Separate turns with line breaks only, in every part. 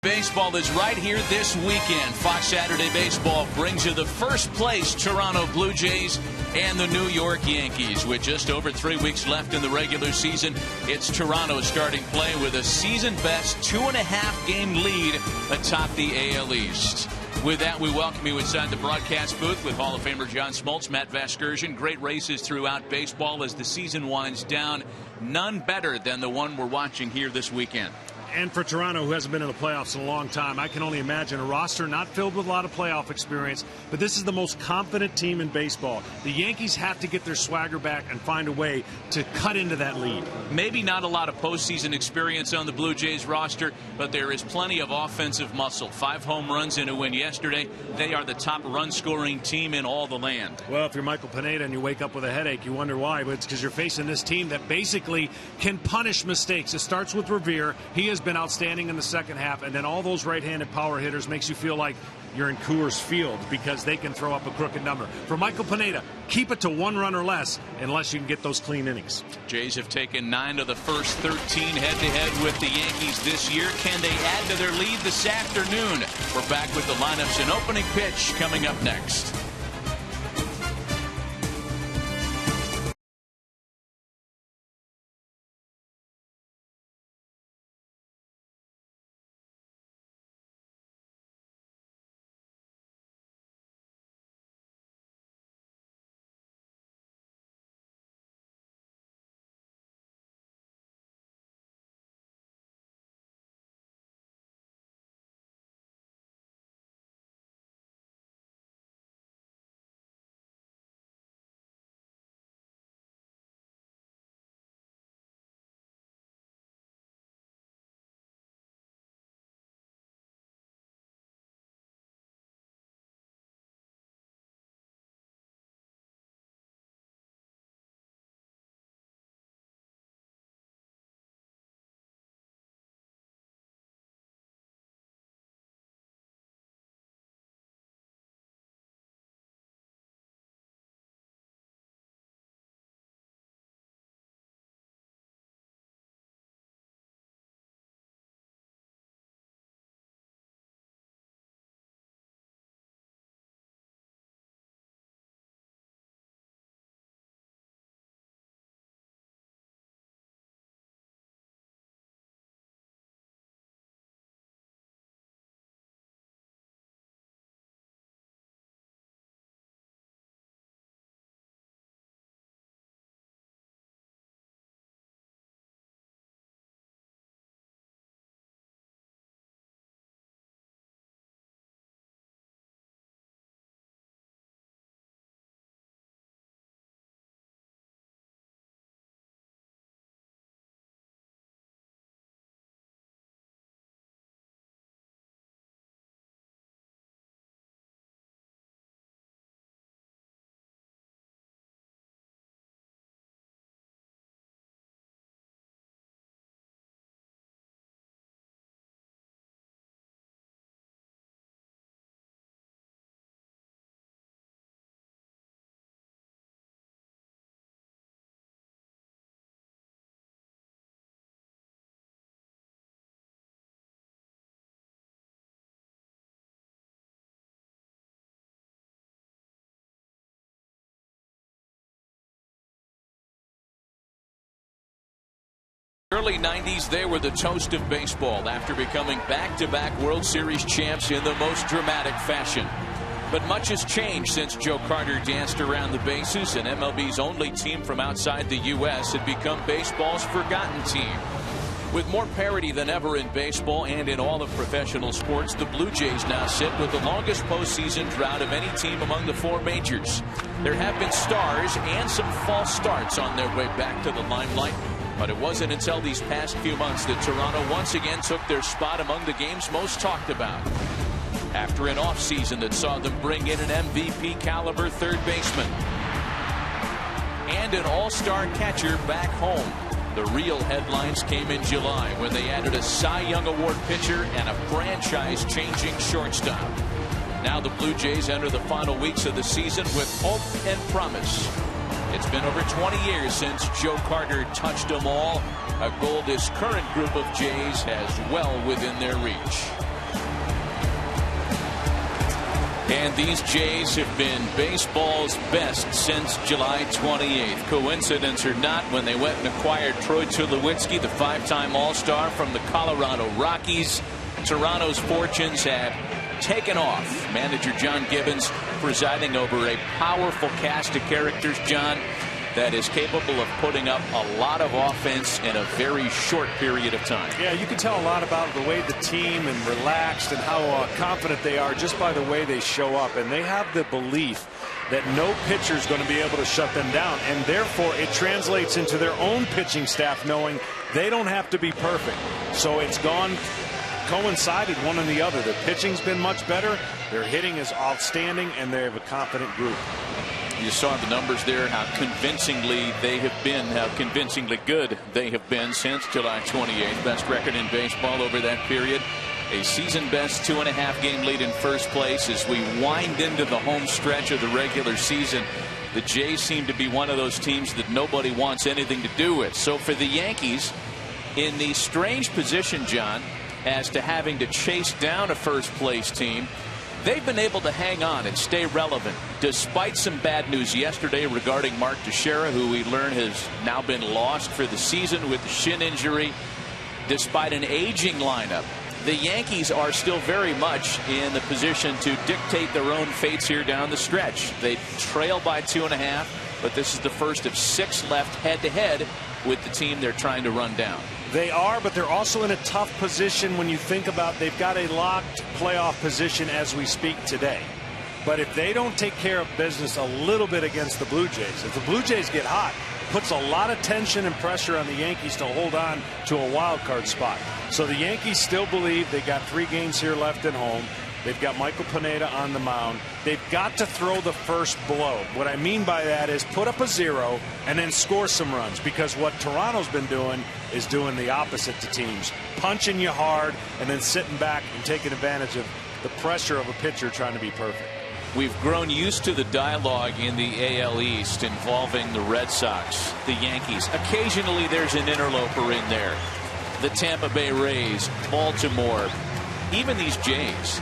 Baseball is right here this weekend. Fox Saturday Baseball brings you the first place Toronto Blue Jays and the New York Yankees. With just over 3 weeks left in the regular season, it's Toronto starting play with a season-best 2.5-game lead atop the AL East. With that, we welcome you inside the broadcast booth with Hall of Famer John Smoltz, Matt Vasgersian. Great races throughout baseball as the season winds down. None better than the one we're watching here this weekend.
And for Toronto, who hasn't been in the playoffs in a long time, I can only imagine a roster not filled with a lot of playoff experience, but this is the most confident team in baseball. The Yankees have to get their swagger back and find a way to cut into that lead.
Maybe not a lot of postseason experience on the Blue Jays roster, but there is plenty of offensive muscle. 5 home runs in a win yesterday. They are the top run-scoring team in all the land.
Well, if you're Michael Pineda and you wake up with a headache, you wonder why, but it's because you're facing this team that basically can punish mistakes. It starts with Revere. He has been outstanding in the second half, and then all those right-handed power hitters makes you feel like you're in Coors Field because they can throw up a crooked number. For Michael Pineda, keep it to 1 run or less unless you can get those clean innings.
Jays have taken 9 of the first 13 head-to-head with the Yankees this year. Can they add to their lead this afternoon? We're back with the lineups and opening pitch coming up next. Early 90s, they were the toast of baseball after becoming back-to-back World Series champs in the most dramatic fashion. But much has changed since Joe Carter danced around the bases, and MLB's only team from outside the U.S. had become baseball's forgotten team. With more parity than ever in baseball and in all of professional sports, the Blue Jays now sit with the longest postseason drought of any team among the 4 majors. There have been stars and some false starts on their way back to the limelight. But it wasn't until these past few months that Toronto once again took their spot among the game's most talked about. After an offseason that saw them bring in an MVP caliber third baseman and an all-star catcher back home, the real headlines came in July when they added a Cy Young Award pitcher and a franchise-changing shortstop. Now the Blue Jays enter the final weeks of the season with hope and promise. It's been over 20 years since Joe Carter touched them all, a goal this current group of Jays has well within their reach. And these Jays have been baseball's best since July 28th. Coincidence or not, when they went and acquired Troy Tulowitzki, the 5-time All-Star from the Colorado Rockies, Toronto's fortunes have taken off. Manager John Gibbons presiding over a powerful cast of characters, John, that is capable of putting up a lot of offense in a very short period of time.
Yeah, you can tell a lot about the way the team and relaxed and how confident they are just by the way they show up. And they have the belief that no pitcher is going to be able to shut them down. And therefore, it translates into their own pitching staff knowing they don't have to be perfect. So it's coincided one and the other. Their pitching's been much better. Their hitting is outstanding, and they have a confident group.
You saw the numbers there, how convincingly they have been, how convincingly good they have been since July 28th. Best record in baseball over that period. A season best 2.5 game lead in first place. As we wind into the home stretch of the regular season, the Jays seem to be one of those teams that nobody wants anything to do with. So for the Yankees, in the strange position, John, as to having to chase down a first place team, they've been able to hang on and stay relevant despite some bad news yesterday regarding Mark Teixeira, who we learn has now been lost for the season with the shin injury. Despite an aging lineup, the Yankees are still very much in the position to dictate their own fates here down the stretch. They trail by 2.5, but this is the first of 6 left head-to-head with the team they're trying to run down.
They are, but they're also in a tough position when you think about they've got a locked playoff position as we speak today. But if they don't take care of business a little bit against the Blue Jays, if the Blue Jays get hot, it puts a lot of tension and pressure on the Yankees to hold on to a wild card spot. So the Yankees still believe they got 3 games here left at home. They've got Michael Pineda on the mound. They've got to throw the first blow. What I mean by that is put up a 0 and then score some runs, because what Toronto's been doing is doing the opposite to teams, punching you hard and then sitting back and taking advantage of the pressure of a pitcher trying to be perfect.
We've grown used to the dialogue in the AL East involving the Red Sox, the Yankees. Occasionally there's an interloper in there. The Tampa Bay Rays, Baltimore, even these Jays.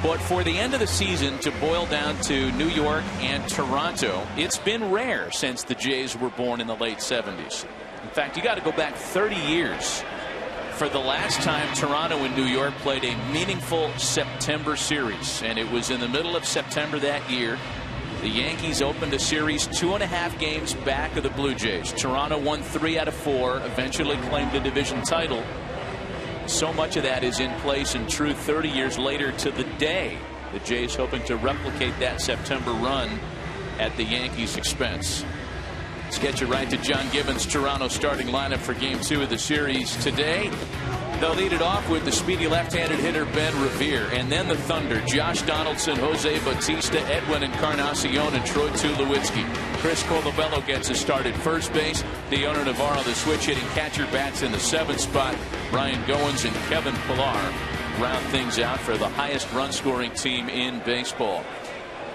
But for the end of the season to boil down to New York and Toronto, it's been rare since the Jays were born in the late 70s. In fact, you got to go back 30 years for the last time Toronto and New York played a meaningful September series. And it was in the middle of September that year. The Yankees opened a series 2.5 games back of the Blue Jays. Toronto won 3 out of 4, eventually claimed a division title. So much of that is in place and true 30 years later to the day. The Jays hoping to replicate that September run at the Yankees' expense. Let's get you right to John Gibbons' Toronto starting lineup for Game 2 of the series today. They'll lead it off with the speedy left-handed hitter Ben Revere, and then the Thunder, Josh Donaldson, Jose Bautista, Edwin Encarnacion, and Troy Tulowitzki. Chris Colabello gets a start at first base. Deoner Navarro, the switch-hitting catcher, bats in the 7th spot. Brian Goins and Kevin Pillar round things out for the highest run-scoring team in baseball.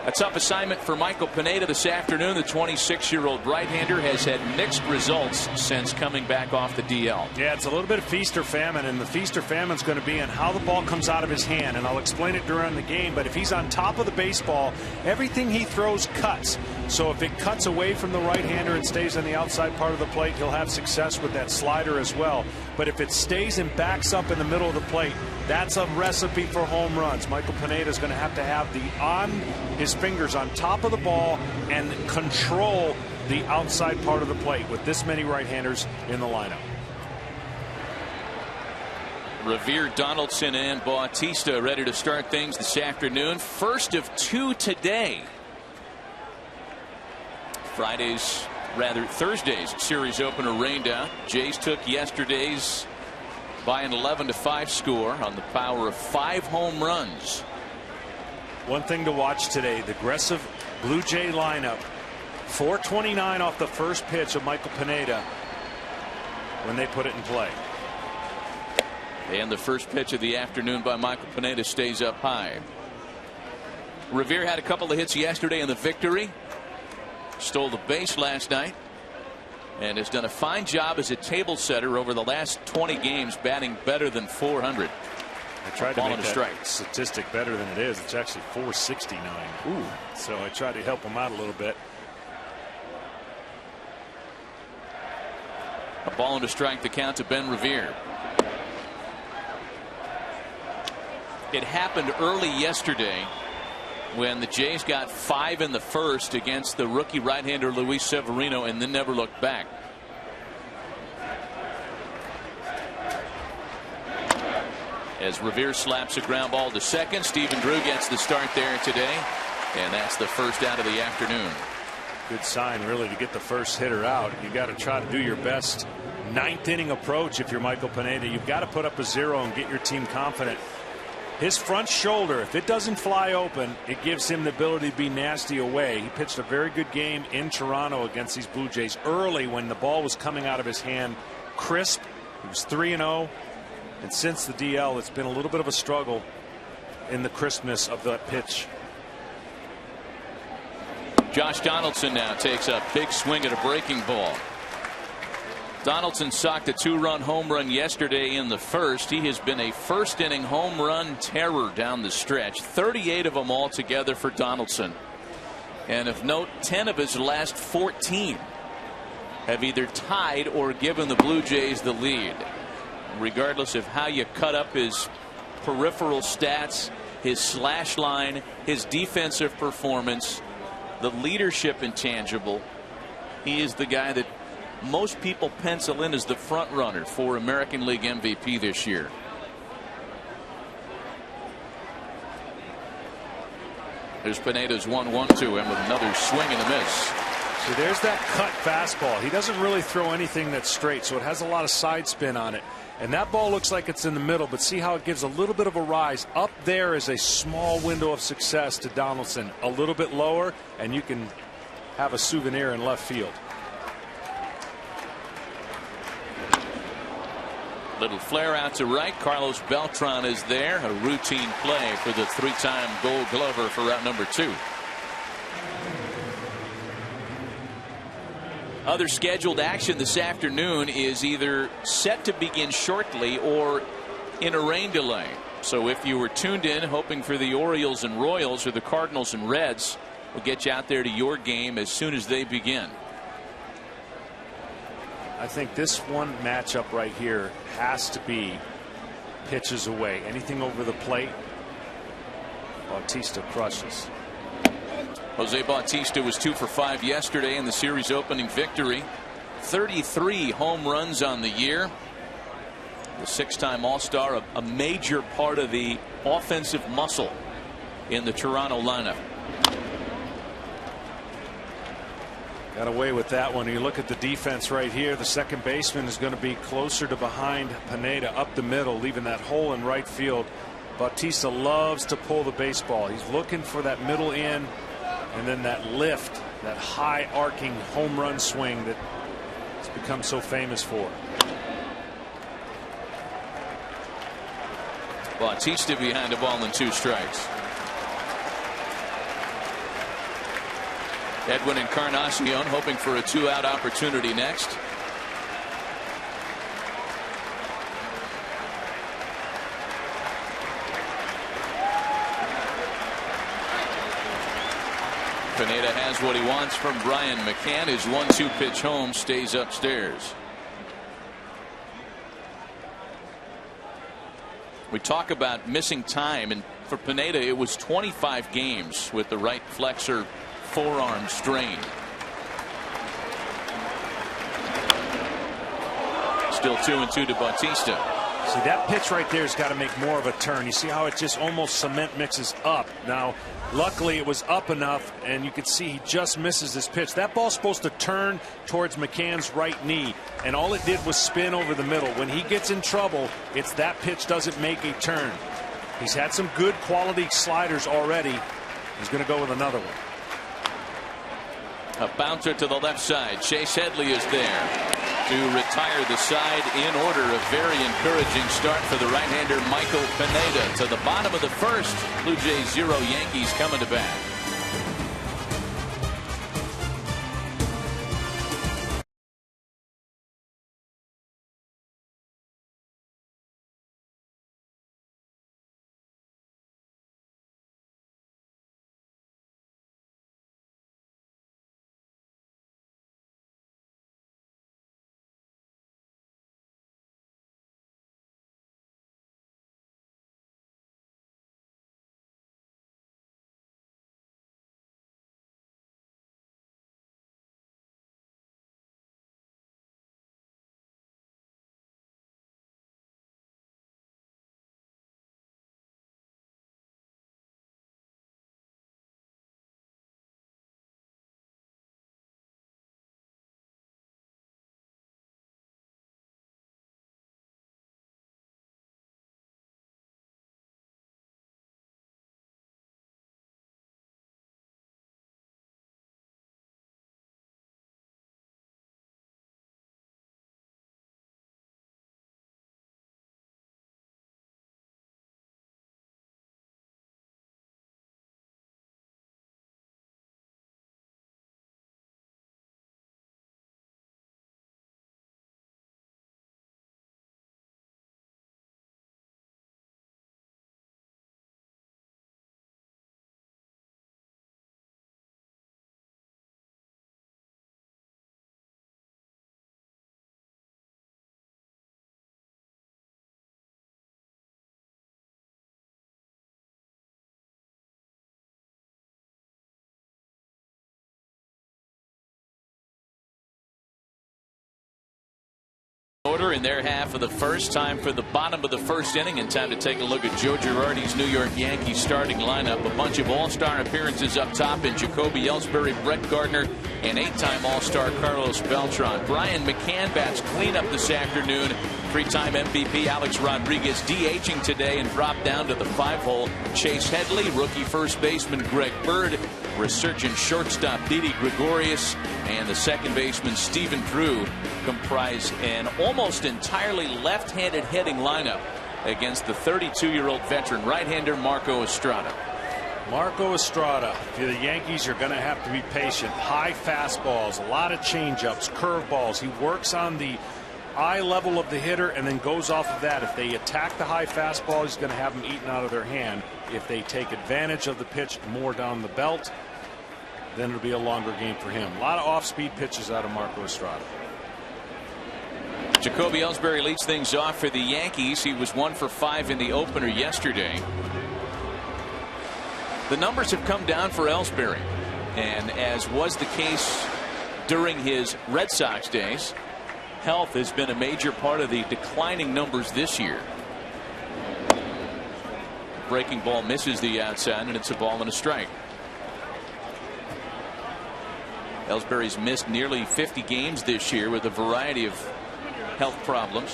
A tough assignment for Michael Pineda this afternoon. The 26-year-old right-hander has had mixed results since coming back off the DL.
Yeah, it's a little bit of feast or famine, and the feast or famine is going to be in how the ball comes out of his hand, and I'll explain it during the game. But if he's on top of the baseball, everything he throws cuts. So if it cuts away from the right-hander and stays on the outside part of the plate, he'll have success with that slider as well. But if it stays and backs up in the middle of the plate, that's a recipe for home runs. Michael Pineda is going to have his fingers on top of the ball and control the outside part of the plate with this many right-handers in the lineup.
Revere, Donaldson, and Bautista ready to start things this afternoon. First of 2 today. Thursday's series opener rained out. Jays took yesterday's by an 11-5 score on the power of 5 home runs.
One thing to watch today, the aggressive Blue Jay lineup. 429 off the first pitch of Michael Pineda when they put it in play.
And the first pitch of the afternoon by Michael Pineda stays up high. Revere had a couple of hits yesterday in the victory. Stole the base last night. And has done a fine job as a table setter over the last 20 games, batting better than 400.
I tried to make that statistic better than it is. It's actually 469.
Ooh.
So I tried to help him out a little bit.
A ball and a strike, the count to Ben Revere. It happened early yesterday when the Jays got 5 in the first against the rookie right-hander Luis Severino and then never looked back. As Revere slaps a ground ball to second, Stephen Drew gets the start there today, and that's the first out of the afternoon.
Good sign, really, to get the first hitter out. You got to try to do your best ninth inning approach if you're Michael Pineda. You've got to put up a 0 and get your team confident. His front shoulder, if it doesn't fly open, it gives him the ability to be nasty away. He pitched a very good game in Toronto against these Blue Jays early when the ball was coming out of his hand crisp. He was 3-0. And since the DL, it's been a little bit of a struggle in the crispness of that pitch.
Josh Donaldson now takes a big swing at a breaking ball. Donaldson socked a 2-run home run yesterday in the first. He has been a first inning home run terror down the stretch. 38 of them altogether for Donaldson. And of note, 10 of his last 14 have either tied or given the Blue Jays the lead. Regardless of how you cut up his peripheral stats, his slash line, his defensive performance, the leadership intangible, he is the guy that most people pencil in as the front runner for American League MVP this year. There's Pineda's 1-1 to him with another swing and a miss.
So there's that cut fastball. He doesn't really throw anything that's straight, so it has a lot of side spin on it. And that ball looks like it's in the middle, but see how it gives a little bit of a rise. Up there is a small window of success to Donaldson. A little bit lower, and you can have a souvenir in left field.
Little flare out to right. Carlos Beltran is there. A routine play for the 3-time Gold Glover for route number 2. Other scheduled action this afternoon is either set to begin shortly or in a rain delay. So if you were tuned in hoping for the Orioles and Royals or the Cardinals and Reds, we'll get you out there to your game as soon as they begin.
I think this one matchup right here has to be pitches away. Anything over the plate, Bautista crushes.
Jose Bautista was 2 for 5 yesterday in the series opening victory. 33 home runs on the year. The 6-time All-Star, a major part of the offensive muscle in the Toronto lineup.
Got away with that one. You look at the defense right here. The second baseman is going to be closer to behind Pineda up the middle, leaving that hole in right field. Bautista loves to pull the baseball. He's looking for that middle in. And then that lift, that high arcing home run swing that it's become so famous for.
Bautista behind the ball and 2 strikes. Edwin Encarnacion hoping for a 2-out opportunity next. Pineda has what he wants from Brian McCann. His 1-2 pitch home stays upstairs. We talk about missing time, and for Pineda it was 25 games with the right flexor forearm strain. Still 2-2 to Bautista.
See, that pitch right there has got to make more of a turn. You see how it just almost cement mixes up. Now, luckily it was up enough, and you can see he just misses this pitch. That ball's supposed to turn towards McCann's right knee, and all it did was spin over the middle. When he gets in trouble, it's that pitch doesn't make a turn. He's had some good quality sliders already. He's going to go with another one.
A bouncer to the left side. Chase Headley is there to retire the side in order. A very encouraging start for the right-hander Michael Pineda. To the bottom of the first, Blue Jays 0, Yankees coming to bat. order in their half of the first. Time for the bottom of the first inning, and time to take a look at Joe Girardi's New York Yankees starting lineup. A bunch of all-star appearances up top in Jacoby Ellsbury, Brett Gardner, and 8-time all-star Carlos Beltran. Brian McCann bats cleanup this afternoon. 3-time MVP Alex Rodriguez DHing today and dropped down to the 5-hole. Chase Headley, rookie first baseman Greg Bird, resurgent shortstop Didi Gregorius, and the second baseman Stephen Drew comprise an almost entirely left-handed hitting lineup against the 32-year-old veteran right-hander Marco Estrada.
Marco Estrada, if you're the Yankees, you're going to have to be patient. High fastballs, a lot of changeups, curveballs. He works on the eye level of the hitter and then goes off of that. If they attack the high fastball, he's going to have them eaten out of their hand. If they take advantage of the pitch more down the belt, then it'll be a longer game for him. A lot of off-speed pitches out of Marco Estrada.
Jacoby Ellsbury leads things off for the Yankees. He was 1 for 5 in the opener yesterday. The numbers have come down for Ellsbury, and as was the case during his Red Sox days, health has been a major part of the declining numbers this year. Breaking ball misses the outside, and it's a ball and a strike. Ellsbury's missed nearly 50 games this year with a variety of health problems.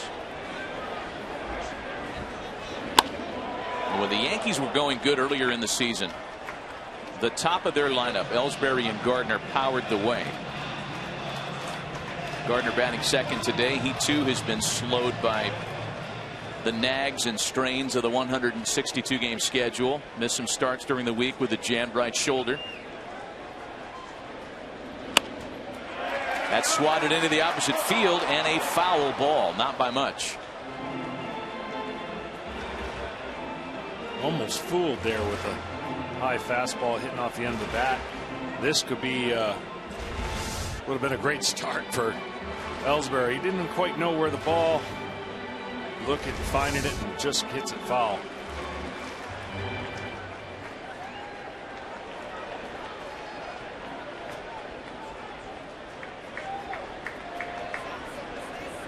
When the Yankees were going good earlier in the season, the top of their lineup, Ellsbury and Gardner, powered the way. Gardner batting second today. He too has been slowed by the nags and strains of the 162 game schedule. Missed some starts during the week with a jammed right shoulder. That's swatted into the opposite field, and a foul ball, not by much.
Almost fooled there with a high fastball hitting off the end of the bat. This could be would have been a great start for Ellsbury. He didn't quite know where the ball, look at finding it, and just hits it foul.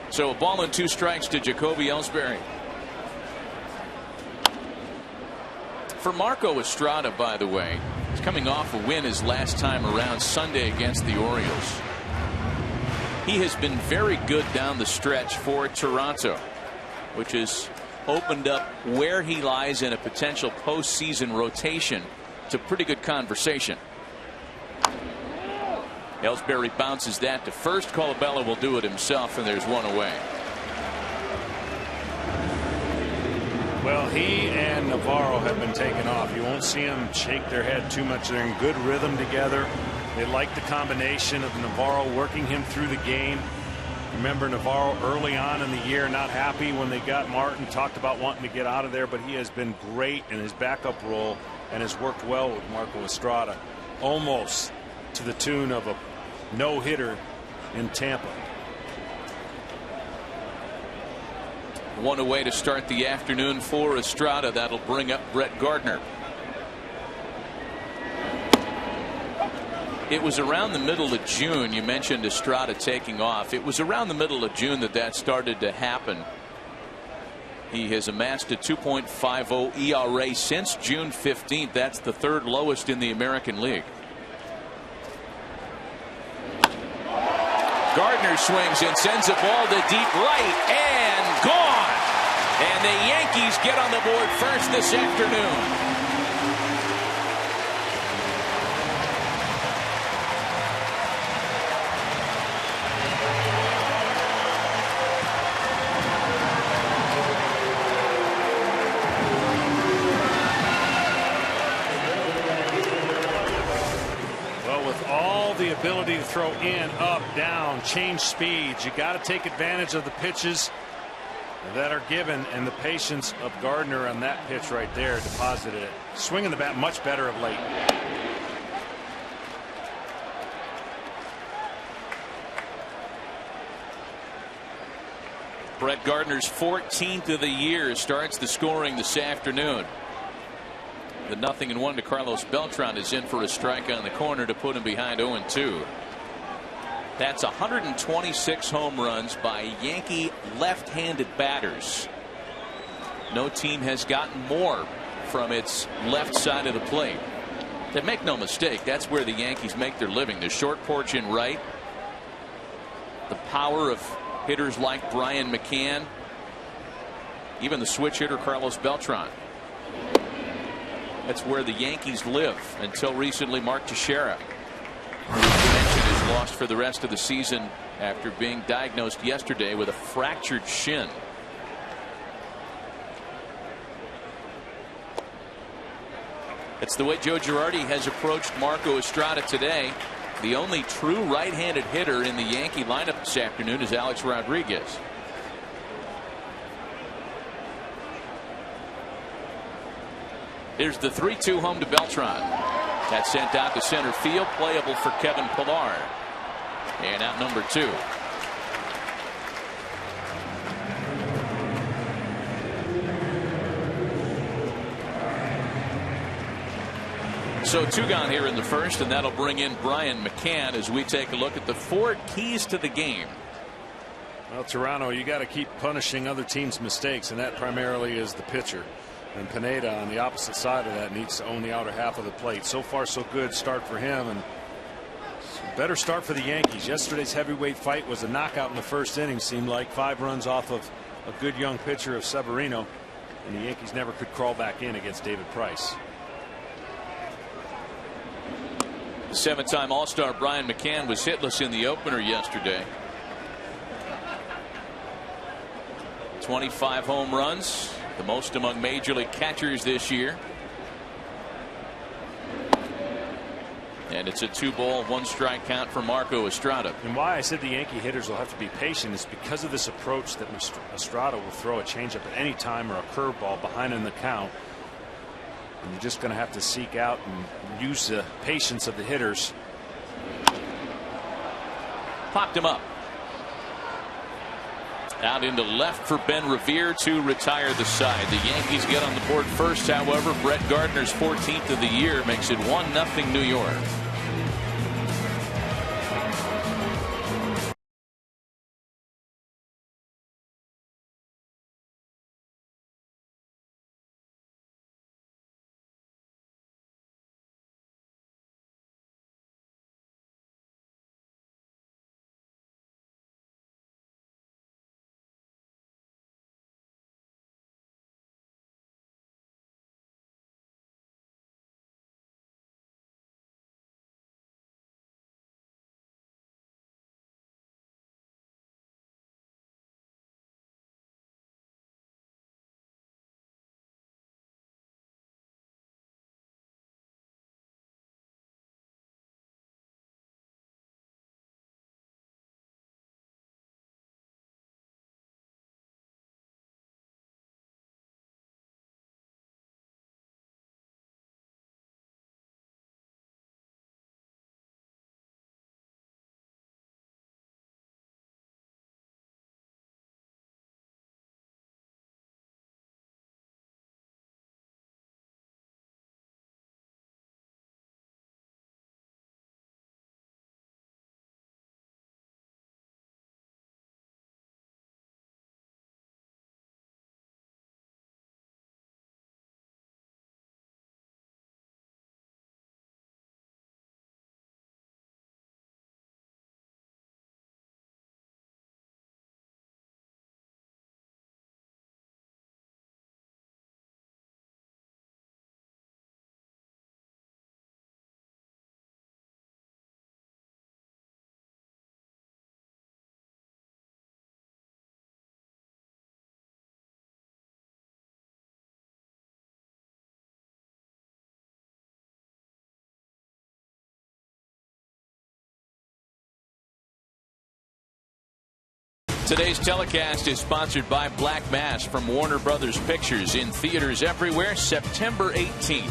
So a ball and 2 strikes to Jacoby Ellsbury. For Marco Estrada, by the way, he's coming off a win his last time around Sunday against the Orioles. He has been very good down the stretch for Toronto, which has opened up where he lies in a potential postseason rotation to pretty good conversation. Ellsbury bounces that to first. Colabella will do it himself, and there's one away.
Well, he and Navarro have been taken off. You won't see them shake their head too much. They're in good rhythm together. They like the combination of Navarro working him through the game. Remember Navarro early on in the year, not happy when they got Martin, talked about wanting to get out of there, but he has been great in his backup role and has worked well with Marco Estrada, almost to the tune of a no-hitter in Tampa.
One away to start the afternoon for Estrada. That'll bring up Brett Gardner. It was around the middle of June. You mentioned Estrada taking off. It was around the middle of June that started to happen. He has amassed a 2.50 ERA since June 15th. That's the 3rd lowest in the American League. Gardner swings and sends a ball to deep right and gone. And the Yankees get on the board first this afternoon.
The ability to throw in, up, down, change speeds. You got to take advantage of the pitches that are given, and the patience of Gardner on that pitch right there deposited it. Swinging the bat much better of late.
Brett Gardner's 14th of the year starts the scoring this afternoon. The 0-1 to Carlos Beltran is in for a strike on the corner to put him behind 0-2. That's 126 home runs by Yankee left-handed batters. No team has gotten more from its left side of the plate. They make no mistake, that's where the Yankees make their living. The short porch in right. The power of hitters like Brian McCann. Even the switch hitter Carlos Beltran. That's where the Yankees live until recently. Mark Teixeira, who mentioned, is lost for the rest of the season after being diagnosed yesterday with a fractured shin. It's the way Joe Girardi has approached Marco Estrada today. The only true right-handed hitter in the Yankee lineup this afternoon is Alex Rodriguez. Here's the 3-2 home to Beltran. That's sent out to center field, playable for Kevin Pillar. And out number 2. So 2 gone here in the first, and that'll bring in Brian McCann as we take a look at the 4 keys to the game.
Well, Toronto, you got to keep punishing other teams' mistakes, and that primarily is the pitcher. And Pineda on the opposite side of that needs to own the outer half of the plate. So far so good start for him, and better start for the Yankees. Yesterday's heavyweight fight was a knockout in the first inning. Seemed like 5 runs off of a good young pitcher of Severino, and the Yankees never could crawl back in against David Price.
7-time All-Star Brian McCann was hitless in the opener yesterday. 25 home runs, the most among major league catchers this year. And it's a 2-ball, 1-strike count for Marco Estrada.
And why I said the Yankee hitters will have to be patient is because of this approach that Estrada will throw a changeup at any time or a curveball behind in the count. And you're just going to have to seek out and use the patience of the hitters.
Popped him up. Out into left for Ben Revere to retire the side. The Yankees get on the board first, however. Brett Gardner's 14th of the year makes it 1-0 New York. Today's telecast is sponsored by Black Mass from Warner Brothers Pictures, in theaters everywhere September 18th.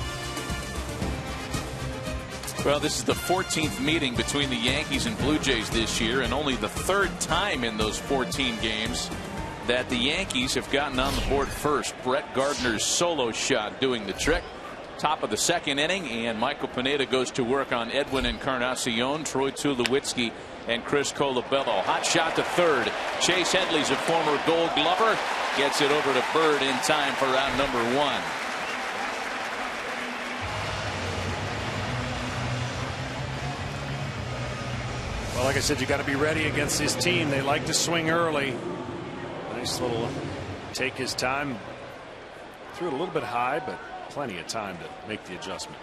Well, this is the 14th meeting between the Yankees and Blue Jays this year, and only the 3rd time in those 14 games that the Yankees have gotten on the board first. Brett Gardner's solo shot doing the trick. Top of the 2nd inning, and Michael Pineda goes to work on Edwin Encarnacion. Troy Tulowitzki and Chris Colabello. Hot shot to third. Chase Headley's a former Gold Glover. Gets it over to Bird in time for round number 1.
Well, like I said, you got to be ready against this team. They like to swing early. Nice little take his time. Threw it a little bit high, but plenty of time to make the adjustment.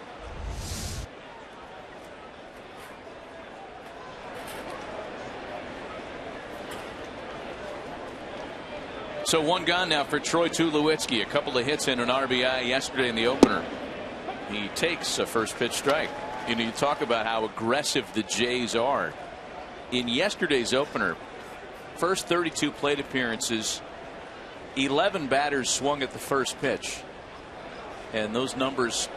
So 1 gone now for Troy Tulowitzki. A couple of hits and an RBI yesterday in the opener. He takes a first pitch strike. You know, you talk about how aggressive the Jays are. In yesterday's opener, first 32 plate appearances, 11 batters swung at the first pitch. And those numbers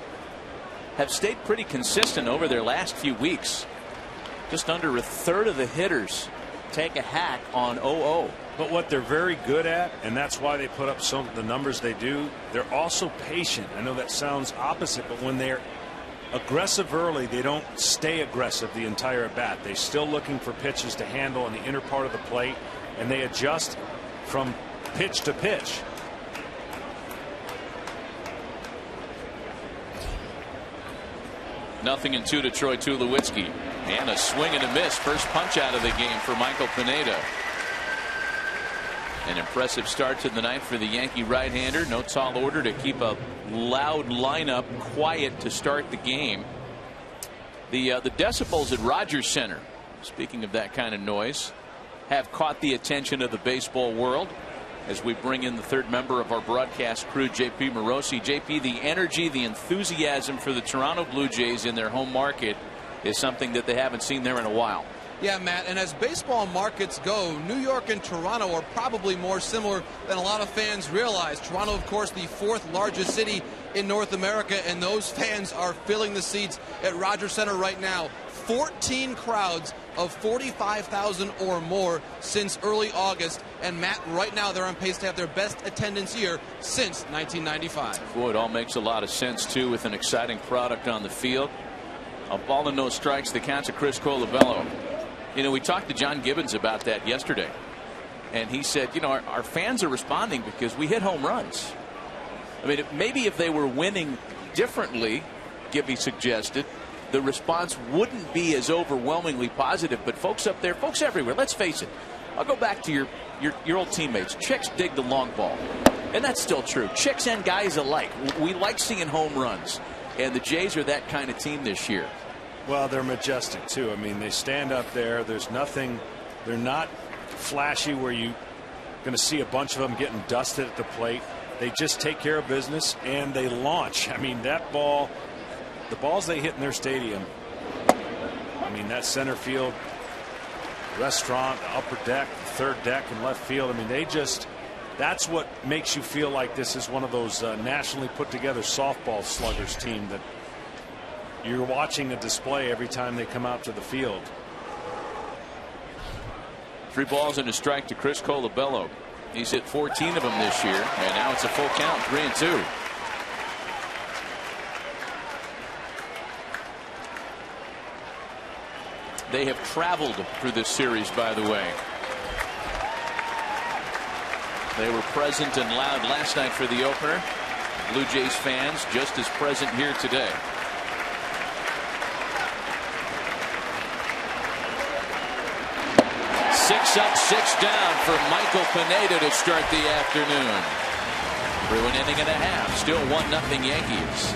have stayed pretty consistent over their last few weeks. Just under a third of the hitters take a hack on 0-0.
But what they're very good at, and that's why they put up some of the numbers they do, they're also patient. I know that sounds opposite, but when they're aggressive early, they don't stay aggressive the entire at bat. They're still looking for pitches to handle in the inner part of the plate, and they adjust from pitch to pitch.
Nothing in 2 to Troy Tulowitzki. And a swing and a miss. First punch out of the game for Michael Pineda. An impressive start to the ninth for the Yankee right-hander. No tall order to keep a loud lineup quiet to start the game. The decibels at Rogers Center, speaking of that kind of noise, have caught the attention of the baseball world as we bring in the third member of our broadcast crew, JP Morosi. JP, the energy, the enthusiasm for the Toronto Blue Jays in their home market is something that they haven't seen there in a while.
Yeah, Matt, and as baseball markets go, New York and Toronto are probably more similar than a lot of fans realize. Toronto, of course, the 4th largest city in North America, and those fans are filling the seats at Rogers Center right now. 14 crowds of 45,000 or more since early August. And Matt, right now they're on pace to have their best attendance year since 1995.
Boy, it all makes a lot of sense, too, with an exciting product on the field. A ball and no strikes, the count to Chris Colabello. You know, we talked to John Gibbons about that yesterday, and he said, you know, our fans are responding because we hit home runs. I mean, maybe if they were winning differently, Gibby suggested, the response wouldn't be as overwhelmingly positive. But folks up there, folks everywhere, let's face it. I'll go back to your old teammates. Chicks dig the long ball, and that's still true. Chicks and guys alike. We like seeing home runs, and the Jays are that kind of team this year.
Well, they're majestic, too. I mean, they stand up there. There's nothing. They're not flashy where you're going to see a bunch of them getting dusted at the plate. They just take care of business, and they launch. I mean, that ball, the balls they hit in their stadium, I mean, that center field, restaurant, the upper deck, the third deck, and left field, I mean, they just, that's what makes you feel like this is one of those nationally put together softball sluggers team that you're watching a display every time they come out to the field.
3 balls and a strike to Chris Colabello. He's hit 14 of them this year, and now it's a full count, 3-2. They have traveled through this series, by the way. They were present and loud last night for the opener. Blue Jays fans just as present here today. Six up, 6 down for Michael Pineda to start the afternoon. Through an inning and a half, still 1-0 Yankees.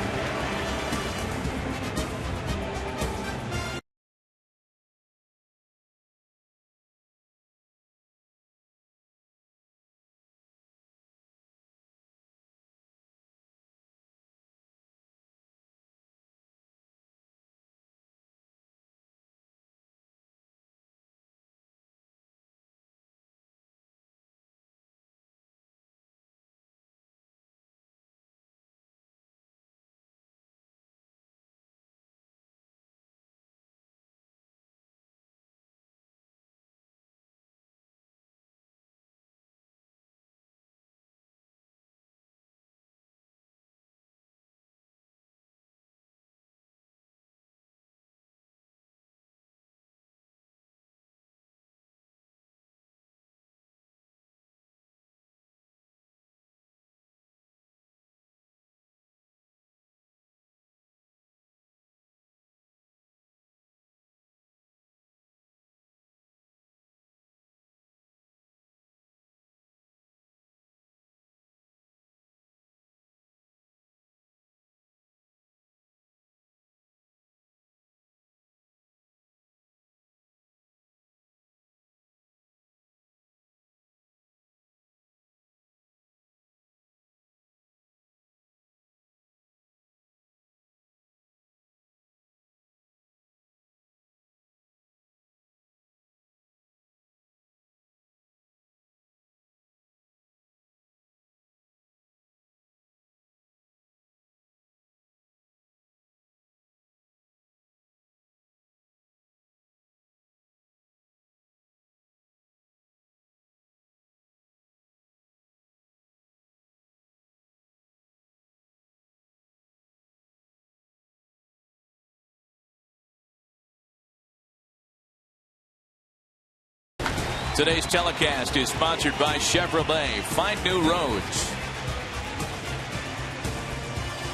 Today's telecast is sponsored by Chevrolet. Find new roads.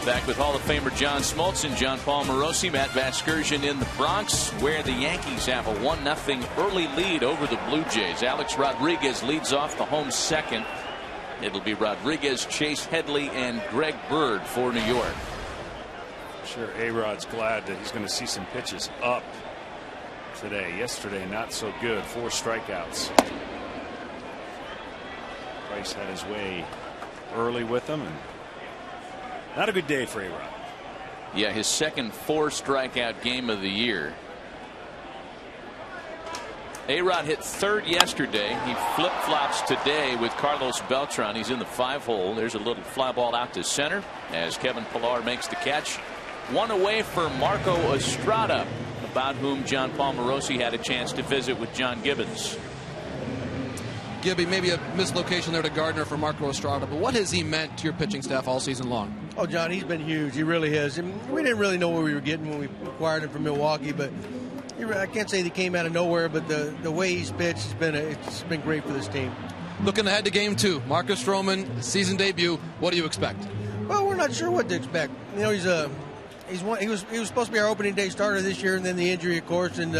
Back with Hall of Famer John Smoltz and John Paul Morosi. Matt Vasgersian in the Bronx, where the Yankees have a 1-0 early lead over the Blue Jays. Alex Rodriguez leads off the home second. It'll be Rodriguez, Chase Headley, and Greg Bird for New York.
Sure, A-Rod's glad that he's going to see some pitches up today. Yesterday, not so good. 4 strikeouts. Price had his way early with them, and not a good day for A-Rod.
Yeah, his second 4-strikeout game of the year. A-Rod hit third yesterday. He flip-flops today with Carlos Beltran. He's in the 5-hole. There's a little fly ball out to center as Kevin Pillar makes the catch. One away for Marco Estrada, about whom John Paul Morosi had a chance to visit with John Gibbons.
Gibby, maybe a mislocation there to Gardner for Marco Estrada, but what has he meant to your pitching staff all season long?
Oh, John, he's been huge. He really has. I mean, we didn't really know what we were getting when we acquired him from Milwaukee, but I can't say he came out of nowhere, but the way he's pitched it's been great for this team.
Looking ahead to Game 2, Marcus Stroman, season debut. What do you expect?
Well, we're not sure what to expect. You know, he was supposed to be our opening day starter this year, and then the injury, of course, and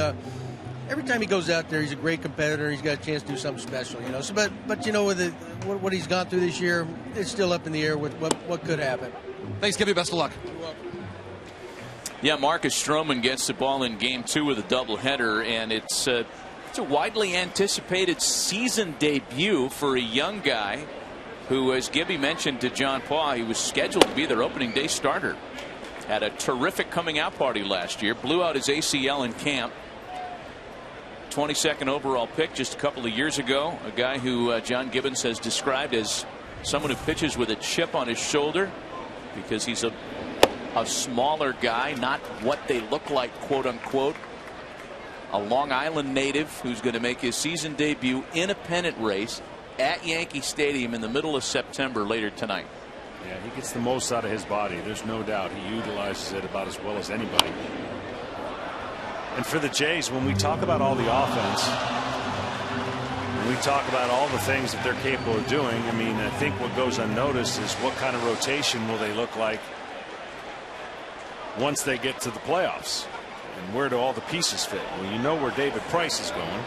every time he goes out there, he's a great competitor. He's got a chance to do something special, you know. So, but you know, with what he's gone through this year, it's still up in the air with what could happen.
Thanks, Gibby. Best of luck.
You're welcome.
Yeah, Marcus Stroman gets the ball in Game 2 with a doubleheader, and it's a widely anticipated season debut for a young guy who, as Gibby mentioned to John Paul, he was scheduled to be their opening day starter. Had a terrific coming out party last year. Blew out his ACL in camp. 22nd overall pick just a couple of years ago. A guy who John Gibbons has described as someone who pitches with a chip on his shoulder because he's a smaller guy, not what they look like, quote unquote. A Long Island native who's going to make his season debut in a pennant race at Yankee Stadium in the middle of September later tonight.
Yeah, he gets the most out of his body. There's no doubt he utilizes it about as well as anybody. And for the Jays, when we talk about all the offense, when we talk about all the things that they're capable of doing, I mean, I think what goes unnoticed is what kind of rotation will they look like once they get to the playoffs, and where do all the pieces fit? Well, you know where David Price is going,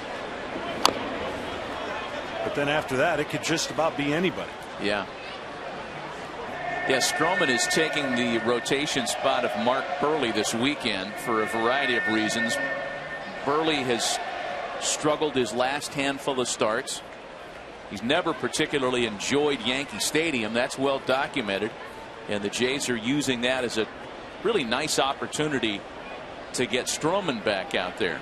but then after that, it could just about be anybody.
Yeah. Yeah, Stroman is taking the rotation spot of Mark Burley this weekend for a variety of reasons. Burley has struggled his last handful of starts. He's never particularly enjoyed Yankee Stadium. That's well documented. And the Jays are using that as a really nice opportunity to get Stroman back out there.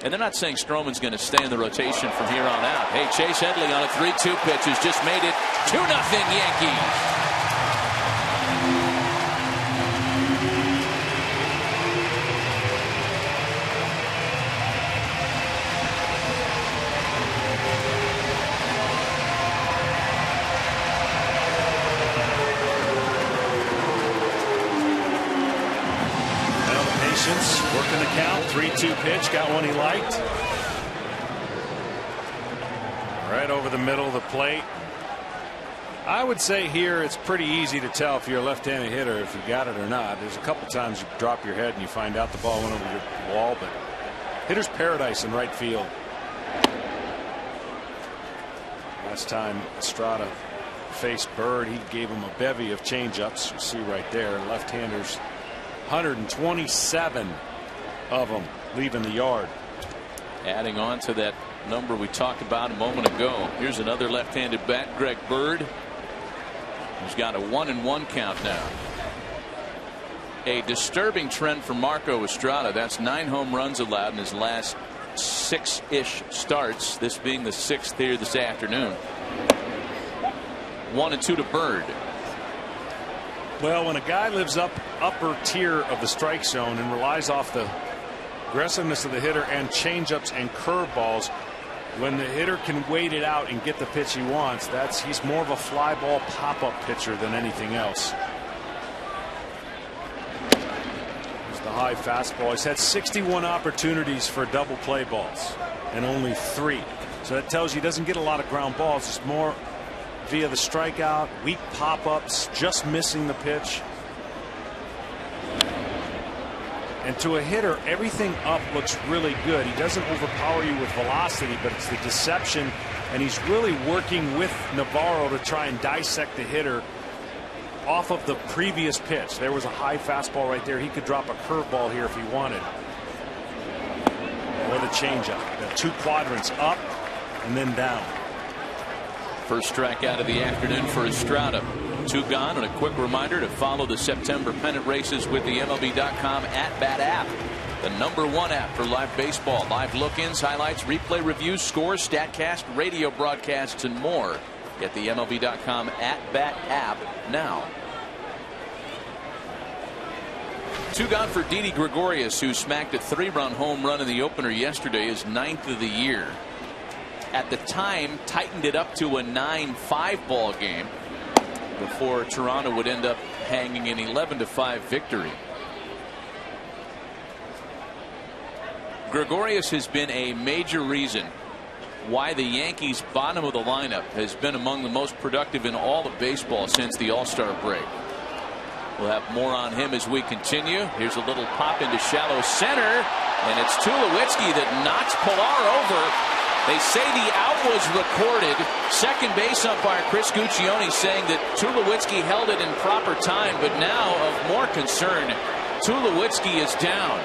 And they're not saying Stroman's going to stay in the rotation from here on out. Hey, Chase Headley on a 3-2 pitch has just made it 2-0 Yankees.
Working the count, 3-2 pitch, got one he liked. Right over the middle of the plate. I would say here it's pretty easy to tell if you're a left-handed hitter if you got it or not. There's a couple times you drop your head and you find out the ball went over your wall, but hitter's paradise in right field. Last time Estrada faced Bird, he gave him a bevy of changeups. You see right there, left-handers 127 of them leaving the yard.
Adding on to that number we talked about a moment ago. Here's another left-handed bat, Greg Bird, who's got a 1-1 count now. A disturbing trend for Marco Estrada. That's 9 home runs allowed in his last 6-ish starts, this being the 6th here this afternoon. 1-2 to Bird.
Well, when a guy lives upper tier of the strike zone and relies off the aggressiveness of the hitter and changeups and curveballs, when the hitter can wait it out and get the pitch he wants, he's more of a fly ball pop-up pitcher than anything else. There's the high fastball. He's had 61 opportunities for double play balls and only 3. So that tells you he doesn't get a lot of ground balls. It's more via the strikeout, weak pop-ups, just missing the pitch. And to a hitter, everything up looks really good. He doesn't overpower you with velocity, but it's the deception, and he's really working with Navarro to try and dissect the hitter off of the previous pitch. There was a high fastball right there. He could drop a curveball here if he wanted. Or the changeup. The 2 quadrants up and then down.
First strikeout of the afternoon for Estrada. 2 gone, and a quick reminder to follow the September pennant races with the MLB.com at-bat app. The #1 app for live baseball. Live look-ins, highlights, replay reviews, scores, StatCast, radio broadcasts, and more. Get the MLB.com at-bat app now. 2 gone for Didi Gregorius, who smacked a 3-run home run in the opener yesterday, his 9th of the year. At the time, tightened it up to a 9-5 ball game before Toronto would end up hanging an 11-5 victory. Gregorius has been a major reason why the Yankees' bottom of the lineup has been among the most productive in all of baseball since the All-Star break. We'll have more on him as we continue. Here's a little pop into shallow center, and it's Tulowitzki that knocks Pilar over. They say the out was recorded. Second base umpire Chris Guccione saying that Tulowitzki held it in proper time, but now of more concern, Tulowitzki is down.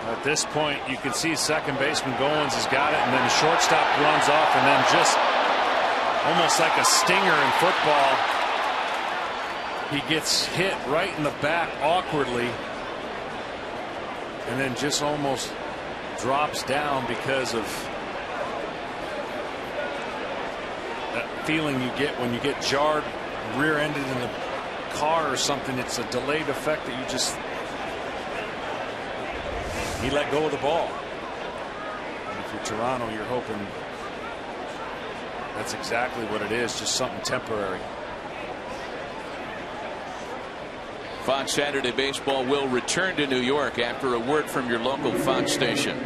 At this point, you can see second baseman Goins has got it, and then the shortstop runs off, and then just almost like a stinger in football, he gets hit right in the back awkwardly, and then just almost drops down because of that feeling you get when you get jarred, rear-ended in the car or something. It's a delayed effect that you just. He let go of the ball. And if you're Toronto, you're hoping that's exactly what it is, just something temporary.
Fox Saturday Baseball will return to New York after a word from your local Fox station.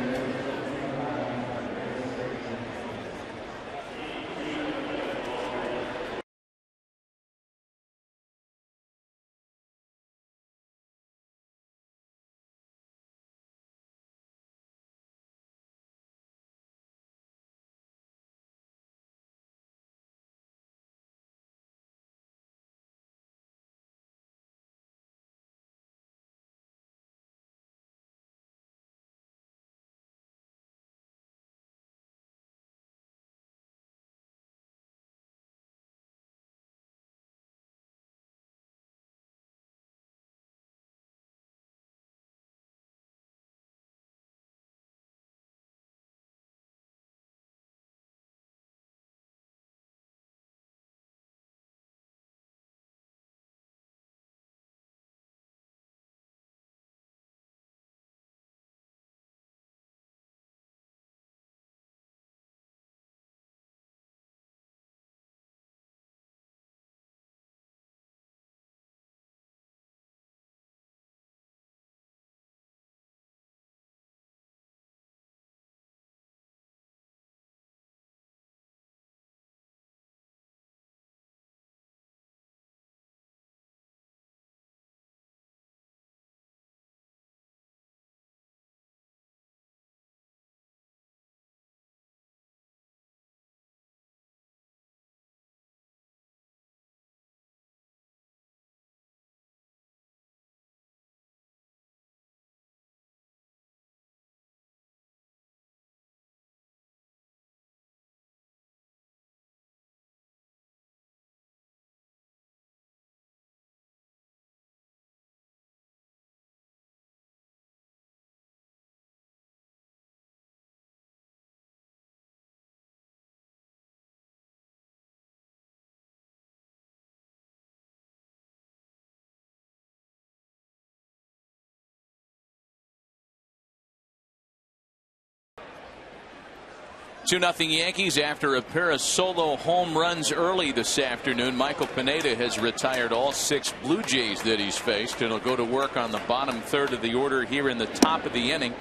2-0 Yankees after a pair of solo home runs early this afternoon. Michael Pineda has retired all 6 Blue Jays that he's faced, and he'll go to work on the bottom third of the order here in the top of the inning.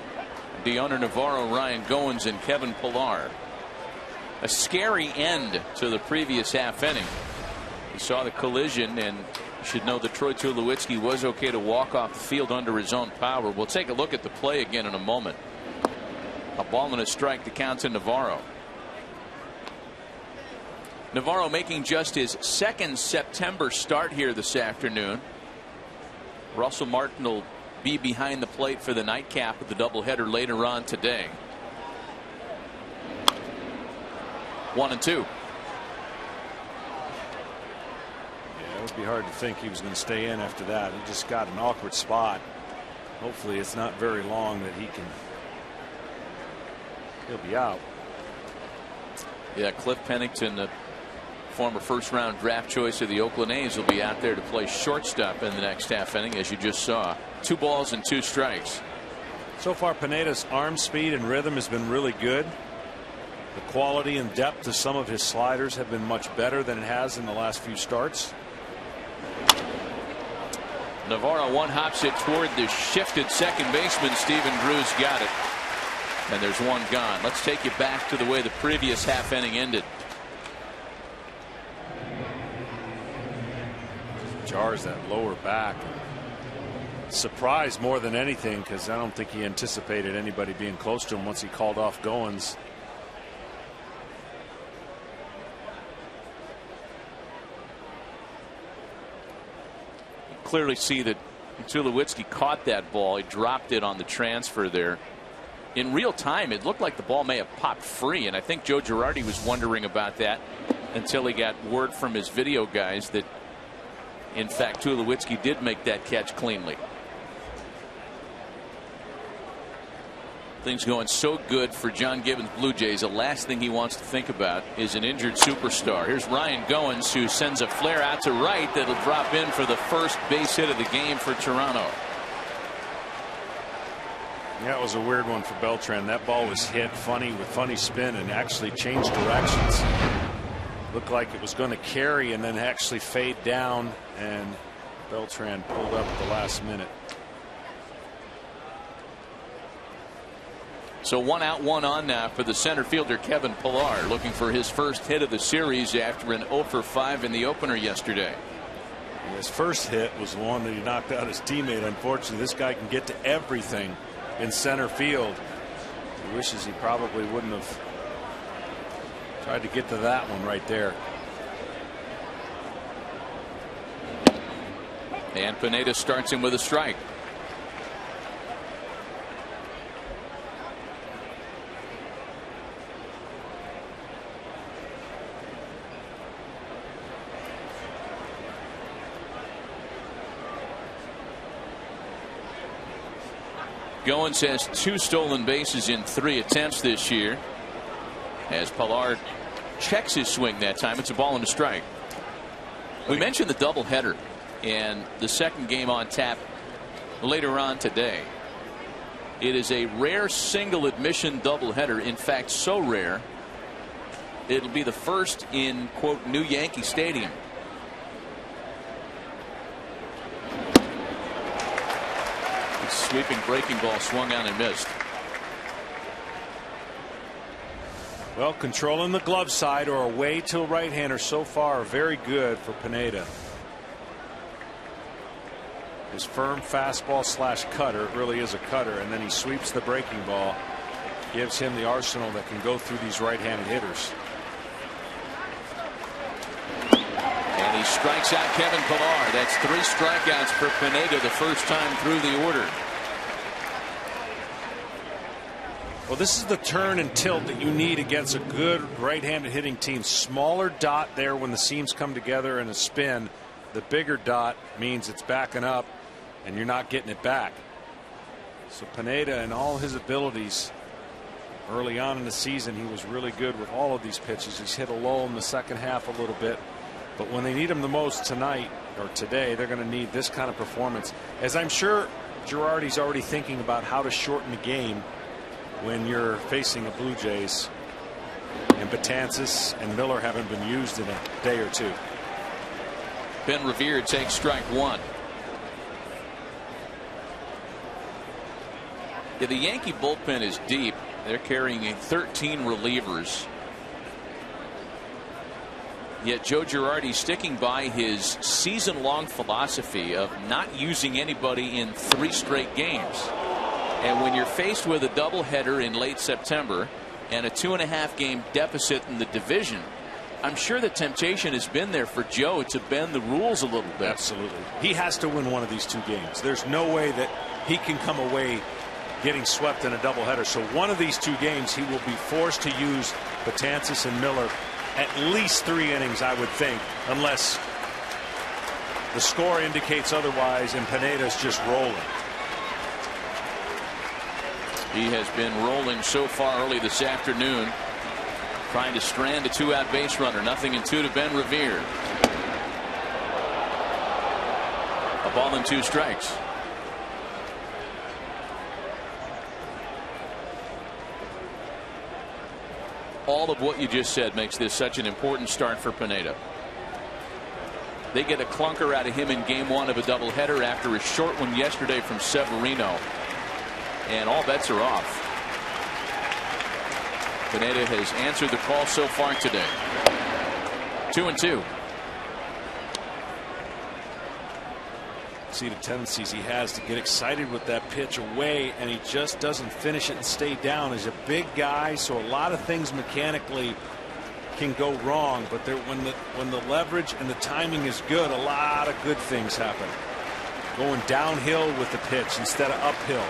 Deoner Navarro, Ryan Goins, and Kevin Pillar. A scary end to the previous half inning. You saw the collision, and you should know that Troy Tulowitzki was okay to walk off the field under his own power. We'll take a look at the play again in a moment. A ball and a strike to count to Navarro. Navarro making just his 2nd September start here this afternoon. Russell Martin will be behind the plate for the nightcap of the doubleheader later on today. 1-2.
Yeah, it would be hard to think he was going to stay in after that. He just got an awkward spot. Hopefully it's not very long that he'll be out.
Yeah, Cliff Pennington, the former first-round draft choice of the Oakland A's, will be out there to play shortstop in the next half inning, as you just saw. 2 balls and 2 strikes.
So far, Pineda's arm speed and rhythm has been really good. The quality and depth of some of his sliders have been much better than it has in the last few starts.
Navarro one-hops it toward the shifted second baseman. Stephen Drew's got it. And there's one gone. Let's take you back to the way the previous half inning ended.
Jars that lower back. Surprised more than anything, because I don't think he anticipated anybody being close to him once he called off Goins.
Clearly see that Tulowitzki caught that ball. He dropped it on the transfer there. In real time, it looked like the ball may have popped free, and I think Joe Girardi was wondering about that until he got word from his video guys that, in fact, Tulowitzki did make that catch cleanly. Things going so good for John Gibbons' Blue Jays. The last thing he wants to think about is an injured superstar. Here's Ryan Goins, who sends a flare out to right that'll drop in for the first base hit of the game for Toronto.
That was a weird one for Beltran. That ball was hit funny with funny spin and actually changed directions. Looked like it was going to carry and then actually fade down, and Beltran pulled up at the last minute.
So 1 out, 1 on now for the center fielder Kevin Pillar, looking for his first hit of the series after an 0 for 5 in the opener yesterday.
His first hit was the one that he knocked out his teammate. Unfortunately, this guy can get to everything in center field. He wishes he probably wouldn't have tried to get to that one right there.
And Pineda starts him with a strike. Goins has 2 stolen bases in 3 attempts this year. As Pillar checks his swing that time, it's a ball and a strike. We mentioned the doubleheader and the second game on tap later on today. It is a rare single admission doubleheader. In fact, so rare, it'll be the first in, quote, new Yankee Stadium. Sweeping breaking ball swung on and missed.
Well, controlling the glove side or away to a right-hander so far are very good for Pineda. His firm fastball / cutter, it really is a cutter, and then he sweeps the breaking ball, gives him the arsenal that can go through these right-handed hitters.
And he strikes out Kevin Pillar. That's 3 strikeouts for Pineda the first time through the order.
Well, this is the turn and tilt that you need against a good right-handed hitting team. Smaller dot there when the seams come together in a spin. The bigger dot means it's backing up and you're not getting it back. So Pineda and all his abilities early on in the season, he was really good with all of these pitches. He's hit a lull in the second half a little bit, but when they need him the most tonight or today, they're going to need this kind of performance. As I'm sure Girardi's already thinking about how to shorten the game when you're facing the Blue Jays And Batanzas and Miller haven't been used in a day or two.
Ben Revere takes strike one. Yeah, the Yankee bullpen is deep. They're carrying 13 relievers. Yet Joe Girardi sticking by his season-long philosophy of not using anybody in 3 straight games. And when you're faced with a doubleheader in late September and a 2.5-game deficit in the division, I'm sure the temptation has been there for Joe to bend the rules a little bit.
Absolutely. He has to win one of these 2 games. There's no way that he can come away getting swept in a doubleheader. So one of these 2 games he will be forced to use Batanzas and Miller at least 3 innings, I would think, unless the score indicates otherwise and Pineda's just rolling.
He has been rolling so far early this afternoon, trying to strand a 2-out base runner. 0-2 to Ben Revere. A ball and 2 strikes. All of what you just said makes this such an important start for Pineda. They get a clunker out of him in game 1 of a doubleheader after a short one yesterday from Severino. And all bets are off. Pineda has answered the call so far today. 2-2.
See the tendencies he has to get excited with that pitch away, and he just doesn't finish it and stay down. He's a big guy, so a lot of things mechanically can go wrong, but when the leverage and the timing is good, a lot of good things happen. Going downhill with the pitch instead of uphill.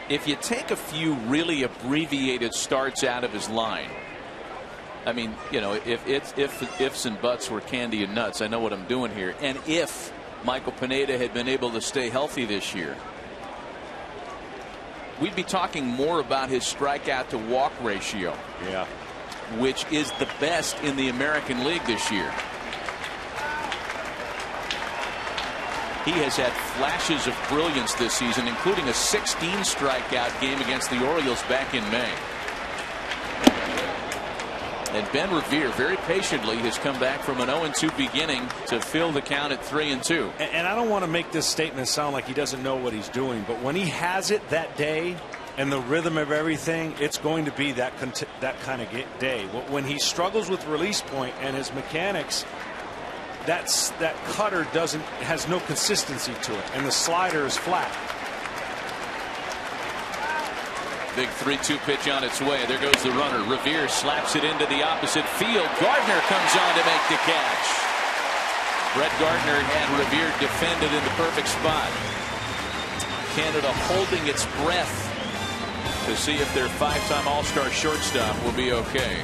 If you take a few really abbreviated starts out of his line, I mean, you know, if ifs and buts were candy and nuts, I know what I'm doing here. And if Michael Pineda had been able to stay healthy this year, we'd be talking more about his strikeout to walk ratio.
Yeah.
Which is the best in the American League this year. He has had flashes of brilliance this season, including a 16 strikeout game against the Orioles back in May. And Ben Revere very patiently has come back from an 0-2 beginning to fill the count at 3-2.
And I don't want to make this statement sound like he doesn't know what he's doing, but when he has it that day and the rhythm of everything, it's going to be that kind of day. When he struggles with release point and his mechanics, that cutter has no consistency to it, and the slider is flat.
Big 3-2 pitch on its way. There goes the runner. Revere slaps it into the opposite field. Gardner comes on to make the catch. Brett Gardner had Revere defended in the perfect spot. Canada holding its breath to see if their 5-time All-Star shortstop will be okay.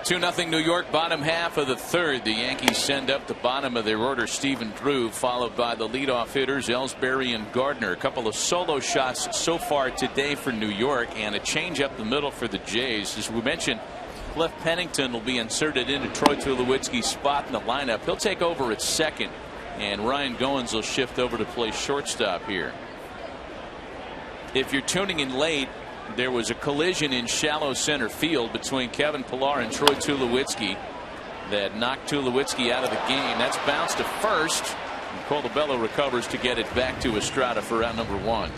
2-0 New York, bottom half of the third. The Yankees send up the bottom of their order Stephen Drew, followed by the leadoff hitters Ellsbury and Gardner. A couple of solo shots so far today for New York, and a change up the middle for the Jays. As we mentioned, Cliff Pennington will be inserted into Troy Tulowitzki's spot in the lineup. He'll take over at second, and Ryan Goins will shift over to play shortstop here. If you're tuning in late, there was a collision in shallow center field between Kevin Pillar and Troy Tulowitzki that knocked Tulowitzki out of the game. That's bounced to first, and Colabello recovers to get it back to Estrada for out number 1.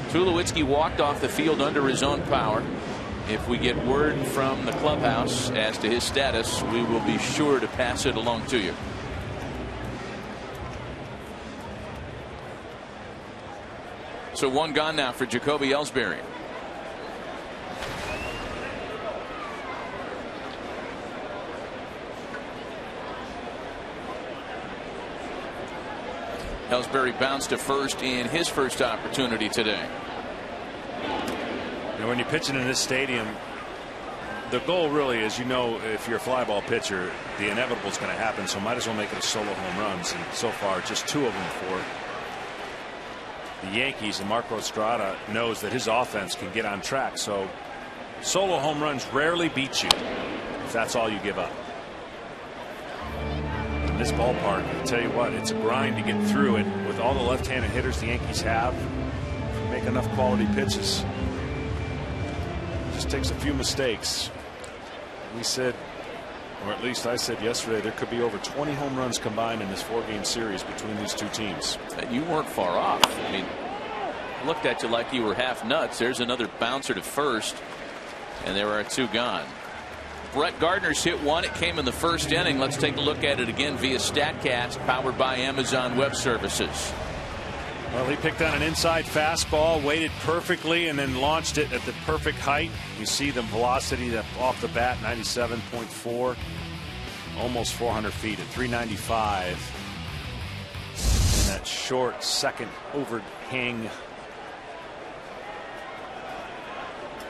Tulowitzki walked off the field under his own power. If we get word from the clubhouse as to his status, we will be sure to pass it along to you. So 1 gone now for Jacoby Ellsbury. Ellsbury bounced to first in his first opportunity today.
You know, when you're pitching in this stadium, the goal really is, if you're a fly ball pitcher, the inevitable is going to happen, so might as well make it a solo home runs, and so far just 2 of them for the Yankees, and Marco Estrada knows that his offense can get on track, so solo home runs rarely beat you if that's all you give up. In this ballpark, I tell you what, it's a grind to get through it with all the left-handed hitters the Yankees have. If you make enough quality pitches, it just takes a few mistakes. We said, or at least I said yesterday, there could be over 20 home runs combined in this 4-game series between these two teams.
And you weren't far off. I mean, looked at you like you were half nuts. There's another bouncer to first, and there are 2 gone. Brett Gardner's hit 1. It came in the first inning. Let's take a look at it again via StatCast, powered by Amazon Web Services.
Well, he picked on an inside fastball, waited perfectly, and then launched it at the perfect height. You see the velocity off the bat, 97.4, almost 400 feet at 395. And that short second overhang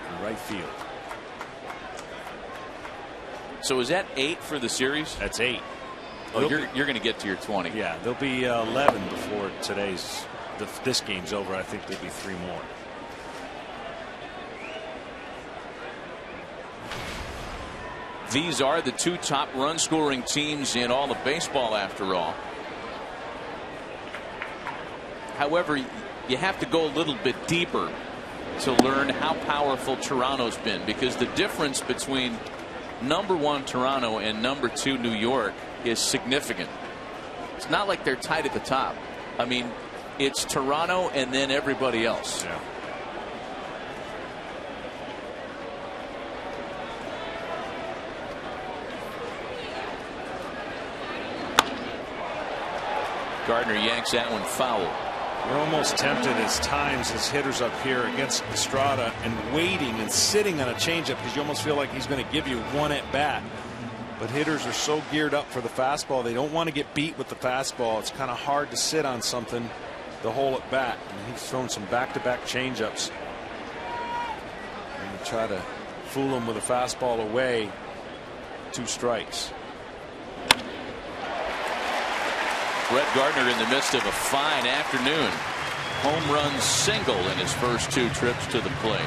in right field.
So is that 8 for the series?
That's 8.
Oh, you're going to get to your 20.
Yeah, there'll be 11 before this game's over. I think there'll be 3 more.
These are the 2 top run scoring teams in all of baseball, after all. However, you have to go a little bit deeper to learn how powerful Toronto's been, because the difference between number 1 Toronto and number 2 New York is significant. It's not like they're tied at the top. I mean, it's Toronto and then everybody else.
Yeah.
Gardner yanks that one foul.
You're almost tempted as times as hitters up here against Estrada and waiting and sitting on a changeup, because you almost feel like he's going to give you 1 at bat. But hitters are so geared up for the fastball, they don't want to get beat with the fastball. It's kind of hard to sit on something the whole at bat. And he's thrown some back-to-back changeups. And you try to fool him with a fastball away. 2 strikes.
Brett Gardner in the midst of a fine afternoon. Home run single in his first 2 trips to the plate.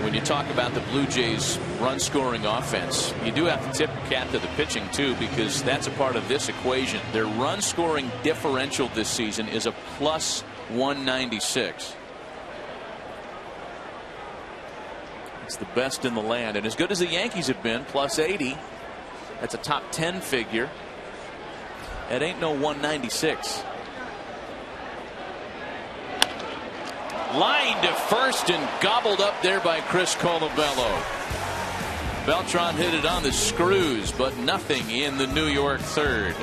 When you talk about the Blue Jays run scoring offense, you do have to tip your cap to the pitching too, because that's a part of this equation. Their run scoring differential this season is a plus 196. It's the best in the land, and as good as the Yankees have been, plus 80, that's a top 10 figure. It ain't no 196. Line to first and gobbled up there by Chris Colabello. Beltran hit it on the screws, but nothing in the New York third.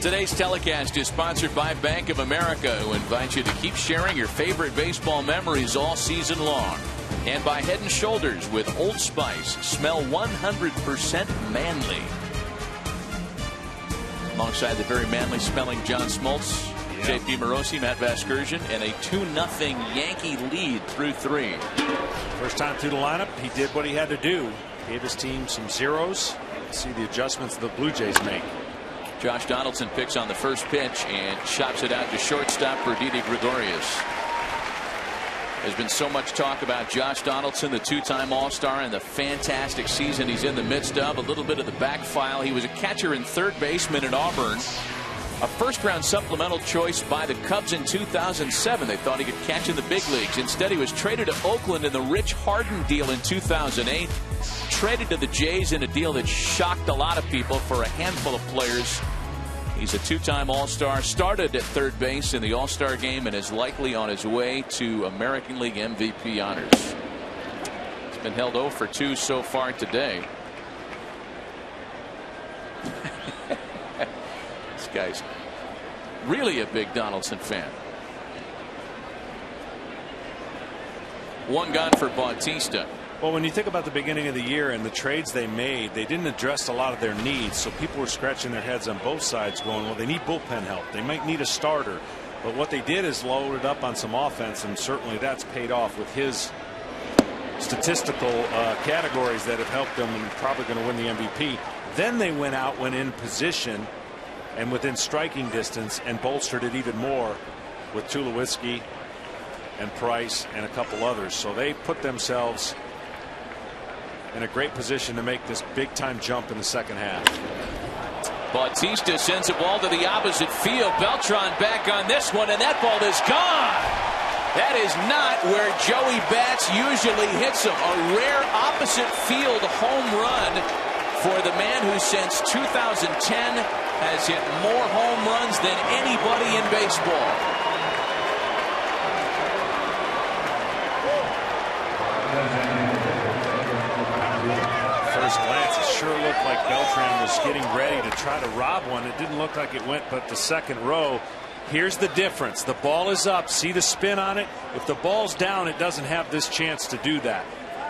Today's telecast is sponsored by Bank of America, who invites you to keep sharing your favorite baseball memories all season long. And by Head & Shoulders with Old Spice. Smell 100% manly. Alongside the very manly smelling John Smoltz, J.P. Morosi, Matt Vasgersian, and a 2-0 Yankee lead through 3.
First time through the lineup, he did what he had to do. Gave his team some zeros. See the adjustments the Blue Jays make.
Josh Donaldson picks on the first pitch and chops it out to shortstop for Didi Gregorius. There's been so much talk about Josh Donaldson, the 2-time All-Star, and the fantastic season he's in the midst of. A little bit of the back file. He was a catcher and third baseman at Auburn. A first-round supplemental choice by the Cubs in 2007. They thought he could catch in the big leagues. Instead, he was traded to Oakland in the Rich Harden deal in 2008. Traded to the Jays in a deal that shocked a lot of people for a handful of players. He's a 2-time All-Star, started at third base in the All-Star game, and is likely on his way to American League MVP honors. He's been held 0 for 2 so far today. This guy's really a big Donaldson fan. 1 gone for Bautista.
Well, when you think about the beginning of the year and the trades they made, they didn't address a lot of their needs. So people were scratching their heads on both sides going, well, they need bullpen help. They might need a starter. But what they did is loaded up on some offense, and certainly that's paid off with his statistical categories that have helped them and probably going to win the MVP. Then they went out, went in position and within striking distance, and bolstered it even more with Tulowitzki and Price and a couple others. So they put themselves in a great position to make this big time jump in the second half.
Bautista sends a ball to the opposite field. Beltran back on this one, and that ball is gone. That is not where Joey Bats usually hits him. A rare opposite field home run for the man who since 2010 has hit more home runs than anybody in baseball.
First glance, it sure looked like Beltran was getting ready to try to rob one. It didn't look like it went but the second row. Here's the difference. The ball is up. See the spin on it? If the ball's down, it doesn't have this chance to do that.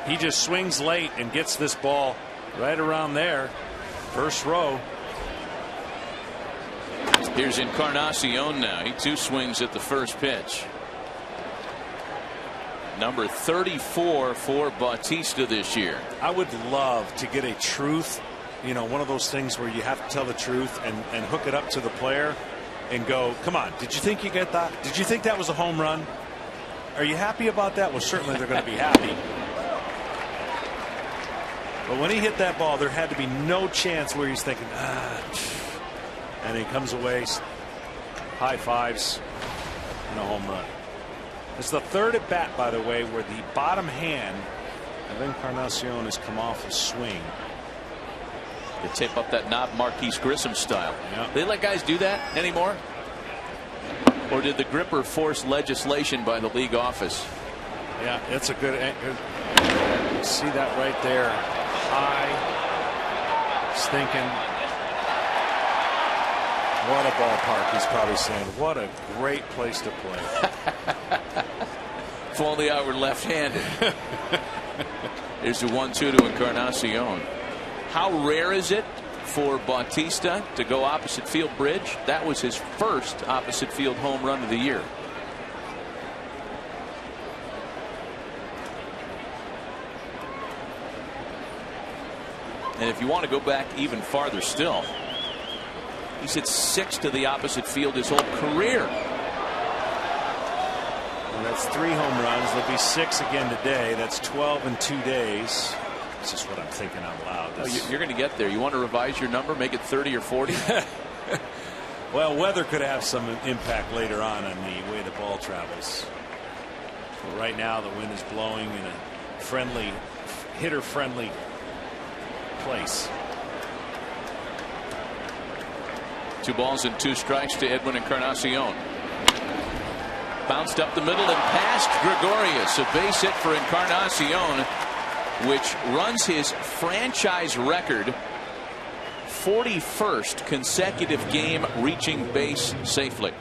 He just swings late and gets this ball right around there. First row.
Here's Encarnacion now. He too swings at the first pitch. Number 34 for Bautista this year.
I would love to get a truth, one of those things where you have to tell the truth and hook it up to the player and go, come on, did you think you get that? Did you think that was a home run? Are you happy about that? Well, certainly they're going to be happy. But when he hit that ball, there had to be no chance where he's thinking, and he comes away, high fives, and a home run. It's the third at bat, by the way, where the bottom hand of Encarnacion has come off a swing.
They tape up that knob Marquise Grissom style.
Yep.
They let guys do that anymore? Or did the gripper force legislation by the league office?
Yeah, it's a good. You see that right there. High. Stinking. What a ballpark, he's probably saying. What a great place to play.
If only I were left-handed. Here's the 1-2 to Encarnacion. How rare is it for Bautista to go opposite field bridge? That was his first opposite field home run of the year. And if you want to go back even farther still, he's hit 6 to the opposite field his whole career.
Well, that's 3 home runs. There'll be 6 again today. That's 12 in 2 days. This is what I'm thinking out loud.
You're going to get there. You want to revise your number, make it 30 or 40?
Well, weather could have some impact later on the way the ball travels. But right now, the wind is blowing in a friendly, hitter-friendly place.
2 balls and 2 strikes to Edwin Encarnacion. Bounced up the middle and past Gregorius. A base hit for Encarnacion, which runs his franchise record 41st consecutive game reaching base safely.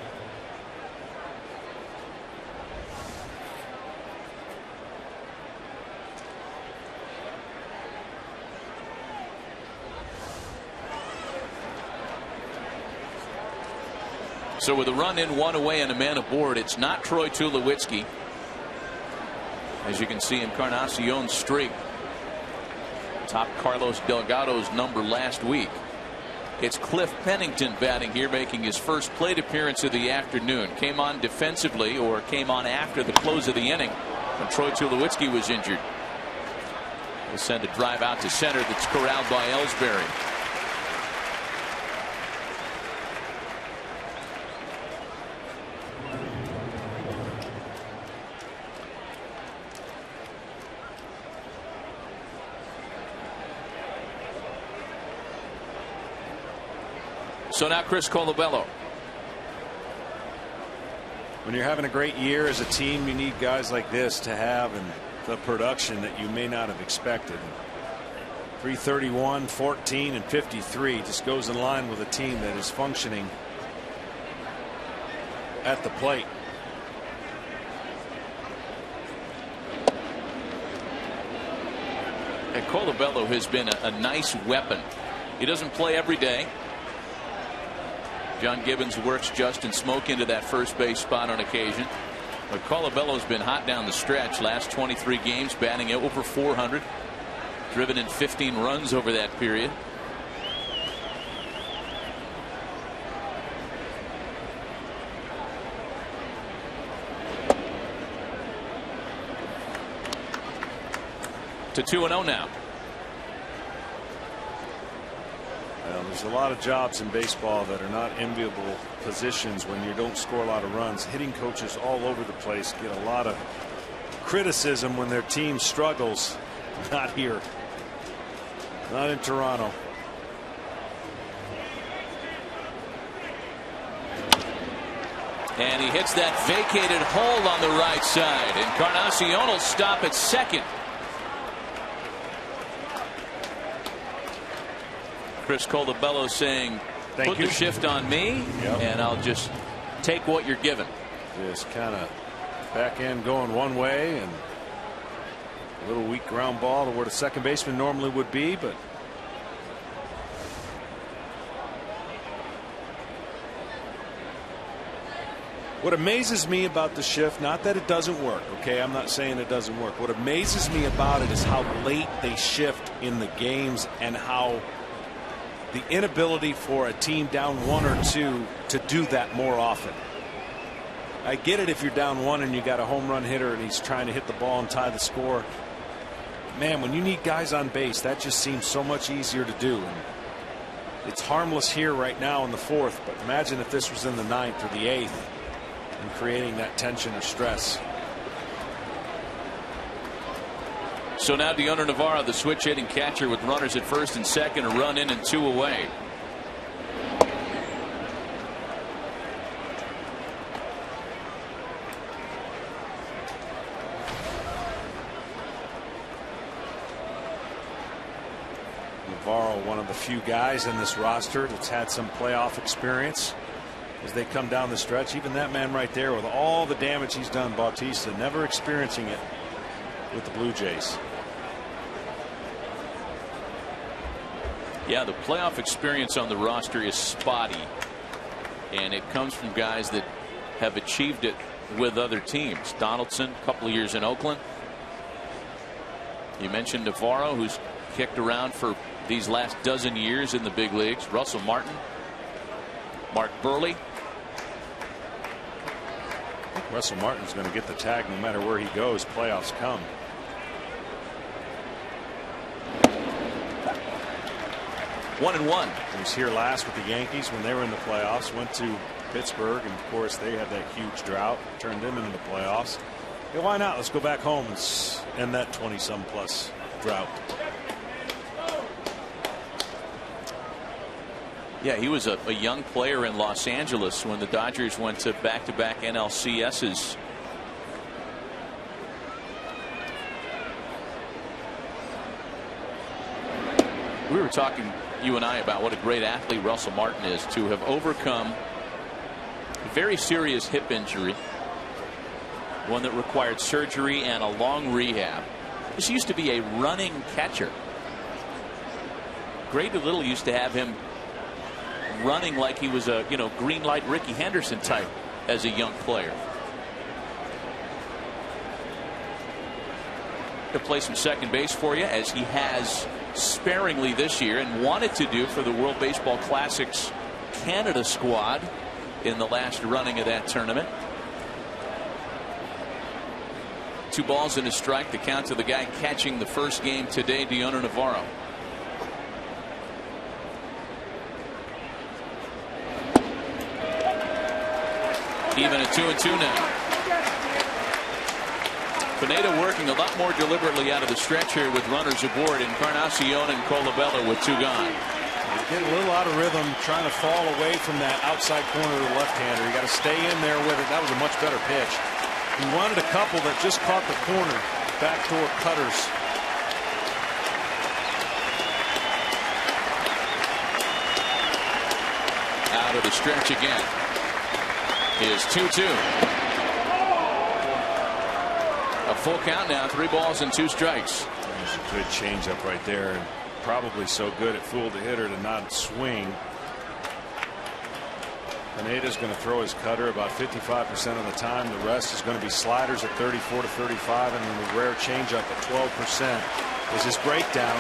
So with a run in, one away, and a man aboard, it's not Troy Tulowitzki. As you can see, Encarnacion's streak topped Carlos Delgado's number last week. It's Cliff Pennington batting here, making his first plate appearance of the afternoon. Came on defensively, or came on after the close of the inning when Troy Tulowitzki was injured. He'll send a drive out to center that's corralled by Ellsbury. So now Chris Colabello.
When you're having a great year as a team, you need guys like this to have the production that you may not have expected. 331, 14, and 53 just goes in line with a team that is functioning at the plate.
And Colabello has been a nice weapon. He doesn't play every day. John Gibbons works Justin Smoke into that first base spot on occasion. But Colabello's been hot down the stretch. Last 23 games, batting over 400. Driven in 15 runs over that period. To 2-0 now.
Well, there's a lot of jobs in baseball that are not enviable positions when you don't score a lot of runs. Hitting coaches all over the place get a lot of criticism when their team struggles. Not here. Not in Toronto.
And he hits that vacated hole on the right side. Encarnacion will stop at second. Chris Colabello saying, put the shift on me, and I'll just take what you're given.
Just kind of back end going one way, and a little weak ground ball to where the second baseman normally would be, but what amazes me about the shift, not that it doesn't work, okay, I'm not saying it doesn't work. What amazes me about it is how late they shift in the games, and how the inability for a team down 1 or 2 to do that more often. I get it if you're down 1 and you got a home run hitter and he's trying to hit the ball and tie the score. Man, when you need guys on base, that just seems so much easier to do. And it's harmless here right now in the 4th, but imagine if this was in the 9th or the 8th and creating that tension or stress.
So now Deoner Navarro, the switch hitting catcher, with runners at first and second, a run in and 2 away.
Navarro, one of the few guys in this roster that's had some playoff experience as they come down the stretch. Even that man right there, with all the damage he's done, Bautista, never experiencing it with the Blue Jays.
Yeah, the playoff experience on the roster is spotty, and it comes from guys that have achieved it with other teams. Donaldson, a couple of years in Oakland. You mentioned Navarro, who's kicked around for these last dozen years in the big leagues. Russell Martin, Mark Burley.
Russell Martin's going to get the tag no matter where he goes. Playoffs come.
One and one.
He was here last with the Yankees when they were in the playoffs. Went to Pittsburgh, and of course they had that huge drought. Turned them into the playoffs. Yeah, why not? Let's go back home and end that 20-some plus drought.
Yeah, he was a young player in Los Angeles when the Dodgers went to back-to-back NLCSs. We were talking you and I about what a great athlete Russell Martin is, to have overcome a very serious hip injury, one that required surgery and a long rehab. This used to be a running catcher. Grady Little used to have him running like he was a green light Ricky Henderson type as a young player. To play some second base for you, as he has sparingly this year and wanted to do for the World Baseball Classic's Canada squad in the last running of that tournament. 2 balls and a strike, the count to the guy catching the first game today, Deoner Navarro. Even at 2-2 now. Pineda working a lot more deliberately out of the stretch here with runners aboard. Encarnacion and Colabello with 2 gone.
Get a little out of rhythm, trying to fall away from that outside corner of the left-hander. You got to stay in there with it. That was a much better pitch. He wanted a couple that just caught the corner, backdoor cutters.
Out of the stretch again is 2-2. A full count now, 3 balls and 2 strikes.
There's a good changeup right there, and probably so good it fooled the hitter to not swing. Pineda's going to throw his cutter about 55% of the time. The rest is going to be sliders at 34 to 35, and then the rare changeup at 12% is his breakdown.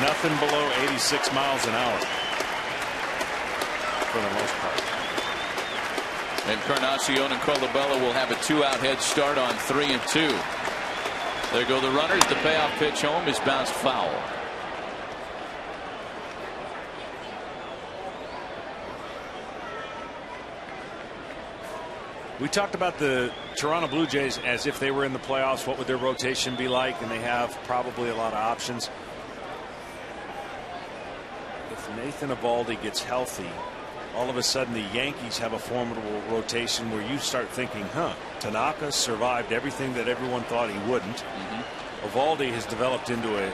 Nothing below 86 miles an hour for the most part.
Encarnacion and Colabello will have a 2-out head start on 3-2. There go the runners. The payoff pitch home is bounced foul.
We talked about the Toronto Blue Jays as if they were in the playoffs. What would their rotation be like? And they have probably a lot of options. If Nathan Eovaldi gets healthy, all of a sudden the Yankees have a formidable rotation where you start thinking, Tanaka survived everything that everyone thought he wouldn't. Eovaldi has developed into an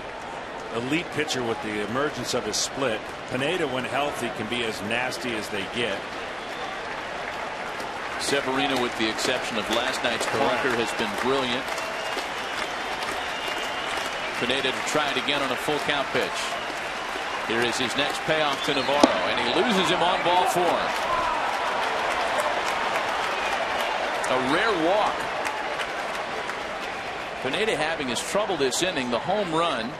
elite pitcher with the emergence of his split. Pineda, when healthy, can be as nasty as they get.
Severino, with the exception of last night's clunker, has been brilliant. Pineda to try it again on a full count pitch. Here is his next payoff to Navarro, and he loses him on ball 4. A rare walk. Pineda having his trouble this inning. The home run,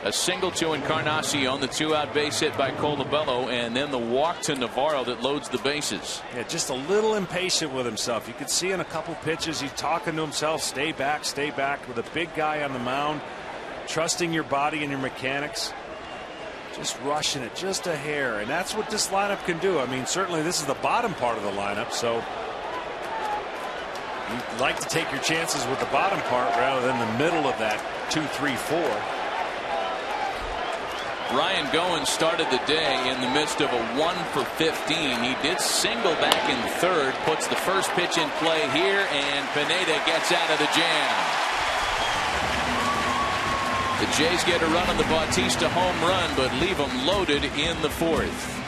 a single to Encarnacion, the 2-out base hit by Colabello, and then the walk to Navarro that loads the bases.
Yeah, just a little impatient with himself. You could see in a couple pitches he's talking to himself, stay back, with a big guy on the mound, trusting your body and your mechanics. Just rushing it just a hair, and that's what this lineup can do. I mean, certainly this is the bottom part of the lineup, so you'd like to take your chances with the bottom part rather than the middle of that 2, 3, 4.
Ryan Goins started the day in the midst of a 1 for 15. He did single back in third, puts the first pitch in play here, and Pineda gets out of the jam. The Jays get a run on the Bautista home run, but leave them loaded in the 4th.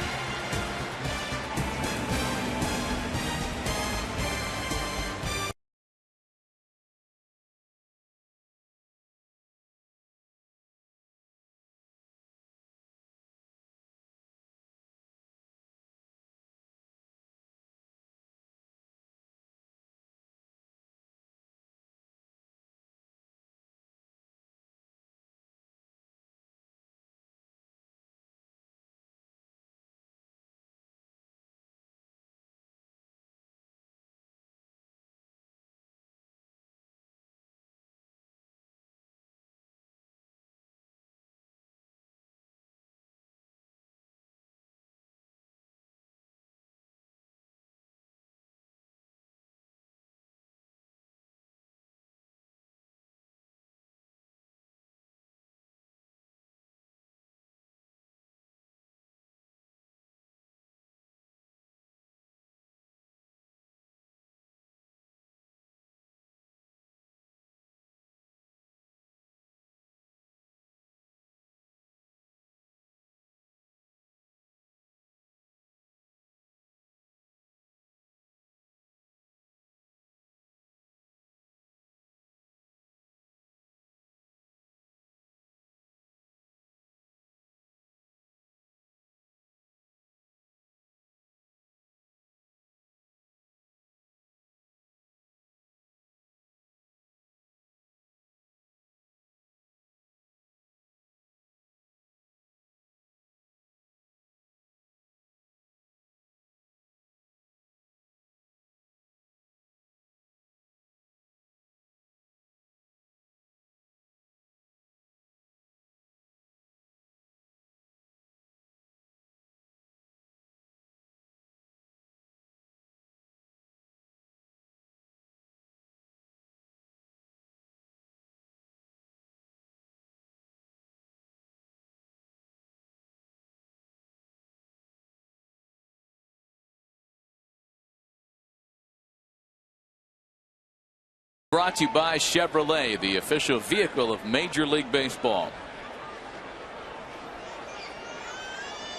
Brought to you by Chevrolet, the official vehicle of Major League Baseball.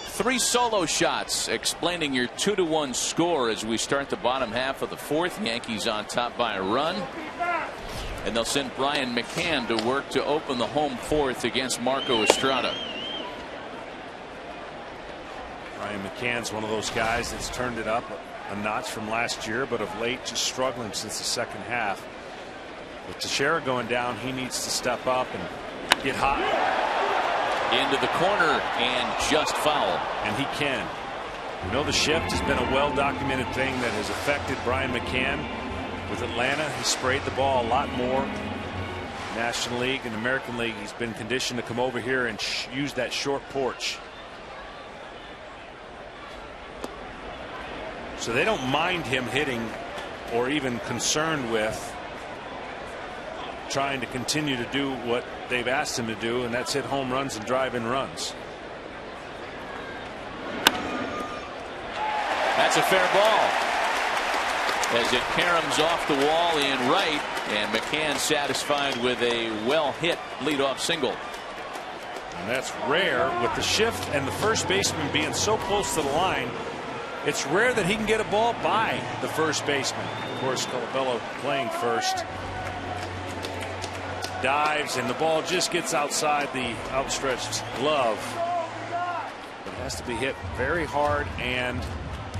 3 solo shots explaining your 2-1 score as we start the bottom half of the 4th. Yankees on top by a run. And they'll send Brian McCann to work to open the home 4th against Marco Estrada.
Brian McCann's one of those guys that's turned it up a notch from last year, but of late just struggling since the second half. With Teixeira going down, he needs to step up and get hot.
Into the corner and just foul.
And he can. You know, the shift has been a well-documented thing that has affected Brian McCann. With Atlanta, he sprayed the ball a lot more. National League and American League, he's been conditioned to come over here and use that short porch. So they don't mind him hitting or even concerned with trying to continue to do what they've asked him to do, and that's hit home runs and drive in runs.
That's a fair ball as it caroms off the wall in right, and McCann satisfied with a well hit leadoff single.
And that's rare with the shift and the first baseman being so close to the line. It's rare that he can get a ball by the first baseman. Of course, Colabello playing first. Dives and the ball just gets outside the outstretched glove. It has to be hit very hard and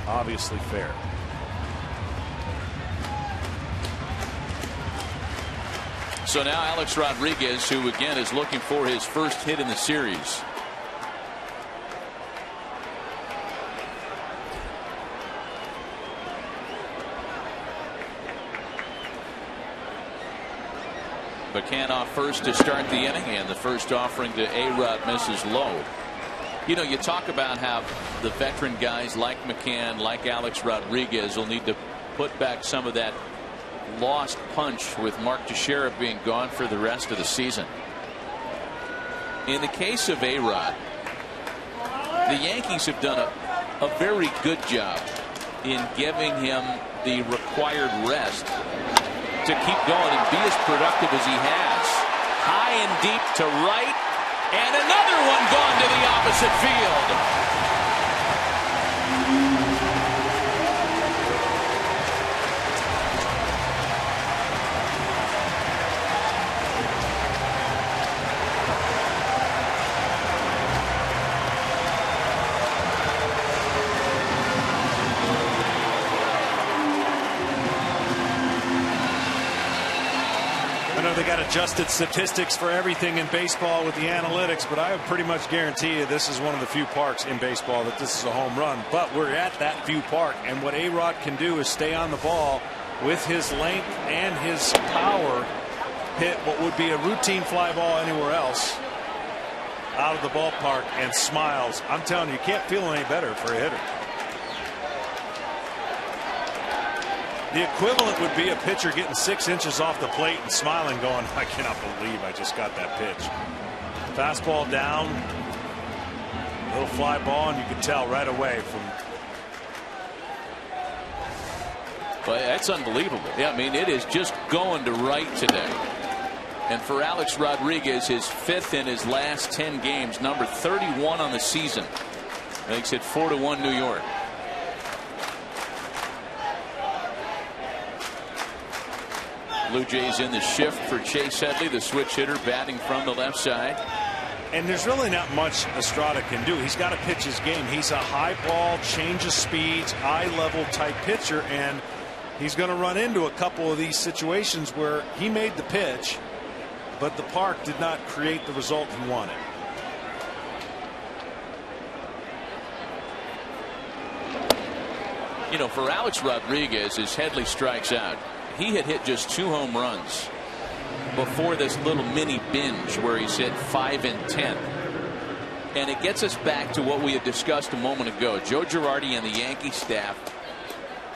obviously fair.
So now Alex Rodriguez, who again is looking for his first hit in the series. McCann off first to start the inning, and the first offering to A-Rod misses low. You know, you talk about how the veteran guys like McCann, like Alex Rodriguez, will need to put back some of that lost punch with Mark Teixeira being gone for the rest of the season. In the case of A-Rod, the Yankees have done a very good job in giving him the required rest to keep going and be as productive as he has. High and deep to right, and another one gone to the opposite field.
They got adjusted statistics for everything in baseball with the analytics, but I would pretty much guarantee you this is one of the few parks in baseball that this is a home run. But we're at that few park, and what A-Rod can do is stay on the ball with his length and his power, hit what would be a routine fly ball anywhere else out of the ballpark and smiles. I'm telling you, can't feel any better for a hitter. The equivalent would be a pitcher getting 6 inches off the plate and smiling, going, I cannot believe I just got that pitch. Fastball down, little fly ball, and you can tell right away from.
But that's unbelievable. Yeah, I mean, it is just going to right today. And for Alex Rodriguez, his 5th in his last 10 games, number 31 on the season. Makes it 4-1 New York. Blue Jays in the shift for Chase Headley, the switch hitter, batting from the left side.
And there's really not much Estrada can do. He's got to pitch his game. He's a high ball, change of speeds, eye level type pitcher, and he's going to run into a couple of these situations where he made the pitch, but the park did not create the result he wanted.
You know, for Alex Rodriguez, as Headley strikes out, he had hit just 2 home runs before this little mini binge where he's hit 5 and 10. And it gets us back to what we had discussed a moment ago. Joe Girardi and the Yankee staff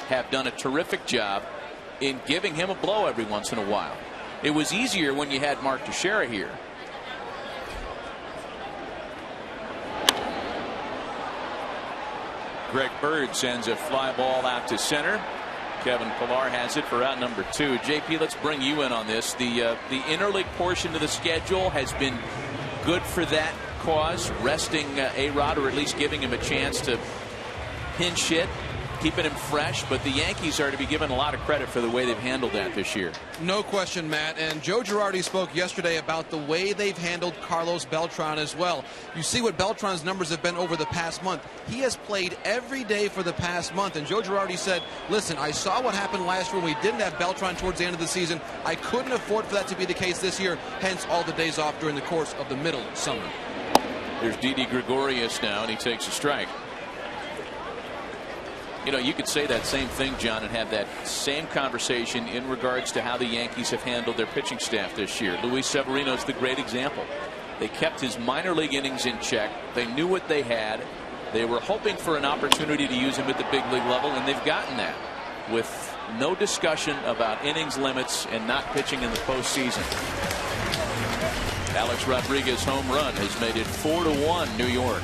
have done a terrific job in giving him a blow every once in a while. It was easier when you had Mark Teixeira here. Greg Bird sends a fly ball out to center. Kevin Pillar has it for out number 2. JP, let's bring you in on this. The interleague portion of the schedule has been good for that cause, resting A-Rod, or at least giving him a chance to pinch hit, keeping him fresh. But the Yankees are to be given a lot of credit for the way they've handled that this year.
No question, Matt. And Joe Girardi spoke yesterday about the way they've handled Carlos Beltran as well. You see what Beltran's numbers have been over the past month. He has played every day for the past month. And Joe Girardi said, listen, I saw what happened last year when we didn't have Beltran towards the end of the season. I couldn't afford for that to be the case this year, hence all the days off during the course of the middle summer.
There's Didi Gregorius now, and he takes a strike. You know, you could say that same thing, John, and have that same conversation in regards to how the Yankees have handled their pitching staff this year. Luis Severino's the great example. They kept his minor league innings in check. They knew what they had. They were hoping for an opportunity to use him at the big league level, and they've gotten that with no discussion about innings limits and not pitching in the postseason. Alex Rodriguez's home run has made it 4-1 New York.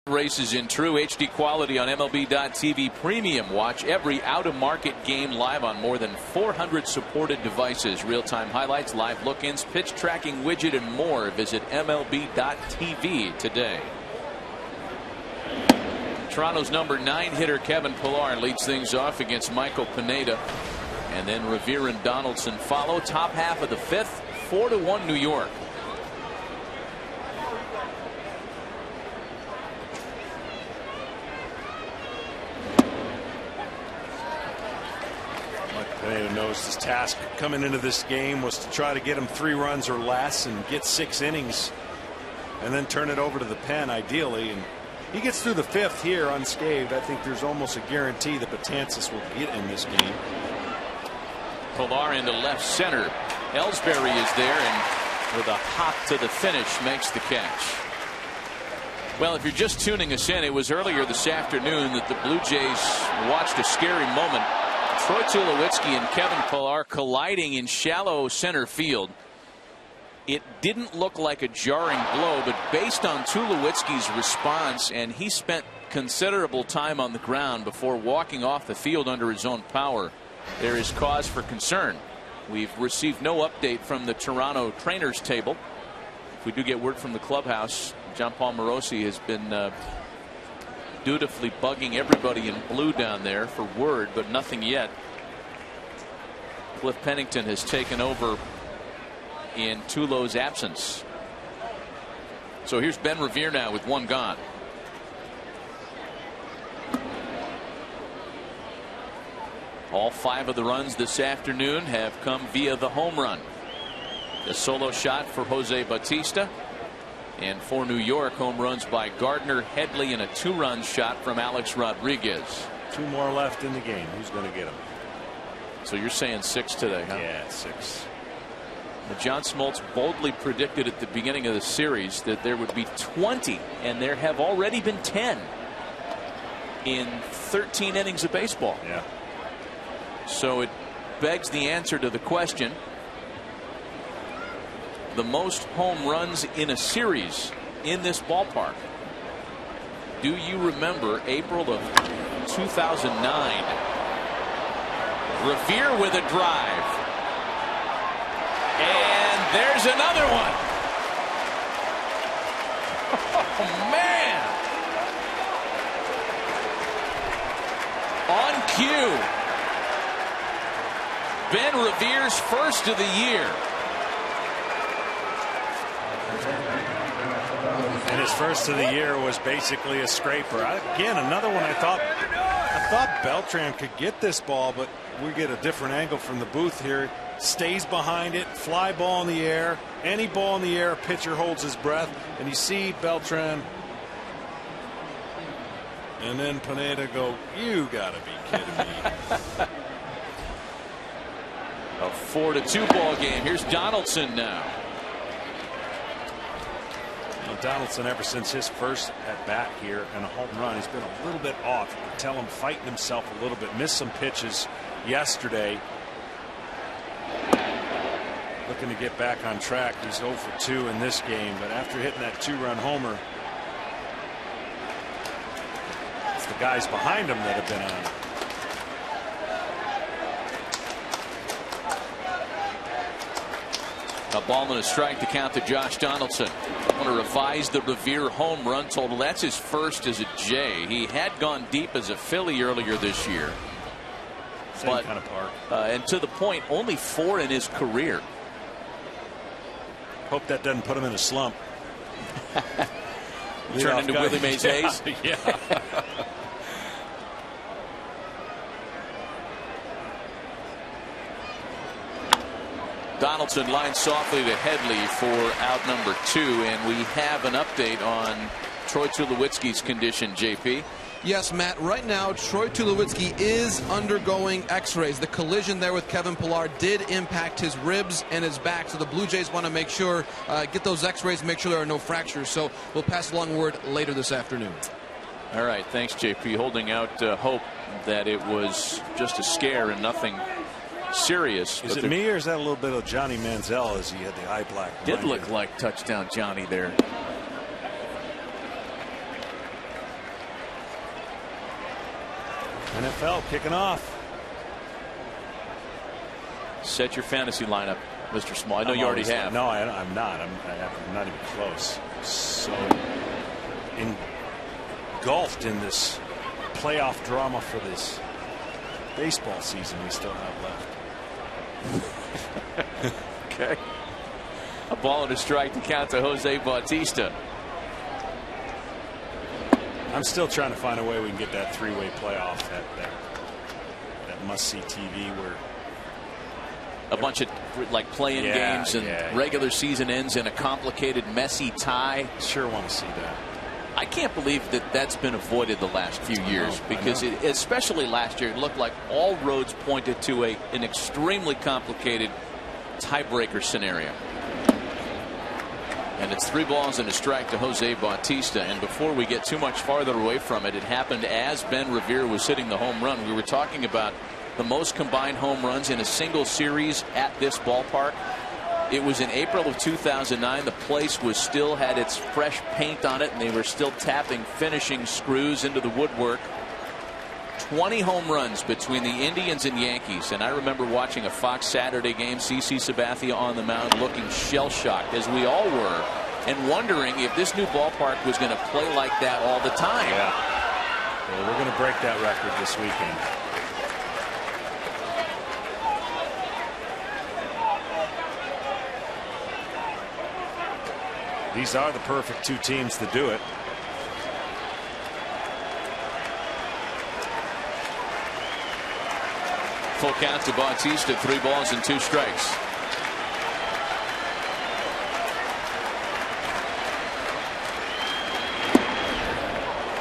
Races in true HD quality on MLB.TV Premium. Watch every out-of-market game live on more than 400 supported devices. Real-time highlights, live look-ins, pitch tracking widget, and more. Visit MLB.TV today. Toronto's number 9 hitter Kevin Pillar leads things off against Michael Pineda. And then Revere and Donaldson follow. Top half of the 5th, 4-1 New York.
Pineda knows his task coming into this game was to try to get him 3 runs or less and get 6 innings and then turn it over to the pen ideally. And he gets through the 5th here unscathed. I think there's almost a guarantee that Batanzas will get in this game.
Pillar into left center. Ellsbury is there and with a hop to the finish makes the catch. Well, if you're just tuning us in, it was earlier this afternoon that the Blue Jays watched a scary moment. Troy Tulowitzki and Kevin Pillar colliding in shallow center field. It didn't look like a jarring blow, but based on Tulowitzki's response, and he spent considerable time on the ground before walking off the field under his own power, there is cause for concern. We've received no update from the Toronto trainers table. If we do get word from the clubhouse, John Paul Morosi has been dutifully bugging everybody in blue down there for word, but nothing yet. Cliff Pennington has taken over in Tulo's absence. So here's Ben Revere now with one gone. All 5 of the runs this afternoon have come via the home run. A solo shot for Jose Bautista. And for New York, home runs by Gardner, Headley, and a 2-run shot from Alex Rodriguez.
2 more left in the game. Who's going to get them?
So you're saying 6 today, huh?
Yeah, 6.
Now, John Smoltz boldly predicted at the beginning of the series that there would be 20, and there have already been 10 in 13 innings of baseball.
Yeah.
So it begs the answer to the question: the most home runs in a series in this ballpark. Do you remember April of 2009? Revere with a drive. And there's another one. Oh, man. On cue. Ben Revere's first of the year.
And his first of the year was basically a scraper. Again, another one I thought Beltran could get this ball, but we get a different angle from the booth here. Stays behind it, fly ball in the air. Any ball in the air, pitcher holds his breath, and you see Beltran and then Pineda go, you gotta be kidding me.
A 4-2 ball game. Here's Donaldson now.
Donaldson, ever since his first at bat here and a home run, he's been a little bit off. You can tell him fighting himself a little bit. Missed some pitches yesterday. Looking to get back on track. He's 0 for 2 in this game, but after hitting that 2-run homer, it's the guys behind him that have been on.
A ball and a strike to count to Josh Donaldson. I want to revise the Revere home run total. That's his first as a J. He had gone deep as a Philly earlier this year.
Same kind of park.
And to the point, only 4 in his career.
Hope that doesn't put him in a slump.
Turn into Willie Mays Hayes.
Yeah.
Donaldson lines softly to Headley for out number 2, and we have an update on Troy Tulowitzki's condition, JP.
Yes, Matt, right now Troy Tulowitzki is undergoing x-rays. The collision there with Kevin Pillar did impact his ribs and his back, so the Blue Jays want to make sure, get those x-rays, make sure there are no fractures. So we'll pass along word later this afternoon.
All right, thanks, JP. Holding out hope that it was just a scare and nothing serious.
Is it me, or is that a little bit of Johnny Manziel as he had the eye black?
Did look like touchdown Johnny there.
NFL kicking off.
Set your fantasy lineup, Mr. Small. I know you already have.
No, I'm not. I'm not even close. So engulfed in this playoff drama for this baseball season we still have left.
Okay. A ball and a strike to count to Jose Bautista.
I'm still trying to find a way we can get that 3-way playoff, that must-see TV where
a bunch of like play-in games and regular season ends in a complicated, messy tie.
Sure want to see that.
I can't believe that that's been avoided the last few years, because especially last year, it looked like all roads pointed to an extremely complicated tiebreaker scenario. And it's 3 balls and a strike to Jose Bautista. And before we get too much farther away from it, it happened as Ben Revere was hitting the home run. We were talking about the most combined home runs in a single series at this ballpark. It was in April of 2009. The place was still had its fresh paint on it, and they were still tapping finishing screws into the woodwork. 20 home runs between the Indians and Yankees. And I remember watching a Fox Saturday game, CC Sabathia on the mound looking shell-shocked, as we all were, and wondering if this new ballpark was going to play like that all the time.
Yeah. Well, we're going to break that record this weekend. These are the perfect two teams to do it.
Full count to Bautista, 3 balls and 2 strikes.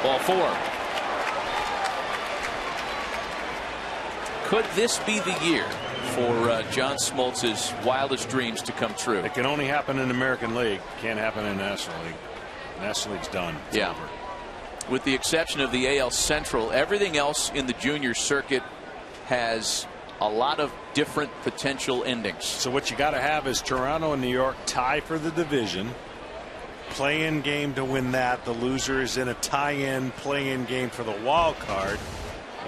Ball 4. Could this be the year for John Smoltz's wildest dreams to come true?
It can only happen in the American League. Can't happen in the National League. National League's done. It's over.
With the exception of the AL Central, everything else in the junior circuit has a lot of different potential endings.
So what you got to have is Toronto and New York tie for the division. Play-in game to win that. The loser is in a tie-in play-in game for the wild card,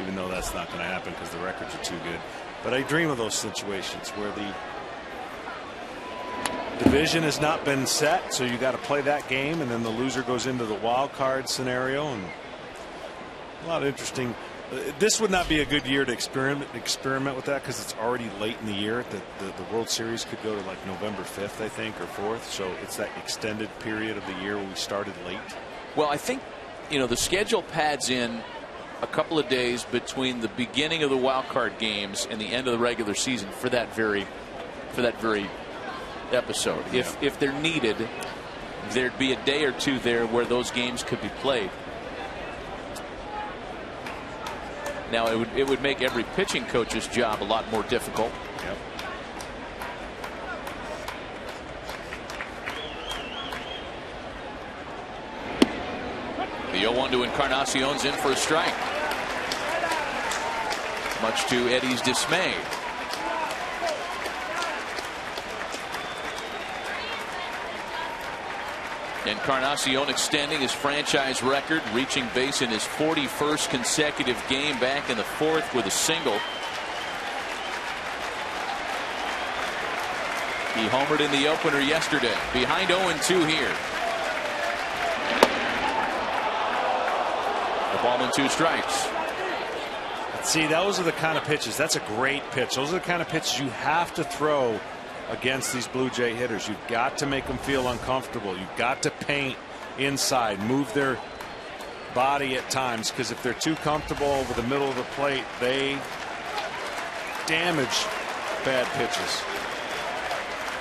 even though that's not going to happen because the records are too good. But I dream of those situations where the division has not been set, so you got to play that game, and then the loser goes into the wild card scenario, and a lot of interesting. This would not be a good year to experiment with that because it's already late in the year. The World Series could go to like November 5th, I think, or 4th. So it's that extended period of the year where we started late.
Well, I think, the schedule pads in a couple of days between the beginning of the wild card games and the end of the regular season for that very episode.
Yeah.
If they're needed, there'd be a day or two there where those games could be played. Now it would make every pitching coach's job a lot more difficult.
Yep.
The 0-1 to Encarnacion's in for a strike. Much to Eddie's dismay. Encarnacion extending his franchise record, reaching base in his 41st consecutive game back in the 4th with a single. He homered in the opener yesterday. Behind 0-2 here. A ball and 2 strikes.
See, those are the kind of pitches. That's a great pitch. Those are the kind of pitches you have to throw against these Blue Jay hitters. You've got to make them feel uncomfortable. You've got to paint inside, move their body at times, because if they're too comfortable over the middle of the plate, they damage bad pitches.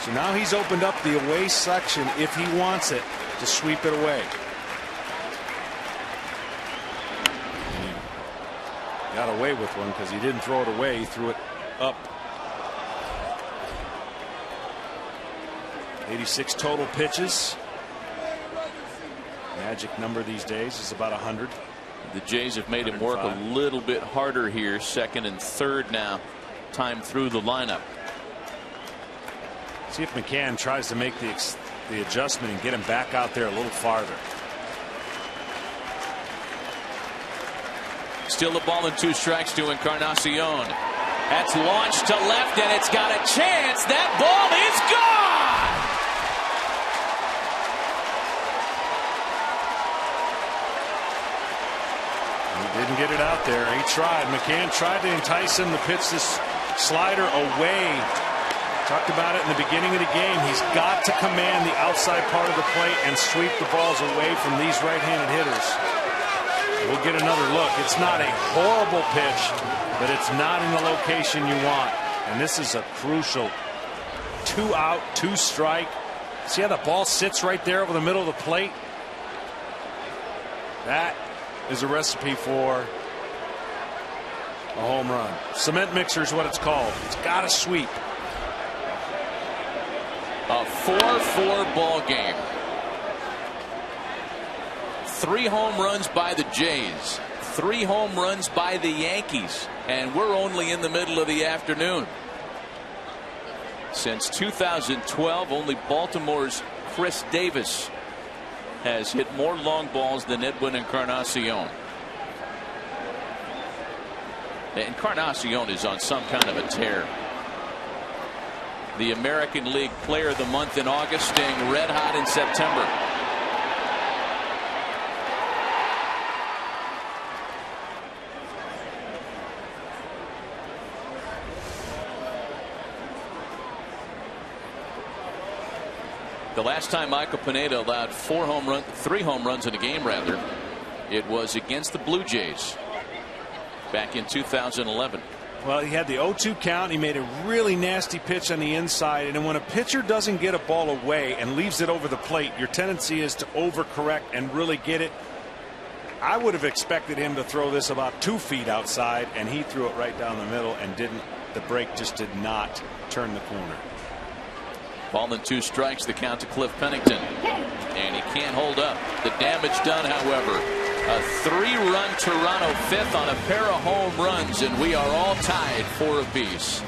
So now he's opened up the away section, if he wants it, to sweep it away. He got away with one because he didn't throw it away. He threw it up. 86 total pitches. Magic number these days is about 100.
The Jays have made him work a little bit harder here. 2nd and 3rd now. Time through the lineup.
See if McCann tries to make the adjustment and get him back out there a little farther.
Still a ball and 2 strikes to Encarnacion. That's launched to left, and it's got a chance. That ball is gone.
Didn't get it out there. He tried. McCann tried to entice him to pitch this slider away. Talked about it in the beginning of the game. He's got to command the outside part of the plate and sweep the balls away from these right-handed hitters. We'll get another look. It's not a horrible pitch, but it's not in the location you want. And this is a crucial 2 out, 2 strike. See how the ball sits right there over the middle of the plate? That is a recipe for a home run. Cement mixer is what it's called. It's got to sweep.
A 4-4 ball game. 3 home runs by the Jays, 3 home runs by the Yankees, and we're only in the middle of the afternoon. Since 2012, only Baltimore's Chris Davis has hit more long balls than Edwin Encarnacion. Encarnacion is on some kind of a tear. The American League Player of the Month in August, staying red hot in September. The last time Michael Pineda allowed 3 home runs in a game, rather, it was against the Blue Jays back in 2011.
Well, he had the 0-2 count. He made a really nasty pitch on the inside. And when a pitcher doesn't get a ball away and leaves it over the plate, your tendency is to overcorrect and really get it. I would have expected him to throw this about 2 feet outside, and he threw it right down the middle and didn't. The break just did not turn the corner.
Ball and 2 strikes, the count to Cliff Pennington. And he can't hold up. The damage done, however. A 3-run Toronto 5th on a pair of home runs, and we are all tied 4 apiece.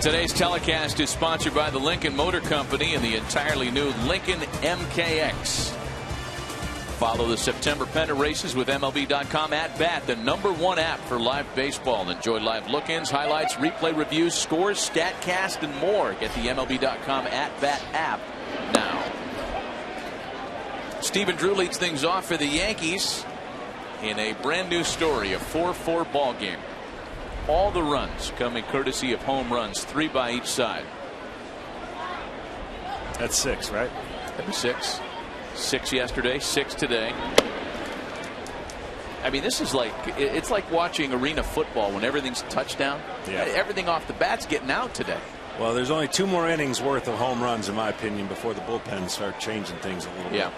Today's telecast is sponsored by the Lincoln Motor Company and the entirely new Lincoln MKX. Follow the September pennant races with MLB.com at bat, the #1 app for live baseball. Enjoy live look-ins, highlights, replay reviews, scores, StatCast, and more. Get the MLB.com at bat app now. Stephen Drew leads things off for the Yankees in a brand new story, a 4-4 ball game. All the runs coming courtesy of home runs, 3 by each side.
That's 6, right?
That'd be 6. 6 yesterday, 6 today. I mean, this is like, it's like watching arena football when everything's touchdown.
Yeah.
Everything off the bat's getting out today.
Well, there's only 2 more innings worth of home runs, in my opinion, before the bullpen start changing things a little bit.
Yeah.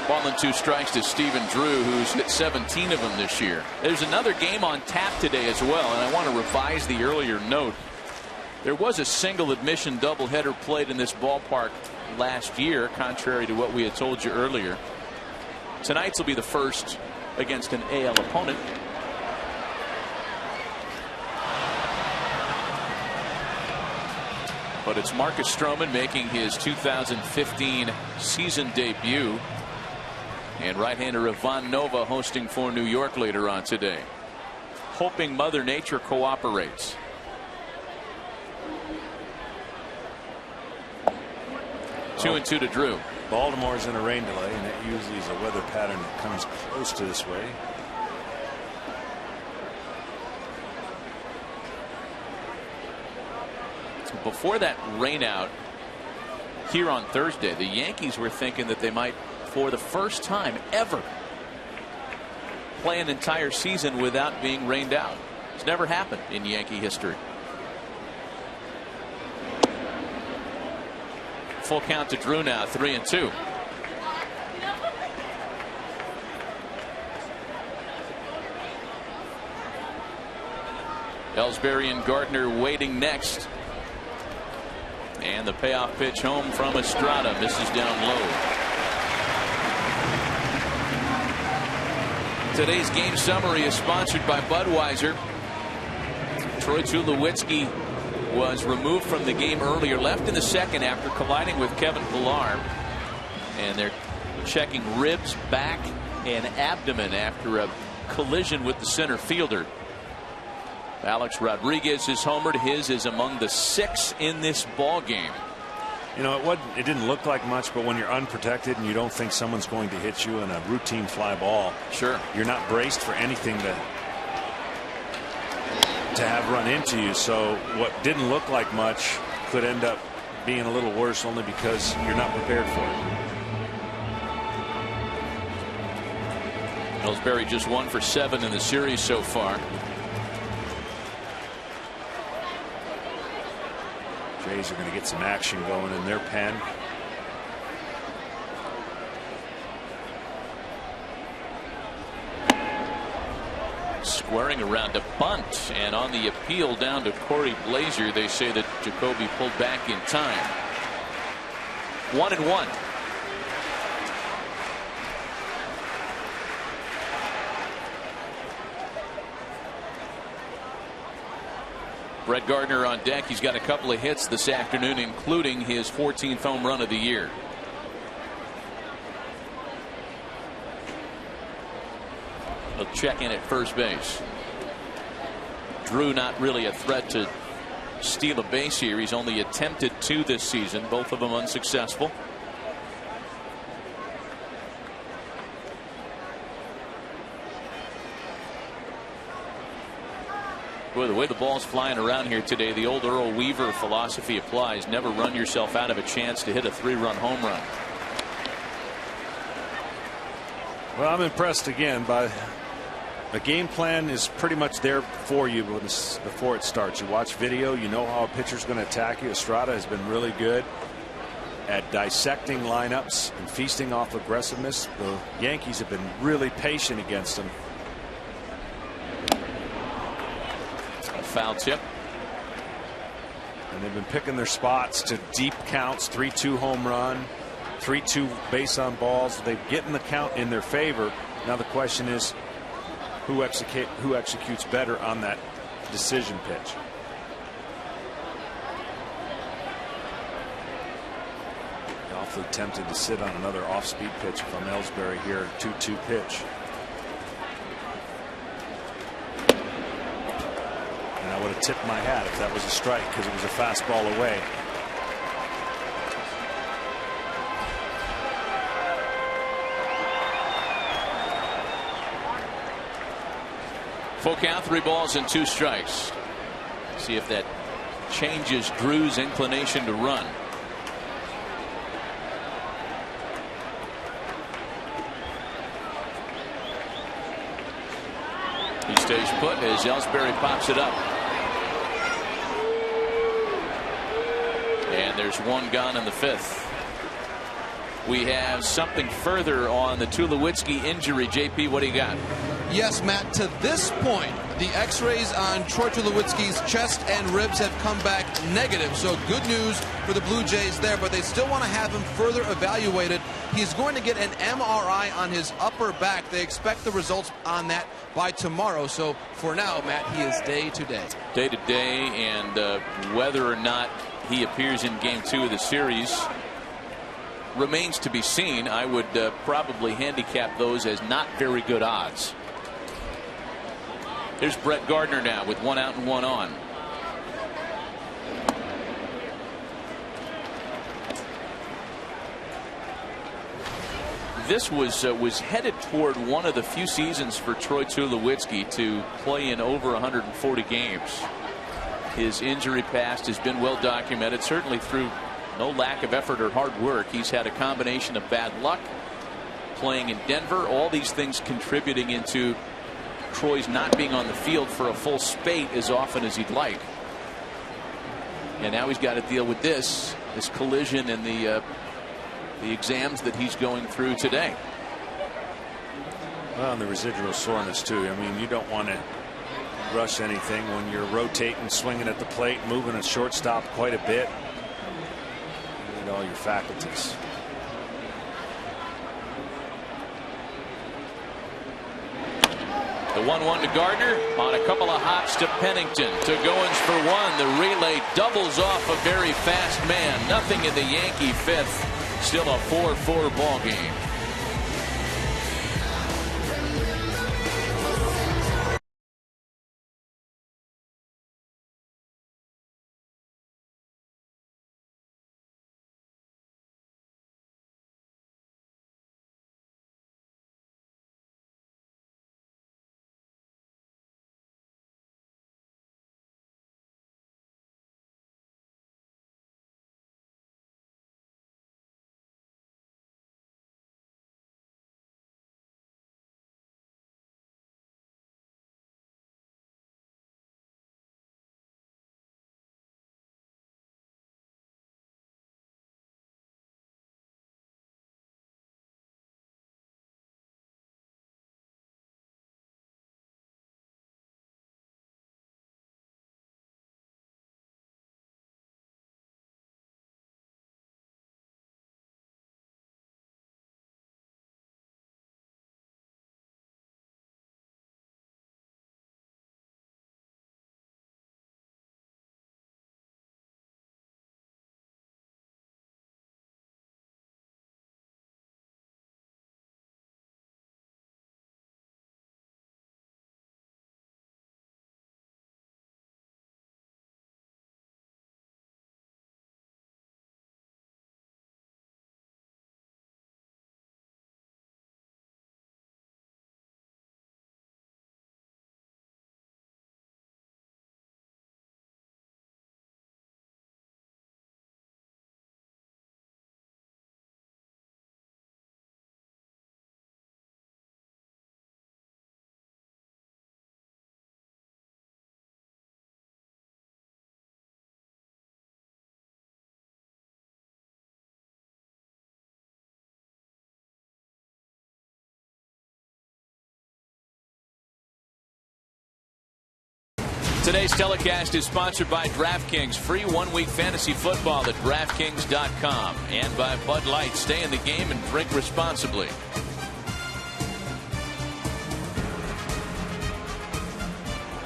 Ball and 2 strikes to Stephen Drew, who's hit 17 of them this year. There's another game on tap today as well, and I want to revise the earlier note. There was a single admission doubleheader played in this ballpark last year, contrary to what we had told you earlier. Tonight's will be the first against an AL opponent. But it's Marcus Stroman making his 2015 season debut. And right-hander Ivan Nova hosting for New York later on today. Hoping Mother Nature cooperates. Two and 2 to Drew.
Baltimore's in a rain delay, and that usually is a weather pattern that comes close to this way.
Before that rain out here on Thursday, the Yankees were thinking that they might for the first time ever play an entire season without being rained out. It's never happened in Yankee history. Full count to Drew now, 3-2. Ellsbury and Gardner waiting next. And the payoff pitch home from Estrada misses down low. Today's game summary is sponsored by Budweiser. Troy Tulowitzki was removed from the game earlier, left in the second after colliding with Kevin Pillar. And they're checking ribs, back, and abdomen after a collision with the center fielder. Alex Rodriguez is homered. His is among the 6 in this ball game.
You know, it didn't look like much, but when you're unprotected and you don't think someone's going to hit you in a routine fly ball,
sure,
you're not braced for anything to have run into you. So what didn't look like much could end up being a little worse, only because you're not prepared for it.
Ellsbury just 1 for 7 in the series so far.
Jays are going to get some action going in their pen.
Squaring around a bunt, and on the appeal down to Corey Blazer, they say that Jacoby pulled back in time. 1-1. Brett Gardner on deck. He's got a couple of hits this afternoon, including his 14th home run of the year. He'll check in at first base. Drew not really a threat to steal a base here. He's only attempted 2 this season, both of them unsuccessful. Boy, the way the ball's flying around here today, the old Earl Weaver philosophy applies. Never run yourself out of a chance to hit a 3-run home run.
Well, I'm impressed again by the game plan is pretty much there for you before it starts. You watch video, you know how a pitcher's going to attack you. Estrada has been really good at dissecting lineups and feasting off aggressiveness. The Yankees have been really patient against him.
Foul tip.
And they've been picking their spots to deep counts. 3-2 home run, 3-2 base on balls. They're getting the count in their favor. Now the question is who executes better on that decision pitch. Awfully tempted to sit on another off-speed pitch from Ellsbury here. 2-2 pitch. I would have tipped my hat if that was a strike, because it was a fastball away.
Full count, 3 balls and 2 strikes. See if that changes Drew's inclination to run. He stays put as Ellsbury pops it up. And there's 1 gone in the 5th. We have something further on the Tulowitzki injury. JP, what do you got?
Yes, Matt, to this point, the x-rays on Troy Tulowitzki's chest and ribs have come back negative. So good news for the Blue Jays there, but they still want to have him further evaluated. He's going to get an MRI on his upper back. They expect the results on that by tomorrow. So for now, Matt, he is day to day.
Day to day, and whether or not he appears in game 2 of the series remains to be seen. I would probably handicap those as not very good odds. Here's Brett Gardner now with 1 out and 1 on. This was headed toward one of the few seasons for Troy Tulowitzki to play in over 140 games. His injury past has been well documented, certainly through no lack of effort or hard work. He's had a combination of bad luck playing in Denver. All these things contributing into Troy's not being on the field for a full spate as often as he'd like. And now he's got to deal with this collision and the exams that he's going through today.
Well, and the residual soreness too. I mean, you don't want to rush anything when you're rotating, swinging at the plate, moving a shortstop quite a bit. You need all your faculties.
The 1-1 to Gardner on a couple of hops to Pennington. To Goins for one. The relay doubles off a very fast man. Nothing in the Yankee fifth. Still a 4-4 ball game. Today's telecast is sponsored by DraftKings. Free one-week fantasy football at DraftKings.com. And by Bud Light. Stay in the game and drink responsibly.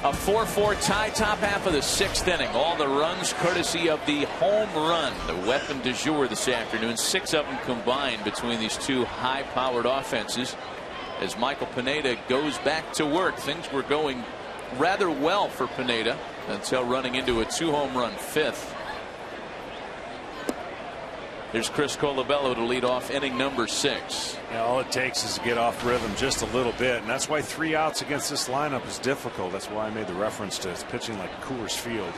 A 4-4 tie, top half of the sixth inning. All the runs courtesy of the home run, the weapon du jour this afternoon. 6 of them combined between these two high-powered offenses. As Michael Pineda goes back to work, things were going rather well for Pineda until running into a 2-home run fifth. Here's Chris Colabello to lead off inning number 6.
Yeah, all it takes is to get off rhythm just a little bit, and that's why 3 outs against this lineup is difficult. That's why I made the reference to pitching like Coors Field.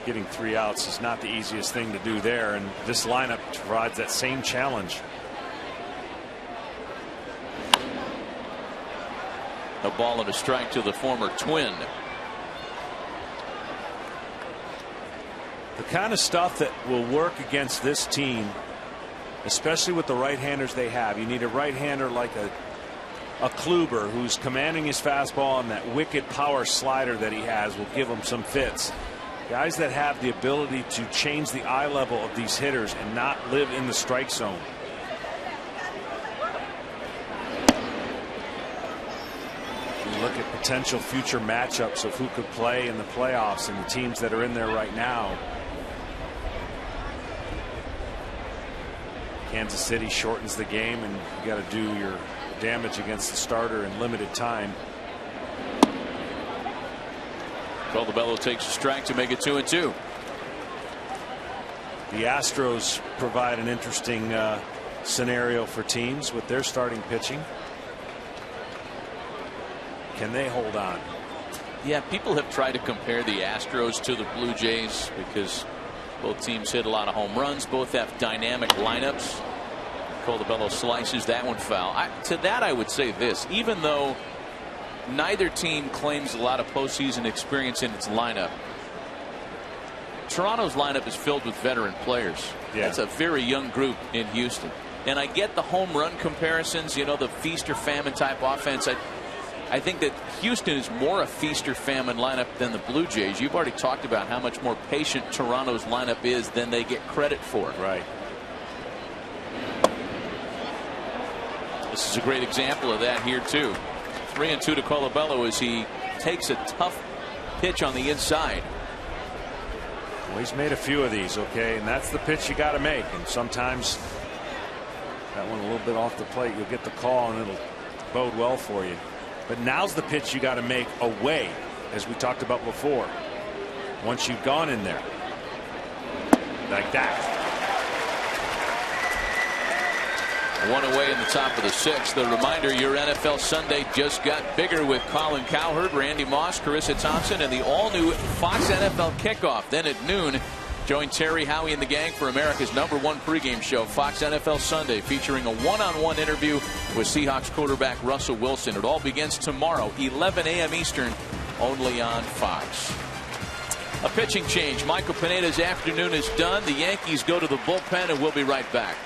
Getting 3 outs is not the easiest thing to do there, and this lineup provides that same challenge.
A ball and a strike to the former Twin.
The kind of stuff that will work against this team, especially with the right-handers they have. You need a right-hander like a Kluber, who's commanding his fastball, and that wicked power slider that he has will give him some fits. Guys that have the ability to change the eye level of these hitters and not live in the strike zone. Look at potential future matchups of who could play in the playoffs and the teams that are in there right now. Kansas City shortens the game, and you got to do your damage against the starter in limited time.
Colabello takes a strike to make it 2-2.
The Astros provide an interesting scenario for teams with their starting pitching. Can they hold on?
Yeah, people have tried to compare the Astros to the Blue Jays because both teams hit a lot of home runs. Both have dynamic lineups. Colabello slices that one foul. To that I would say this: even though neither team claims a lot of postseason experience in its lineup, Toronto's lineup is filled with veteran players.
Yeah.
That's a very young group in Houston. And I get the home run comparisons, you know, the feast or famine type offense. I think that Houston is more a feast or famine lineup than the Blue Jays. You've already talked about how much more patient Toronto's lineup is than they get credit for.
Right.
This is a great example of that here too. 3-2 to Colabello as he takes a tough pitch on the inside.
Well, he's made a few of these, okay, and that's the pitch you got to make. And sometimes that one a little bit off the plate, you'll get the call and it'll bode well for you. But now's the pitch you got to make away, as we talked about before. Once you've gone in there, like that.
One away in the top of the sixth. The reminder, your NFL Sunday just got bigger with Colin Cowherd, Randy Moss, Carissa Thompson, and the all-new Fox NFL kickoff. Then at noon, join Terry, Howie, and the gang for America's #1 pregame show, Fox NFL Sunday, featuring a one-on-one interview with Seahawks quarterback Russell Wilson. It all begins tomorrow, 11 a.m. Eastern, only on Fox. A pitching change. Michael Pineda's afternoon is done. The Yankees go to the bullpen, and we'll be right back.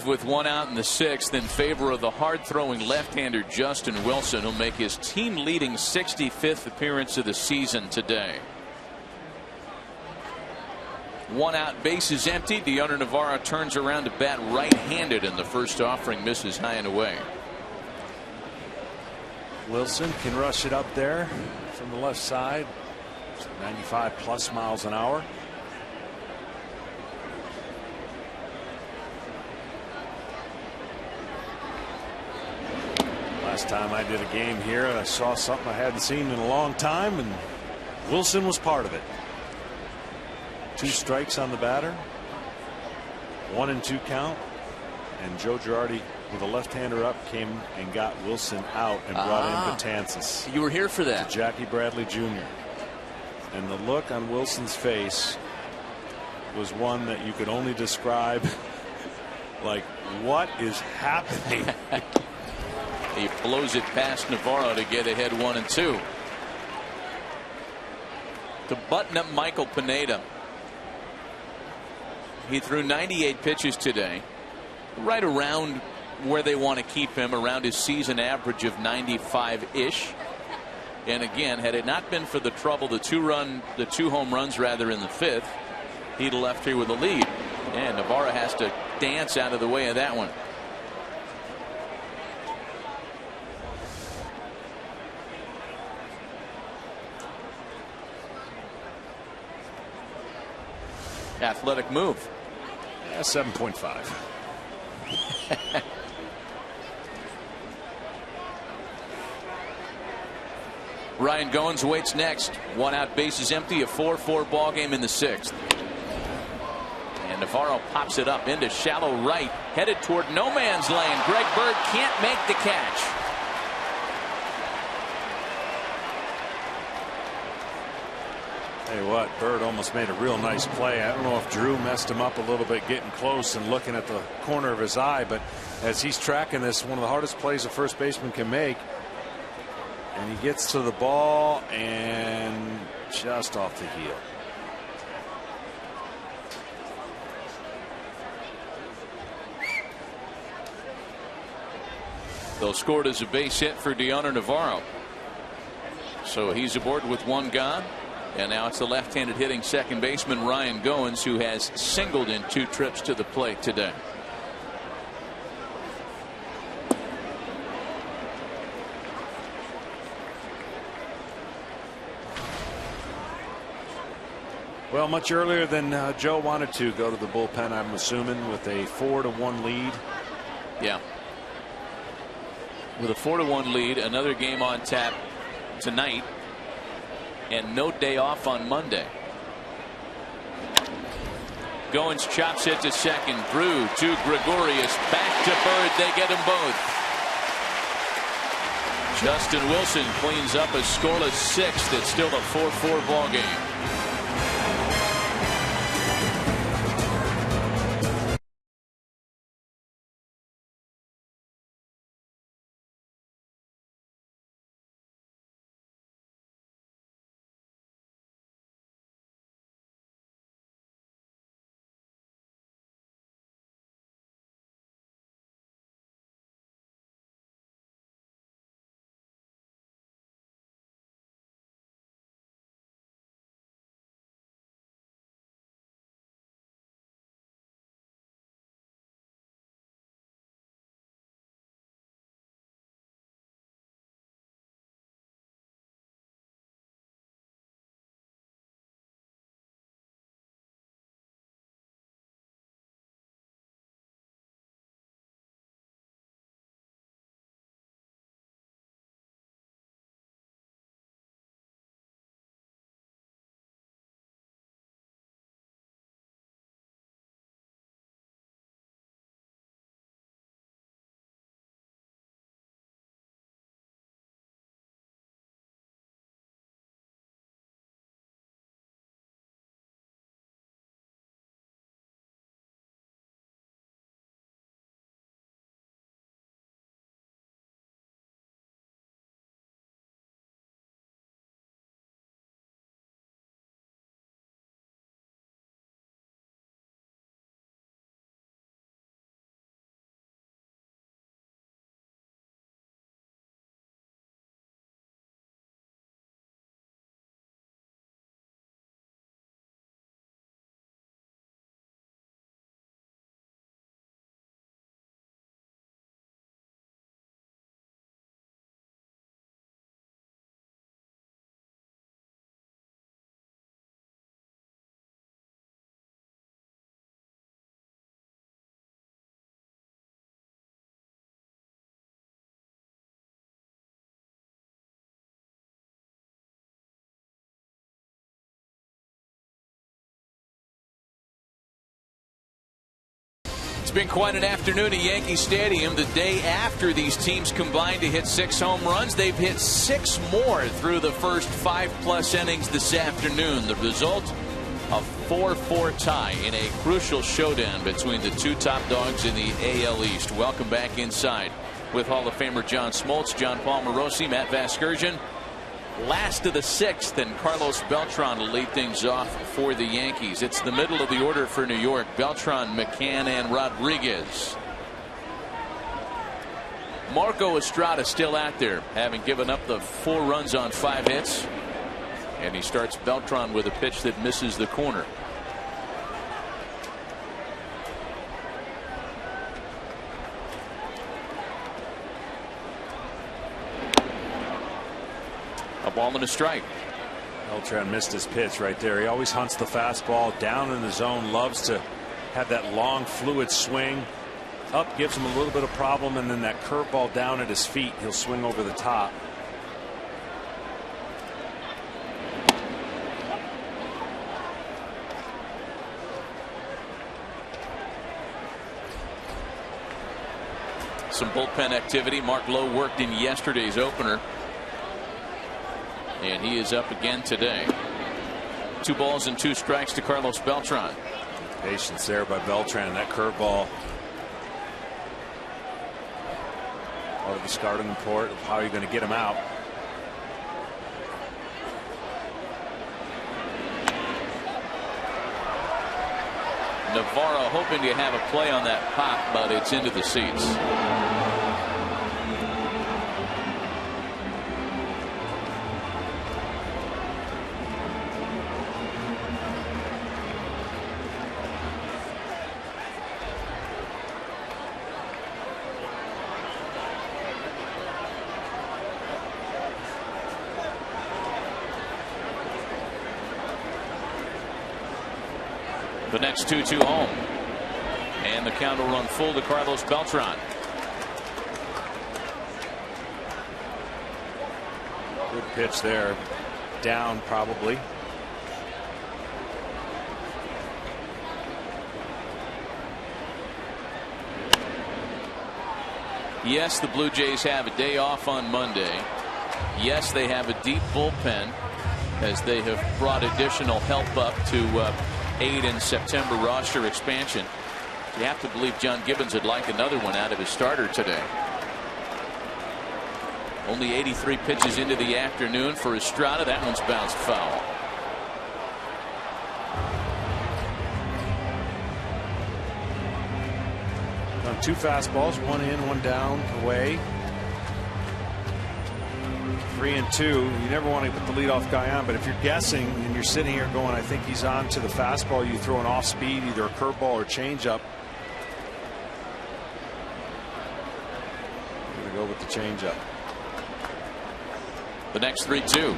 With one out in the sixth in favor of the hard-throwing left-hander Justin Wilson, who'll make his team-leading 65th appearance of the season today. One out, bases empty. Deoner Navarro turns around to bat right-handed, and the first offering misses high and away.
Wilson can rush it up there from the left side. 95+ miles an hour. Last time I did a game here, I saw something I hadn't seen in a long time, and Wilson was part of it. 2 strikes on the batter, 1-2 count, and Joe Girardi, with a left-hander up, came and got Wilson out and brought in Betances.
You were here for that.
To Jackie Bradley Jr. And the look on Wilson's face was one that you could only describe like, what is happening?
He blows it past Navarro to get ahead 1-2. to button up Michael Pineda. He threw 98 pitches today, right around where they want to keep him, around his season average of 95-ish. And again, had it not been for the trouble, the two home runs rather in the fifth, he'd have left here with a lead. And Navarro has to dance out of the way of that one. Athletic move.
Yeah, 7.5.
Ryan Goins waits next. 1 out, bases empty, a 4-4 ball game in the 6th. And Navarro pops it up into shallow right, headed toward no man's land. Greg Bird can't make the catch.
Tell you what, Bird almost made a real nice play. I don't know if Drew messed him up a little bit getting close and looking at the corner of his eye, but as he's tracking this, one of the hardest plays a first baseman can make. And he gets to the ball and just off the heel.
They'll score it as a base hit for Deoner Navarro. So he's aboard with 1 gone. And now it's the left-handed hitting second baseman Ryan Goins, who has singled in 2 trips to the plate today.
Well, much earlier than Joe wanted to go to the bullpen, I'm assuming, with a 4-1 lead.
Yeah. With a 4-1 lead, another game on tap tonight, and no day off on Monday. Goins chops it to second. Drew to Gregorius. Back to Bird. They get them both. Justin Wilson cleans up a scoreless 6th. It's still a 4-4 ball game. It's been quite an afternoon at Yankee Stadium. The day after these teams combined to hit 6 home runs, they've hit 6 more through the first 5+ innings this afternoon. The result, a 4-4 tie in a crucial showdown between the 2 top dogs in the AL East. Welcome back inside with Hall of Famer John Smoltz, John Paul Morosi, Matt Vasgersian, last of the 6th, and Carlos Beltran will lead things off for the Yankees. It's the middle of the order for New York. Beltran, McCann, and Rodriguez. Marco Estrada still out there, having given up the 4 runs on 5 hits. And he starts Beltran with a pitch that misses the corner. A ball and a strike.
Beltran missed his pitch right there. He always hunts the fastball down in the zone, loves to have that long fluid swing. Up gives him a little bit of problem, and then that curveball down at his feet, he'll swing over the top.
Some bullpen activity. Mark Lowe worked in yesterday's opener, and he is up again today. 2 balls and 2 strikes to Carlos Beltran.
Patience there by Beltran. That curveball out of the scouting report of how you're going to get him out.
Navarro hoping to have a play on that pop, but it's into the seats. The next 2-2 home, and the count will run full to Carlos Beltran.
Good pitch there, down probably.
Yes, the Blue Jays have a day off on Monday. Yes, they have a deep bullpen as they have brought additional help up to aid in September roster expansion. You have to believe John Gibbons would like another one out of his starter today. Only 83 pitches into the afternoon for Estrada. That one's bounced foul.
On 2 fastballs, 1 in, 1 down, away. 3-2. You never want to put the leadoff guy on, but if you're guessing and you're sitting here going, I think he's on to the fastball, you throw an off speed, either a curveball or changeup. I'm going to go with the changeup.
The next 3-2.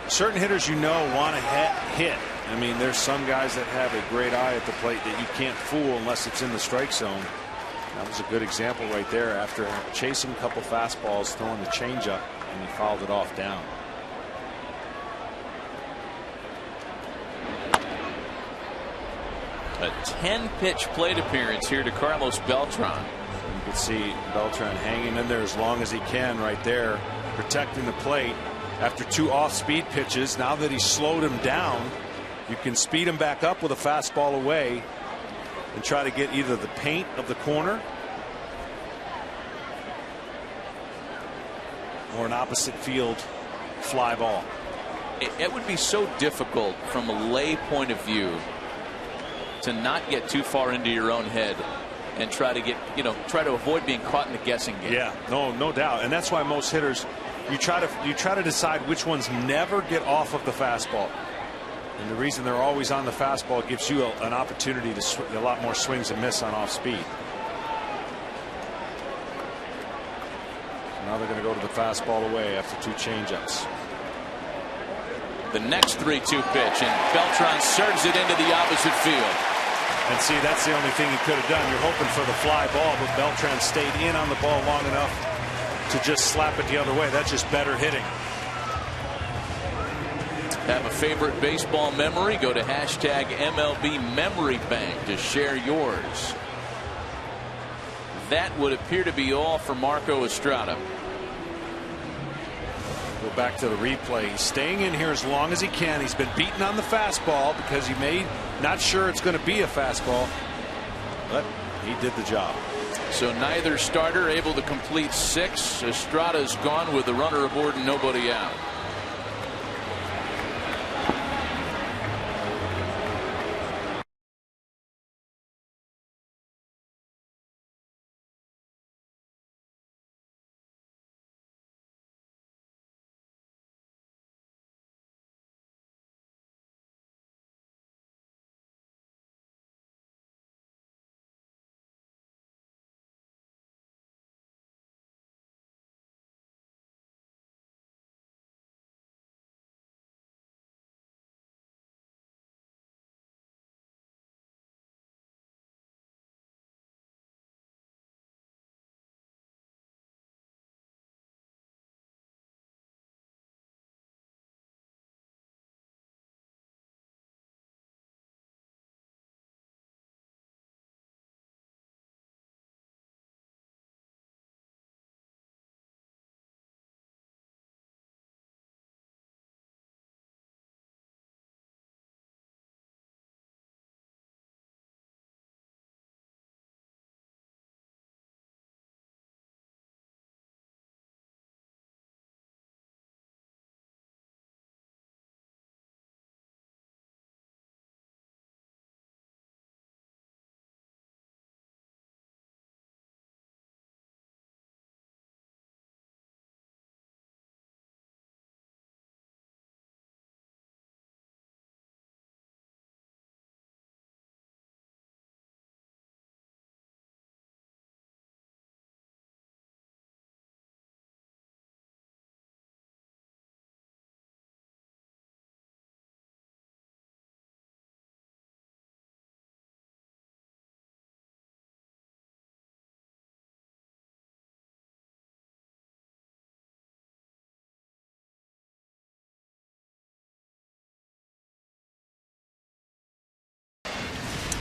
Certain hitters want to hit. I mean, there's some guys that have a great eye at the plate that you can't fool unless it's in the strike zone. That was a good example right there. After chasing a couple fastballs, throwing the changeup, and he fouled it off down.
A 10-pitch plate appearance here to Carlos Beltran.
You can see Beltran hanging in there as long as he can right there, protecting the plate. After 2 off-speed pitches, now that he's slowed him down, you can speed him back up with a fastball away and try to get either the paint of the corner or an opposite field fly ball.
It would be so difficult from a lay point of view to not get too far into your own head and try to avoid being caught in the guessing game.
Yeah, no doubt. And that's why most hitters, you try to decide which ones never get off of the fastball. And the reason they're always on the fastball gives you an opportunity to a lot more swings and miss on off speed. Now they're going to go to the fastball away after 2 changeups.
The next 3-2 pitch, and Beltran serves it into the opposite field.
And see, that's the only thing he could have done. You're hoping for the fly ball, but Beltran stayed in on the ball long enough to just slap it the other way. That's just better hitting.
Have a favorite baseball memory? Go to hashtag MLB Memory Bank to share yours. That would appear to be all for Marco Estrada.
Go back to the replay. He's staying in here as long as he can. He's been beaten on the fastball because not sure it's going to be a fastball, but he did the job.
So neither starter able to complete 6. Estrada's gone with the runner aboard and nobody out.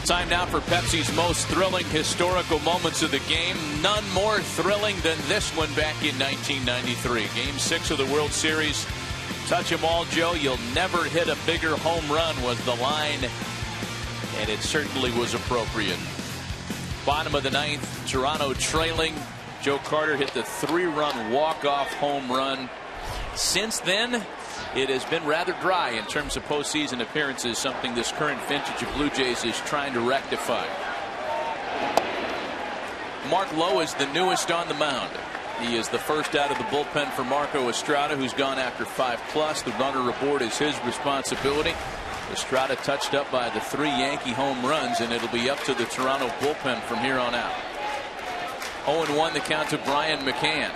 Time now for Pepsi's most thrilling historical moments of the game. None more thrilling than this one back in 1993. Game 6 of the World Series. Touch 'em all, Joe. You'll never hit a bigger home run was the line. And it certainly was appropriate. Bottom of the 9th, Toronto trailing. Joe Carter hit the 3-run walk-off home run. Since then, it has been rather dry in terms of postseason appearances, something this current vintage of Blue Jays is trying to rectify. Mark Lowe is the newest on the mound. He is the first out of the bullpen for Marco Estrada, who's gone after 5+. The runner aboard is his responsibility. Estrada touched up by the 3 Yankee home runs, and it'll be up to the Toronto bullpen from here on out. 0-1 the count to Brian McCann.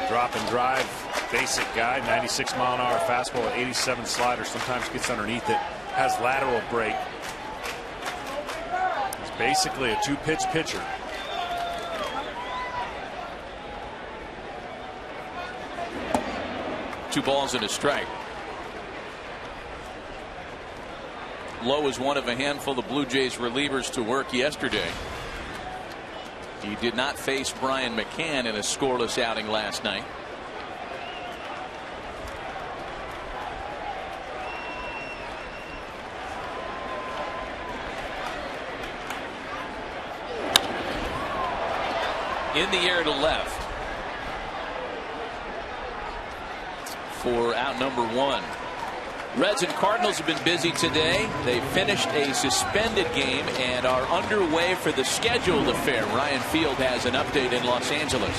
Drop and drive, basic guy, 96-mile-an-hour fastball, 87 slider, sometimes gets underneath it, has lateral break. He's basically a 2-pitch pitcher.
Two balls and a strike. Lowe is one of a handful of Blue Jays relievers to work yesterday. He did not face Brian McCann in a scoreless outing last night. In the air to left for out number 1. Reds and Cardinals have been busy today. They finished a suspended game and are underway for the scheduled affair. Ryan Field has an update in Los Angeles.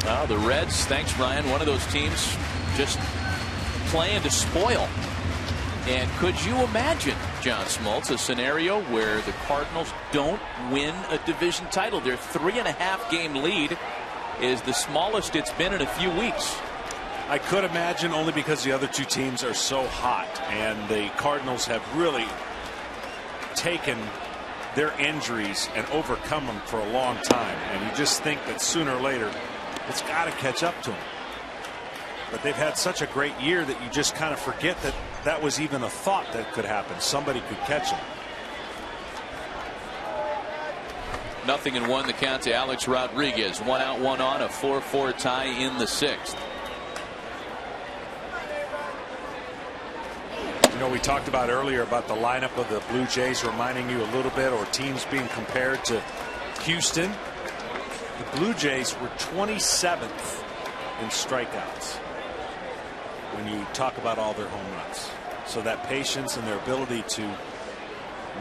Well, the Reds, thanks Ryan, one of those teams just playing to spoil. And could you imagine, John Smoltz, a scenario where the Cardinals don't win a division title? Their 3.5-game lead is the smallest it's been in a few weeks.
I could imagine, only because the other two teams are so hot, and the Cardinals have really taken their injuries and overcome them for a long time. And you just think that sooner or later it's got to catch up to them. But they've had such a great year that you just kind of forget that that was even a thought that could happen. Somebody could catch him.
0-1 the count to Alex Rodriguez. 1 out, 1 on, a 4-4 tie in the 6th.
You know, we talked about earlier about the lineup of the Blue Jays reminding you a little bit, or teams being compared to Houston. The Blue Jays were 27th in strikeouts when you talk about all their home runs. So that patience and their ability to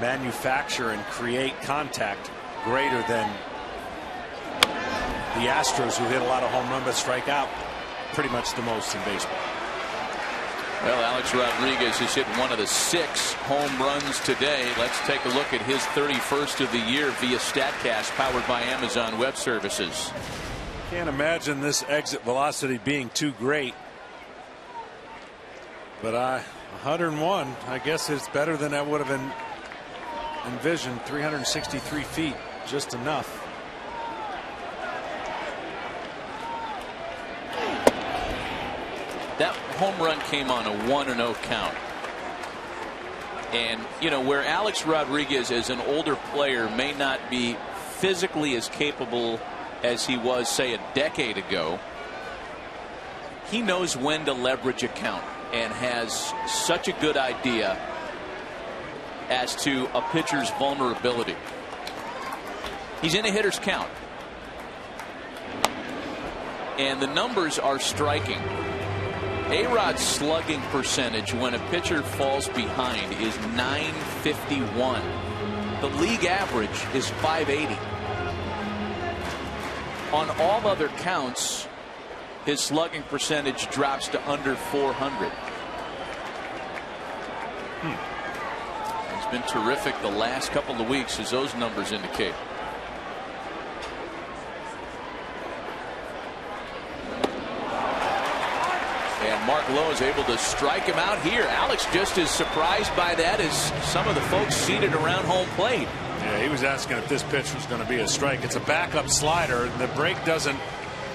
manufacture and create contact greater than the Astros, who hit a lot of home runs but strike out pretty much the most in baseball.
Well, Alex Rodriguez has hit one of the 6 home runs today. Let's take a look at his 31st of the year via StatCast, powered by Amazon Web Services.
Can't imagine this exit velocity being too great. But 101, I guess it's better than I would have envisioned. 363 feet, just enough.
That home run came on a 1-0 count. And, you know, where Alex Rodriguez, as an older player, may not be physically as capable as he was, say, a decade ago, he knows when to leverage a count and has such a good idea as to a pitcher's vulnerability. He's in a hitter's count. And the numbers are striking. A-Rod's slugging percentage when a pitcher falls behind is .951. The league average is .580. On all other counts, his slugging percentage drops to under .400. It's been terrific the last couple of weeks, as those numbers indicate. And Mark Lowe is able to strike him out here. Alex just as surprised by that as some of the folks seated around home plate.
Yeah, he was asking if this pitch was going to be a strike. It's a backup slider. The break doesn't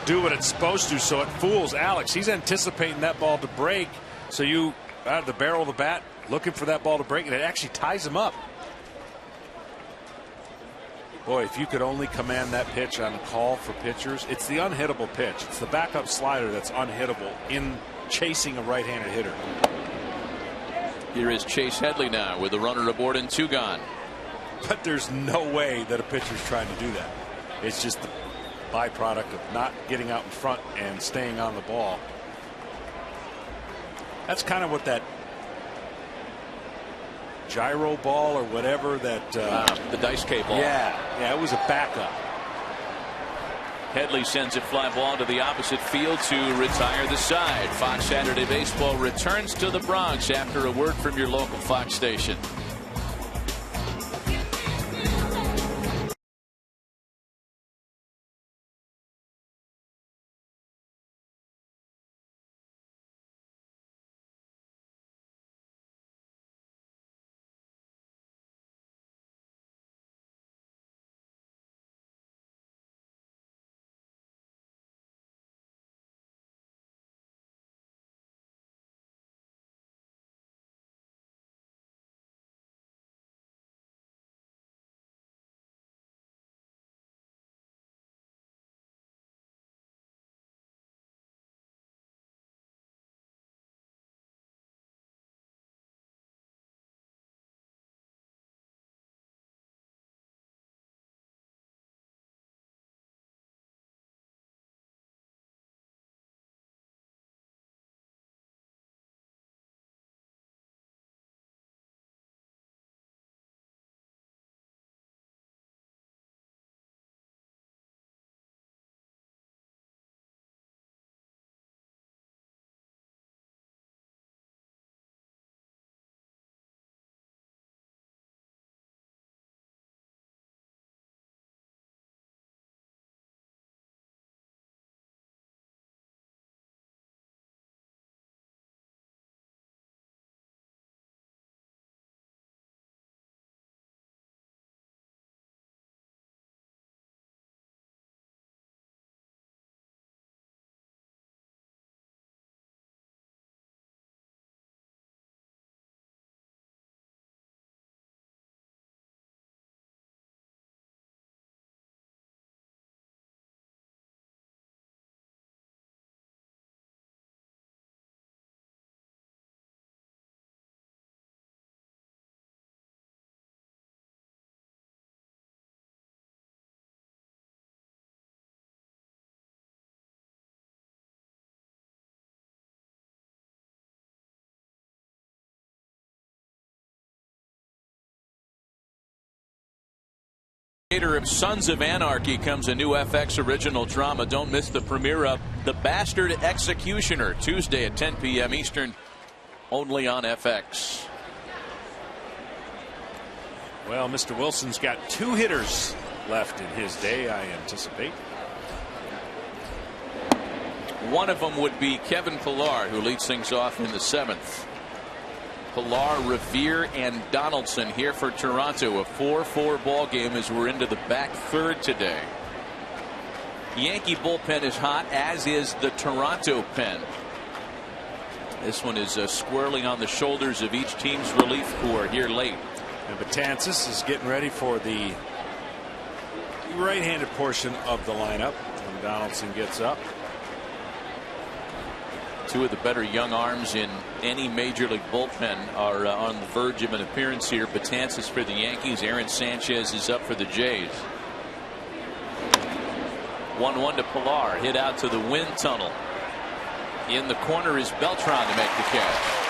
do what it's supposed to, so it fools Alex. He's anticipating that ball to break. So you out of the barrel of the bat looking for that ball to break, and it actually ties him up. Boy, if you could only command that pitch on a call for pitchers. It's the unhittable pitch. It's the backup slider that's unhittable in chasing a right-handed hitter.
Here is Chase Headley now with a runner aboard and 2 gone.
But there's no way that a pitcher's trying to do that. It's just the byproduct of not getting out in front and staying on the ball. That's kind of what that gyro ball or whatever that
the dice K ball.
Yeah, it was a backup.
Headley sends it fly ball to the opposite field to retire the side. Fox Saturday Baseball returns to the Bronx after a word from your local Fox station. Creator of Sons of Anarchy comes a new FX original drama. Don't miss the premiere of The Bastard Executioner, Tuesday at 10 p.m. Eastern, only on FX.
Well, Mr. Wilson's got 2 hitters left in his day, I anticipate.
One of them would be Kevin Pillar, who leads things off in the 7th. Pillar, Revere, and Donaldson here for Toronto. A 4-4 ball game as we're into the back third today. Yankee bullpen is hot, as is the Toronto pen. This one is squarely on the shoulders of each team's relief corps here late.
And Batanzas is getting ready for the right-handed portion of the lineup when Donaldson gets up.
2 of the better young arms in any major league bullpen are on the verge of an appearance here. Batanzas for the Yankees. Aaron Sanchez is up for the Jays. 1-1 to Pillar. Hit out to the wind tunnel. In the corner is Beltran to make the catch.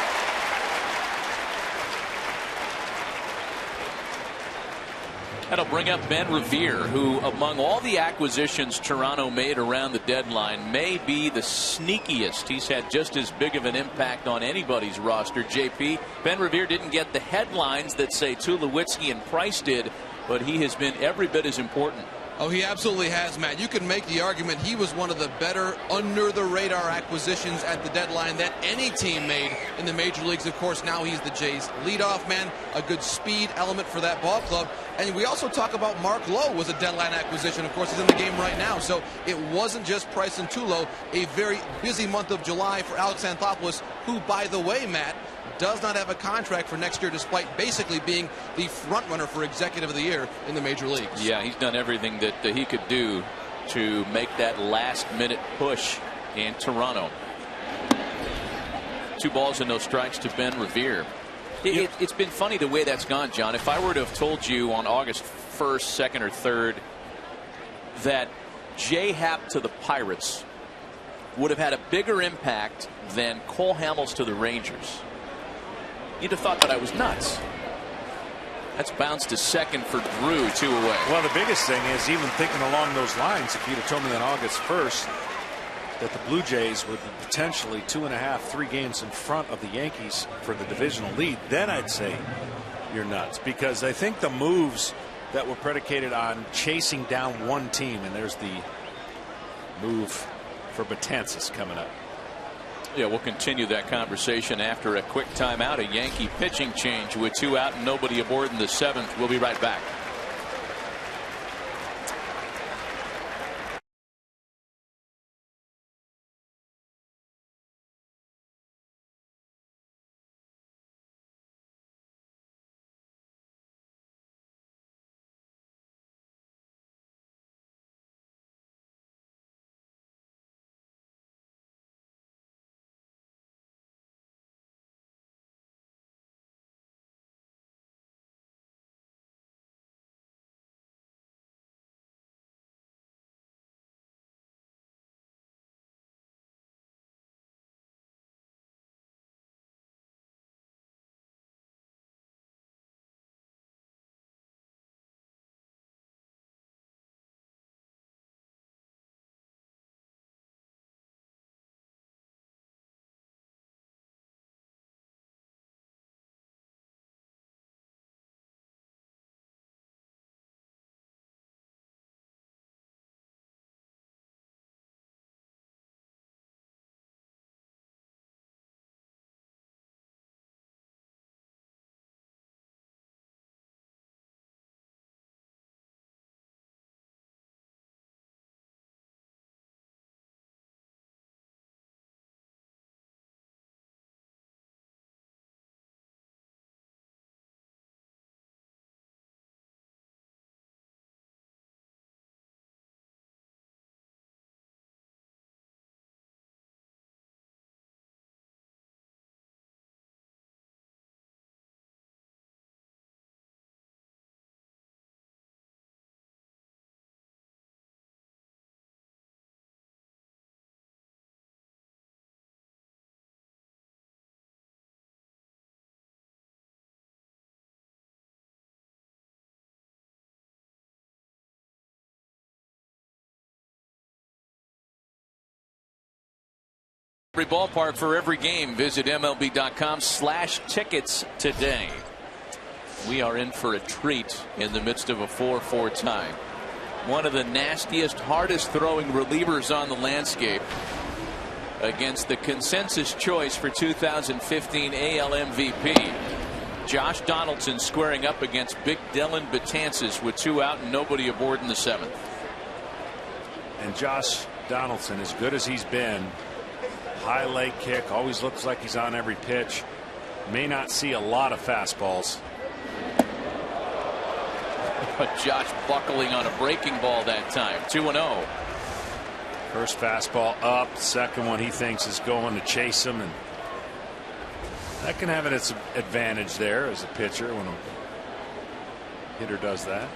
That'll bring up Ben Revere, who among all the acquisitions Toronto made around the deadline may be the sneakiest. He's had just as big of an impact on anybody's roster. JP, Ben Revere didn't get the headlines that say Tulowitzki and Price did, but he has been every bit as important.
Oh, he absolutely has, Matt. You can make the argument he was one of the better under-the-radar acquisitions at the deadline that any team made in the major leagues. Of course, now he's the Jays' leadoff man, a good speed element for that ball club. And we also talk about Mark Lowe was a deadline acquisition. Of course, he's in the game right now. So it wasn't just Price and Tulo. A very busy month of July for Alex Anthopoulos, who, by the way, Matt, does not have a contract for next year despite basically being the front runner for executive of the year in the major leagues.
Yeah, he's done everything that he could do to make that last minute push in Toronto. 2 balls and no strikes to Ben Revere. It's been funny the way that's gone, John. If I were to have told you on August 1st, 2nd, or 3rd that J. Happ to the Pirates would have had a bigger impact than Cole Hamels to the Rangers, you'd have thought that I was nuts. That's bounced to second for Drew, 2 away.
Well, the biggest thing is, even thinking along those lines, if you'd have told me on August 1st that the Blue Jays would be potentially 2.5, 3 games in front of the Yankees for the divisional lead, then I'd say you're nuts. Because I think the moves that were predicated on chasing down one team, and there's the move for Batanzas coming up.
Yeah, we'll continue that conversation after a quick timeout. A Yankee pitching change with 2 out and nobody aboard in the 7th. We'll be right back. Every ballpark for every game. Visit MLB.com/tickets today. We are in for a treat in the midst of a 4-4 tie. One of the nastiest, hardest throwing relievers on the landscape against the consensus choice for 2015 AL MVP. Josh Donaldson squaring up against Big Dellin Betances with 2 out and nobody aboard in the 7th.
And Josh Donaldson, as good as he's been, high leg kick, always looks like he's on every pitch. May not see a lot of fastballs.
But Josh buckling on a breaking ball that time. 2-0.
First fastball up, second one he thinks is going to chase him, and that can have its advantage there as a pitcher when a hitter does that.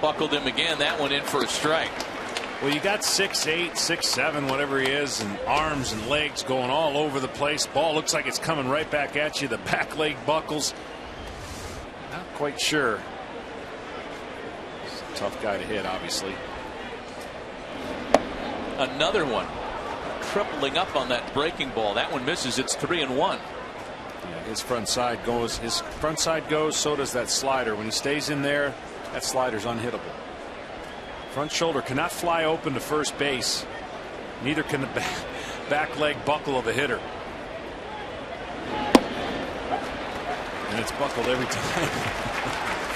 Buckled him again. That one in for a strike.
Well, you got 6'8", 6'7", whatever he is, and arms and legs going all over the place. Ball looks like it's coming right back at you. The back leg buckles. Not quite sure. He's a tough guy to hit, obviously.
Another one. Tripling up on that breaking ball. That one misses. It's 3-1.
Yeah, his front side goes. His front side goes. So does that slider. When he stays in there, that slider's unhittable. Front shoulder cannot fly open to first base. Neither can the back leg buckle of the hitter. And it's buckled every time.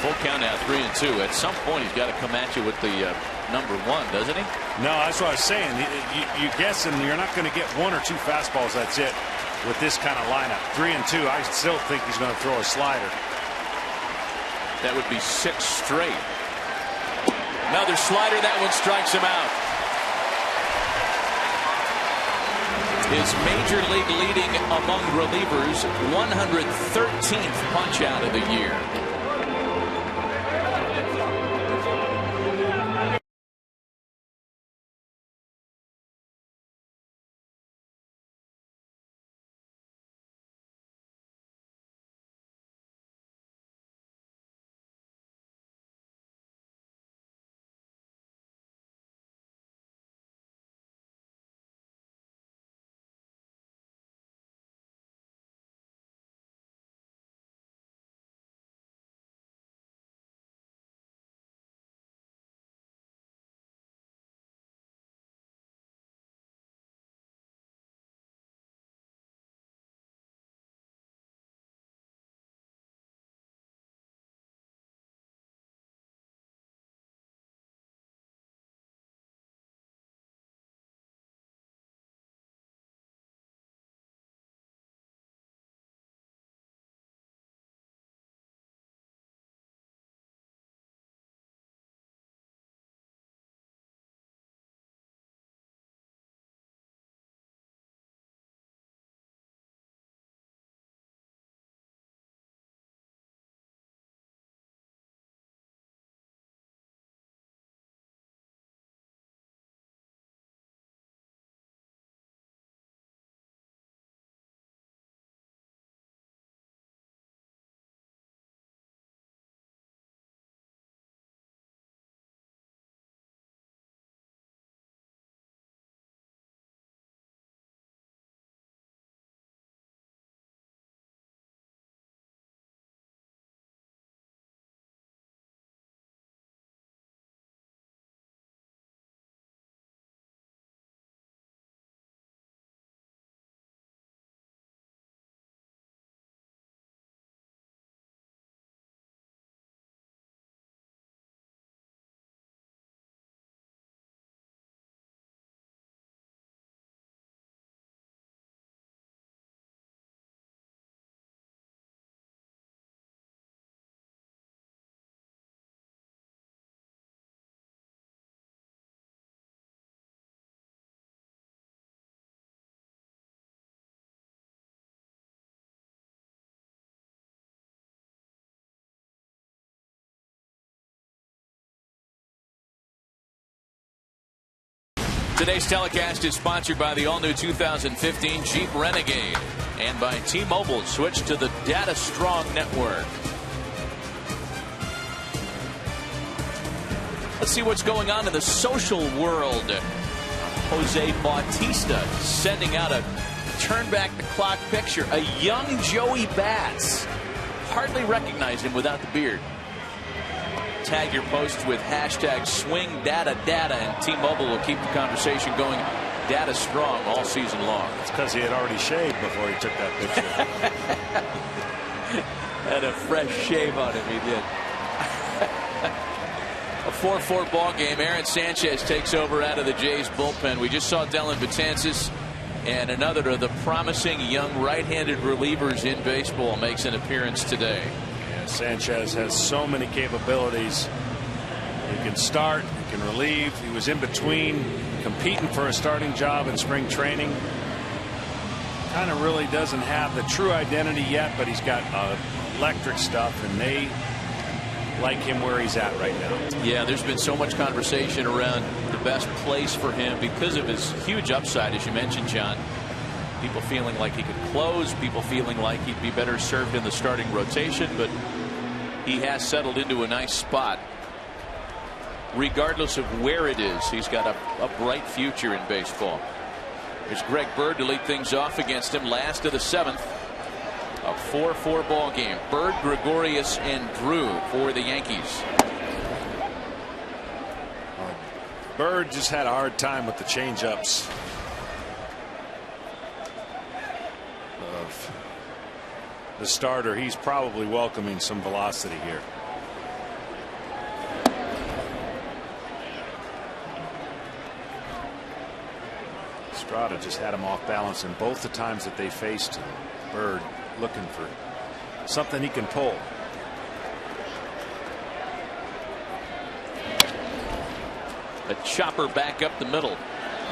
Full count now, 3-2. At some point, he's got to come at you with the number 1, doesn't he?
No, that's what I was saying. You're guessing you're not going to get 1 or 2 fastballs. That's it with this kind of lineup. 3-2. I still think he's going to throw a slider.
That would be 6 straight. Another slider. That one strikes him out. His major league leading among relievers, 113th punch out of the year. Today's telecast is sponsored by the all-new 2015 Jeep Renegade and by T-Mobile. Switch to the Data Strong network. Let's see what's going on in the social world. Jose Bautista sending out a turn back the clock picture. A young Joey Bats. Hardly recognize him without the beard. Tag your posts with hashtag #SwingDataData, and T-Mobile will keep the conversation going. Data strong all season long.
It's because he had already shaved before he took that picture.
Had a fresh shave on him, he did. A 4-4 ball game. Aaron Sanchez takes over out of the Jays bullpen. We just saw Dellin Betances, and another of the promising young right-handed relievers in baseball makes an appearance today.
Yeah, Sanchez has so many capabilities. He can start, he can relieve. He was in between competing for a starting job in spring training. Kind of really doesn't have the true identity yet, but he's got electric stuff, and they like him where he's at right now.
Yeah, there's been so much conversation around the best place for him because of his huge upside, as you mentioned, John. People feeling like he could close, people feeling like he'd be better served in the starting rotation, but he has settled into a nice spot. Regardless of where it is, he's got a bright future in baseball. There's Greg Bird to lead things off against him, last of the 7th. A 4-4 ball game. Bird, Gregorius, and Drew for the Yankees.
Bird just had a hard time with the changeups of the starter. He's probably welcoming some velocity here. Estrada just had him off balance, and both the times that they faced Bird looking for something he can pull.
A chopper back up the middle.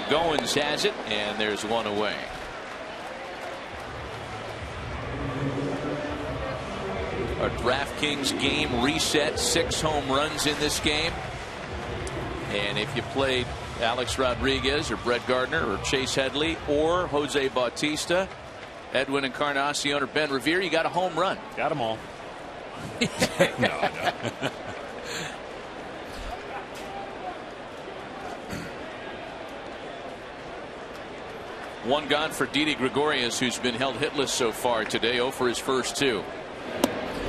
Goins has it, and there's one away. Our DraftKings game reset. 6 home runs in this game. And if you played Alex Rodriguez or Brett Gardner or Chase Headley or Jose Bautista, Edwin Encarnacion or Ben Revere, you got a home run.
Got them all. No.
One gone for Didi Gregorius, who's been held hitless so far today. 0 for his first 2.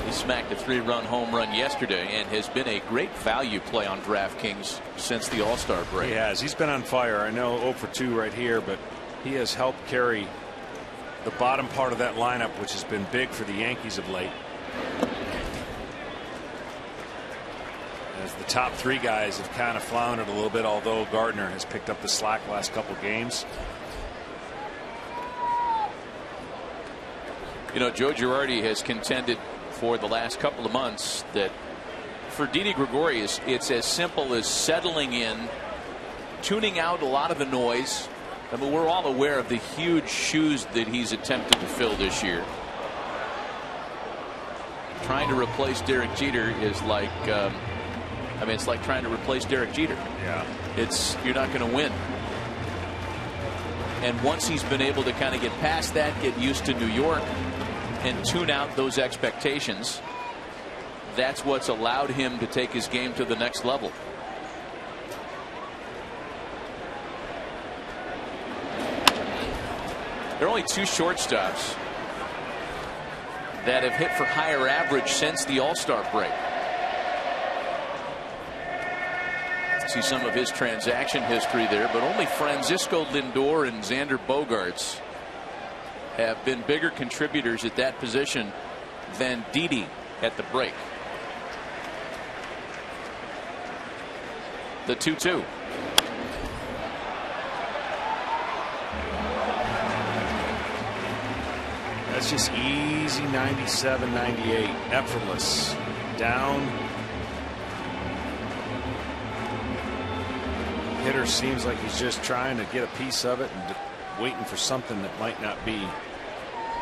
He smacked a 3-run home run yesterday and has been a great value play on DraftKings since the All-Star break.
He has. He's been on fire. I know 0 for 2 right here, but he has helped carry the bottom part of that lineup, which has been big for the Yankees of late. As the top 3 guys have kind of floundered a little bit, although Gardner has picked up the slack last couple games.
You know, Joe Girardi has contended for the last couple of months that for Didi Gregorius, it's as simple as settling in, tuning out a lot of the noise. I mean, we're all aware of the huge shoes that he's attempted to fill this year. Trying to replace Derek Jeter is like, I mean, it's like trying to replace Derek Jeter.
Yeah.
You're not going to win. And once he's been able to kind of get past that, get used to New York, and tune out those expectations, that's what's allowed him to take his game to the next level. There are only 2 shortstops that have hit for higher average since the All-Star break. See some of his transaction history there, but only Francisco Lindor and Xander Bogaerts have been bigger contributors at that position than Didi at the break. The 2-2.
That's just easy 97, 98. Effortless. Down. Hitter seems like he's just trying to get a piece of it and waiting for something that might not be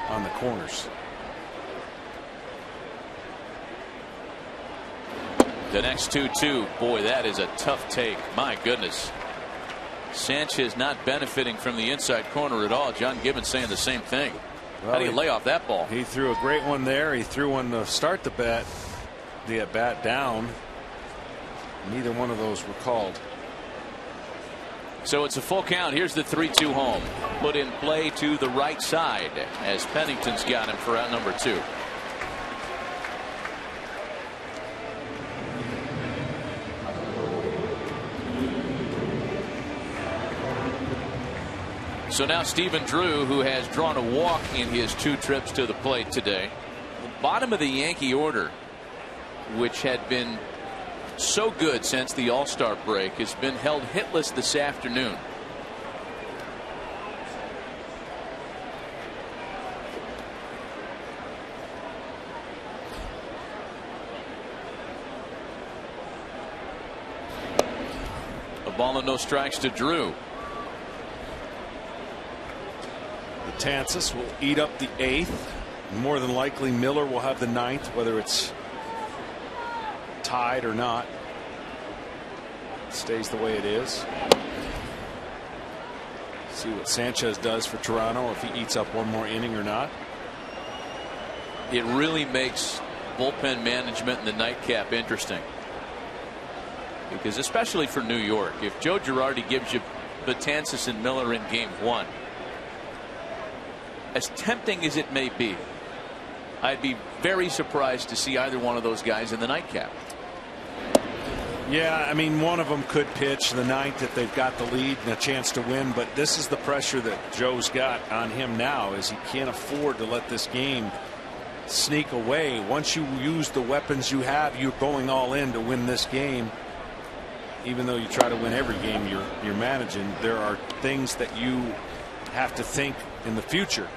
on the corners.
The next 2-2. Boy, that is a tough take. My goodness. Sanchez not benefiting from the inside corner at all. John Gibbons saying the same thing.
Well,
how do you lay off that ball?
He threw a great one there. He threw one to start the at bat down. Neither one of those were called.
So it's a full count. Here's the 3-2 home. Put in play to the right side as Pennington's got him for out number 2. So now Stephen Drew, who has drawn a walk in his 2 trips to the plate today. The bottom of the Yankee order, which had been so good since the All-Star break, has been held hitless this afternoon. A ball and no strikes to Drew.
Betances will eat up the 8th. More than likely Miller will have the 9th, whether it's tied or not. It stays the way it is. See what Sanchez does for Toronto, if he eats up one more inning or not.
It really makes bullpen management in the nightcap interesting, because especially for New York, if Joe Girardi gives you Betances and Miller in game 1, as tempting as it may be, I'd be very surprised to see either one of those guys in the nightcap.
Yeah, I mean, one of them could pitch the 9th if they've got the lead and a chance to win, but this is the pressure that Joe's got on him now, is he can't afford to let this game sneak away. Once you use the weapons you have, you're going all in to win this game. Even though you try to win every game you're managing, there are things that you have to think in the future.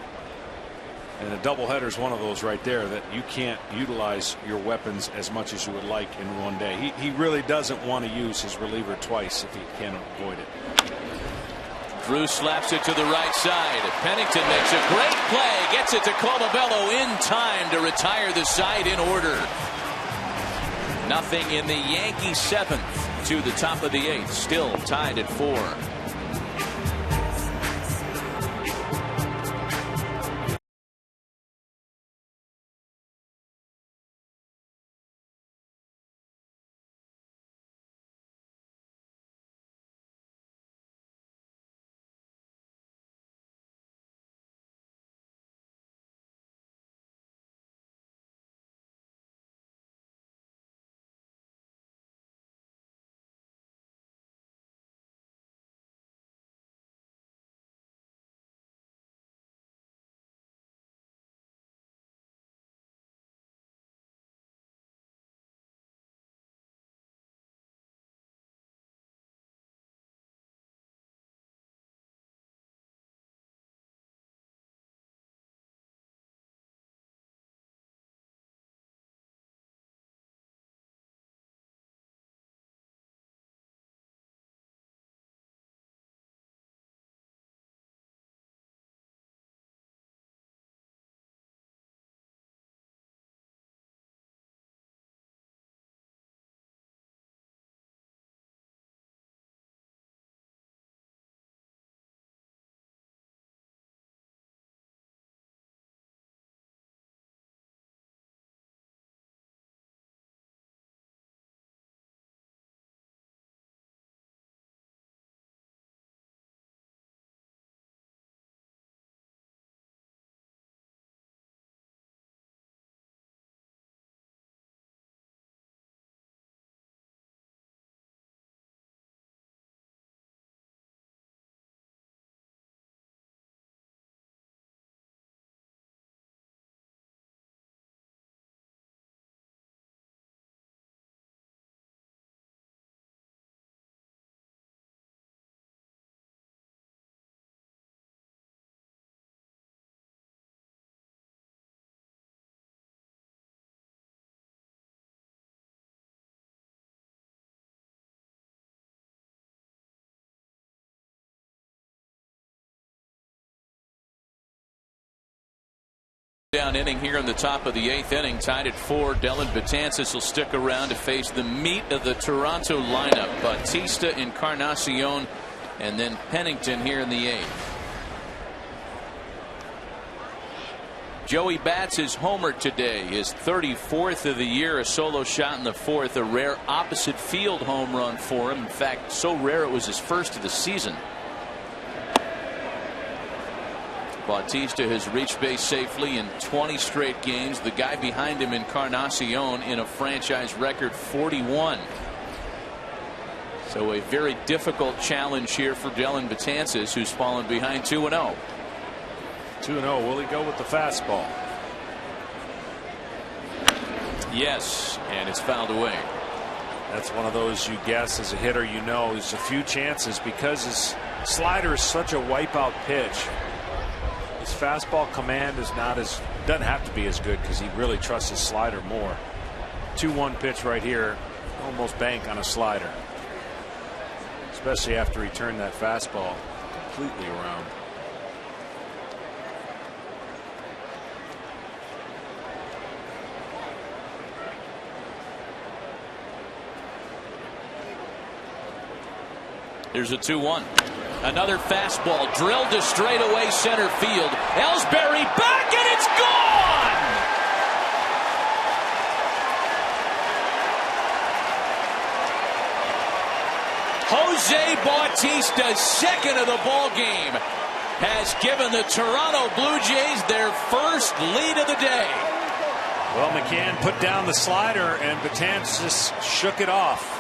And a doubleheader is one of those right there, that you can't utilize your weapons as much as you would like in one day. He really doesn't want to use his reliever twice if he can avoid it.
Drew slaps it to the right side. Pennington makes a great play, gets it to Colabello in time to retire the side in order. Nothing in the Yankees 7th to the top of the 8th, still tied at 4. Down inning here in the top of the 8th inning, tied at 4. Dellin Betances will stick around to face the meat of the Toronto lineup. Bautista, Encarnacion, and then Pennington here in the 8th. Joey Bats is homered today, his 34th of the year, a solo shot in the fourth, a rare opposite field home run for him. In fact, so rare it was his first of the season. Bautista has reached base safely in 20 straight games. The guy behind him, Encarnacion, in a franchise record 41. So a very difficult challenge here for Dellin Betances, who's fallen behind 2-0.
2-0. Will he go with the fastball?
Yes, and it's fouled away.
That's one of those you guess as a hitter, you know, there's a few chances because his slider is such a wipeout pitch. His fastball command is doesn't have to be as good because he really trusts his slider more. 2-1 pitch right here, almost bank on a slider, especially after he turned that fastball completely around.
Here's a 2-1. Another fastball drilled to straightaway center field. Ellsbury back, and it's gone! Jose Bautista, second of the ball game, has given the Toronto Blue Jays their first lead of the day.
Well, McCann put down the slider, and Betances shook it off.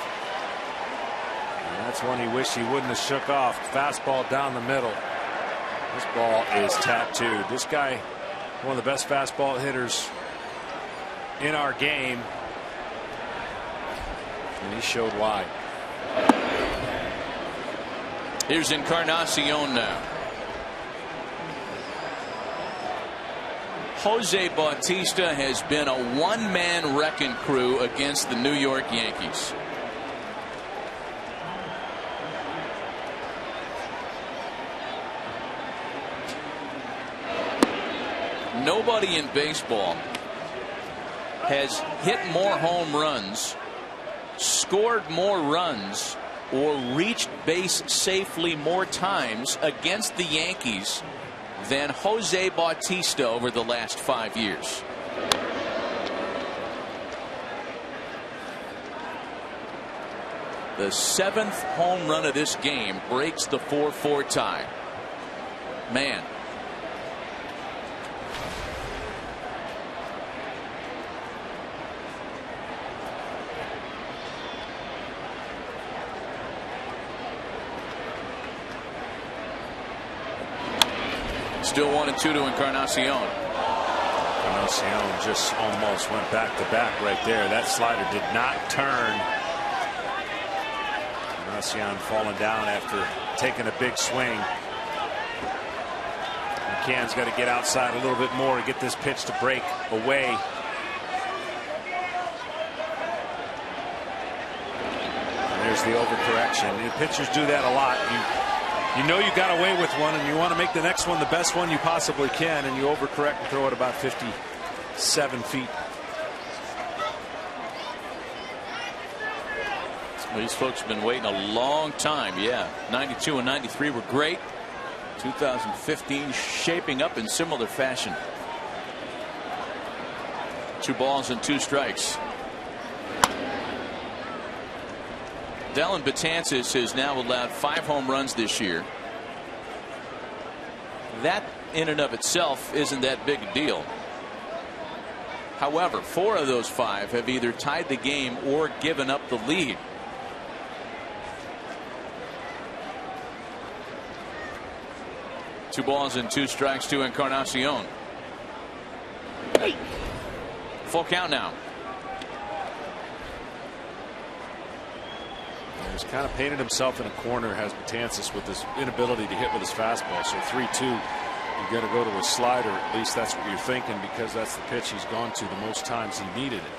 That's one he wished he wouldn't have shook off. Fastball down the middle. This ball is tattooed. This guy, one of the best fastball hitters in our game, and he showed why.
Here's Encarnacion now. Jose Bautista has been a one-man wrecking crew against the New York Yankees. Nobody in baseball has hit more home runs, scored more runs, or reached base safely more times against the Yankees than Jose Bautista over the last 5 years. The 7th home run of this game breaks the 4-4 tie. Man. Still 1-2 to Encarnacion.
Encarnacion just almost went back to back right there. That slider did not turn. Encarnacion falling down after taking a big swing. McCann's got to get outside a little bit more to get this pitch to break away. And there's the overcorrection. The pitchers do that a lot. You know you got away with one, and you want to make the next one the best one you possibly can, and you overcorrect and throw it about 57 feet.
These folks have been waiting a long time. Yeah, 92 and 93 were great. 2015 shaping up in similar fashion. 2 balls and 2 strikes. Dellin Betances has now allowed 5 home runs this year. That in and of itself isn't that big a deal. However, 4 of those 5 have either tied the game or given up the lead. Two balls and 2 strikes to Encarnacion. Full count now.
He's kind of painted himself in a corner, has Betances, with his inability to hit with his fastball. So 3-2, you got to go to a slider. At least that's what you're thinking, because that's the pitch he's gone to the most times he needed it.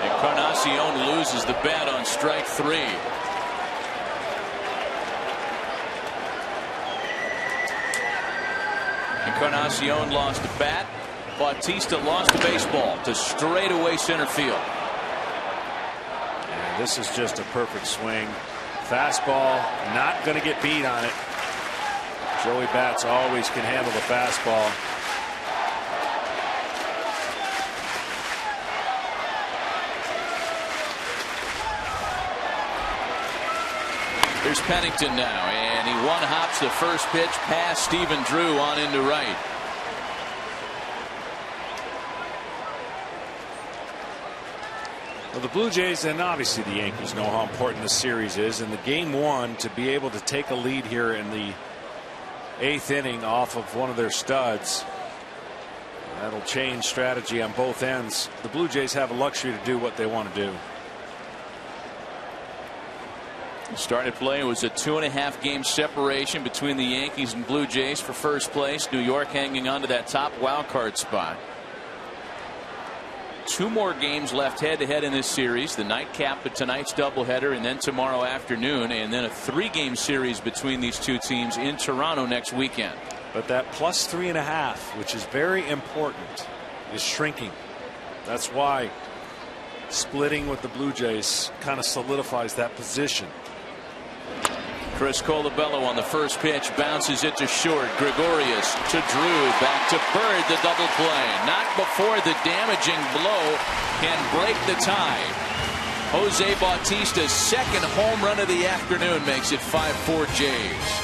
Encarnacion loses the bat on strike 3. Encarnacion lost the bat. Bautista lost the baseball to straightaway center field.
This is just a perfect swing. Fastball, not going to get beat on it. Joey Bats always can handle the fastball.
Here's Pennington now, and he one-hops the first pitch past Stephen Drew on into right.
Well, the Blue Jays and obviously the Yankees know how important this series is. In the game one, to be able to take a lead here in the 8th inning off of one of their studs, that'll change strategy on both ends. The Blue Jays have a luxury to do what they want to do.
Started play, it was a 2.5 game separation between the Yankees and Blue Jays for first place. New York hanging on to that top wild card spot. 2 more games left head to head in this series. The nightcap of tonight's doubleheader, and then tomorrow afternoon, and then a 3-game series between these two teams in Toronto next weekend.
But that plus 3.5, which is very important, is shrinking. That's why splitting with the Blue Jays kind of solidifies that position.
Chris Colabello on the first pitch, bounces it to short. Gregorius to Drew, back to Bird, the double play. Not before the damaging blow can break the tie. Jose Bautista's second home run of the afternoon makes it 5-4 Jays.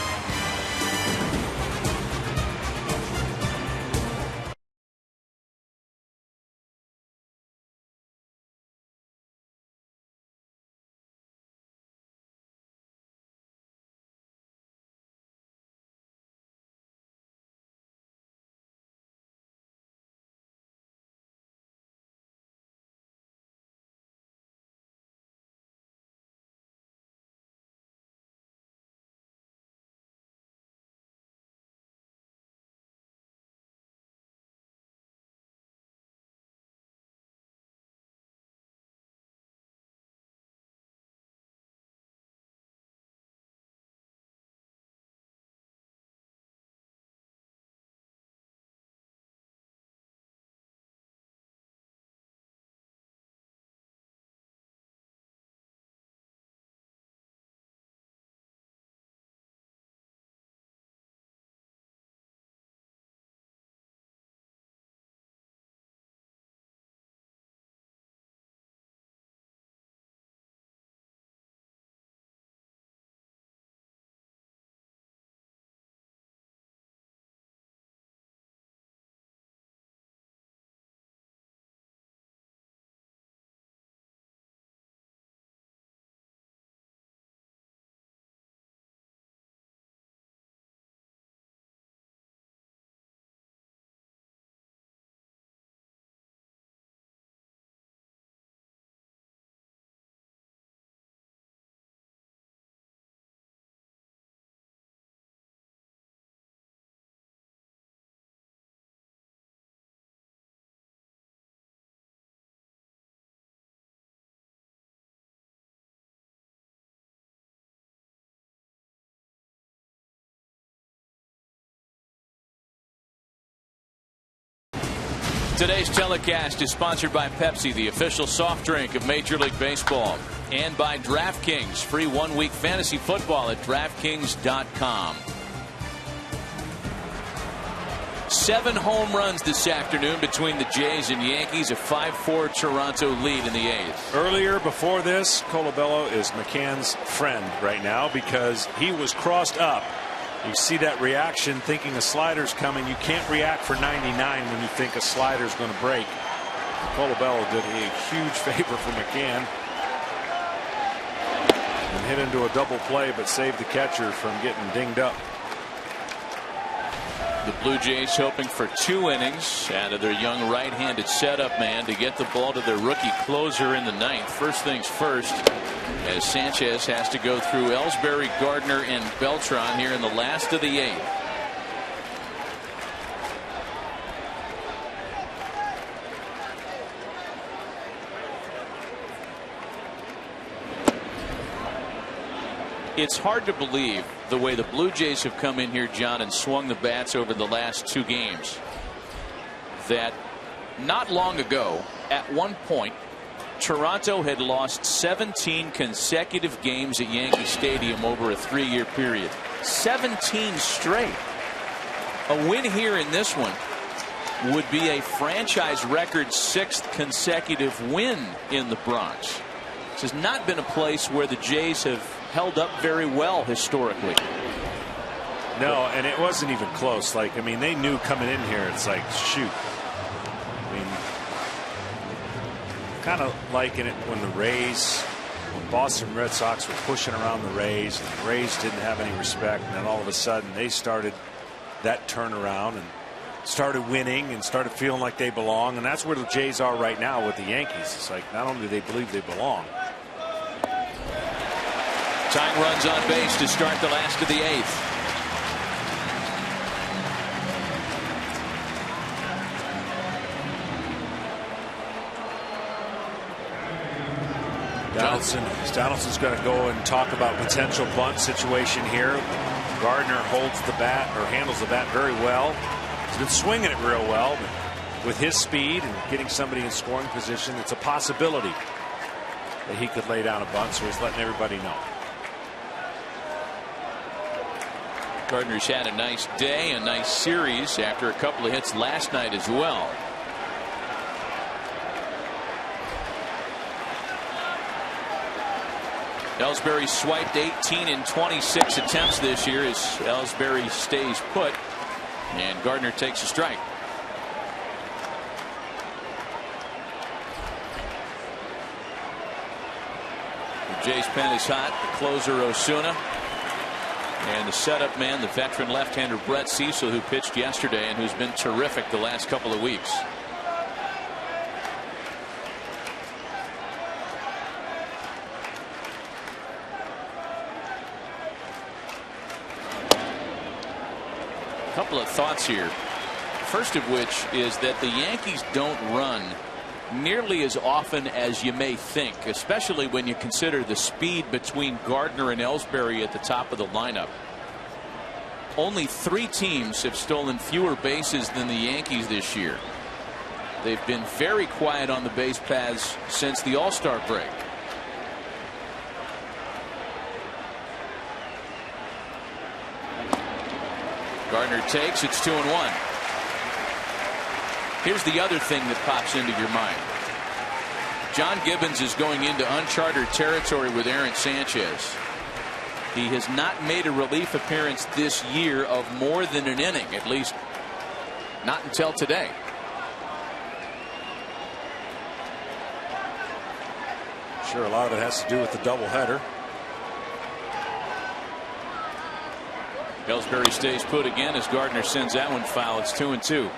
Today's telecast is sponsored by Pepsi, the official soft drink of Major League Baseball, and by DraftKings. Free 1-week fantasy football at DraftKings.com. 7 home runs this afternoon between the Jays and Yankees, a 5-4 Toronto lead in the 8th.
Earlier, before this, Colabello is McCann's friend right now because he was crossed up. You see that reaction thinking a slider's coming. You can't react for 99 when you think a slider's going to break. Colabello did a huge favor for McCann and hit into a double play, but saved the catcher from getting dinged up.
The Blue Jays hoping for 2 innings out of their young right-handed setup man to get the ball to their rookie closer in the 9th. First things first, as Sanchez has to go through Ellsbury, Gardner, and Beltran here in the last of the 8th. It's hard to believe the way the Blue Jays have come in here, John, and swung the bats over the last 2 games, that not long ago, at one point, Toronto had lost 17 consecutive games at Yankee Stadium over a 3-year period. 17 straight. A win here in this one would be a franchise record 6th consecutive win in the Bronx. This has not been a place where the Jays have held up very well historically.
No, and it wasn't even close. Like, I mean, they knew coming in here, it's like, shoot. I mean, kind of liking it when when Boston Red Sox were pushing around the Rays, and the Rays didn't have any respect, and then all of a sudden they started that turnaround and started winning and started feeling like they belong, and that's where the Jays are right now with the Yankees. It's like, not only do they believe they belong.
Tying runs on base to start the last of the 8th.
Donaldson's going to go and talk about potential bunt situation here. Gardner holds the bat, or handles the bat, very well. He's been swinging it real well, but with his speed and getting somebody in scoring position, it's a possibility that he could lay down a bunt, so he's letting everybody know.
Gardner's had a nice day, a nice series after a couple of hits last night as well. Ellsbury swiped 18 in 26 attempts this year as Ellsbury stays put, and Gardner takes a strike. The Jays pen is hot. The closer Osuna, and the setup man, the veteran left-hander Brett Cecil, who pitched yesterday and who's been terrific the last couple of weeks. Couple of thoughts here. First of which is that the Yankees don't run nearly as often as you may think, especially when you consider the speed between Gardner and Ellsbury at the top of the lineup. Only 3 teams have stolen fewer bases than the Yankees this year. They've been very quiet on the base paths since the All-Star break. Gardner takes. It's 2-1. Here's the other thing that pops into your mind. John Gibbons is going into uncharted territory with Aaron Sanchez. He has not made a relief appearance this year of more than an inning, at least not until today.
Sure, a lot of it has to do with the doubleheader.
Ellsbury stays put again as Gardner sends that one foul. It's 2-2.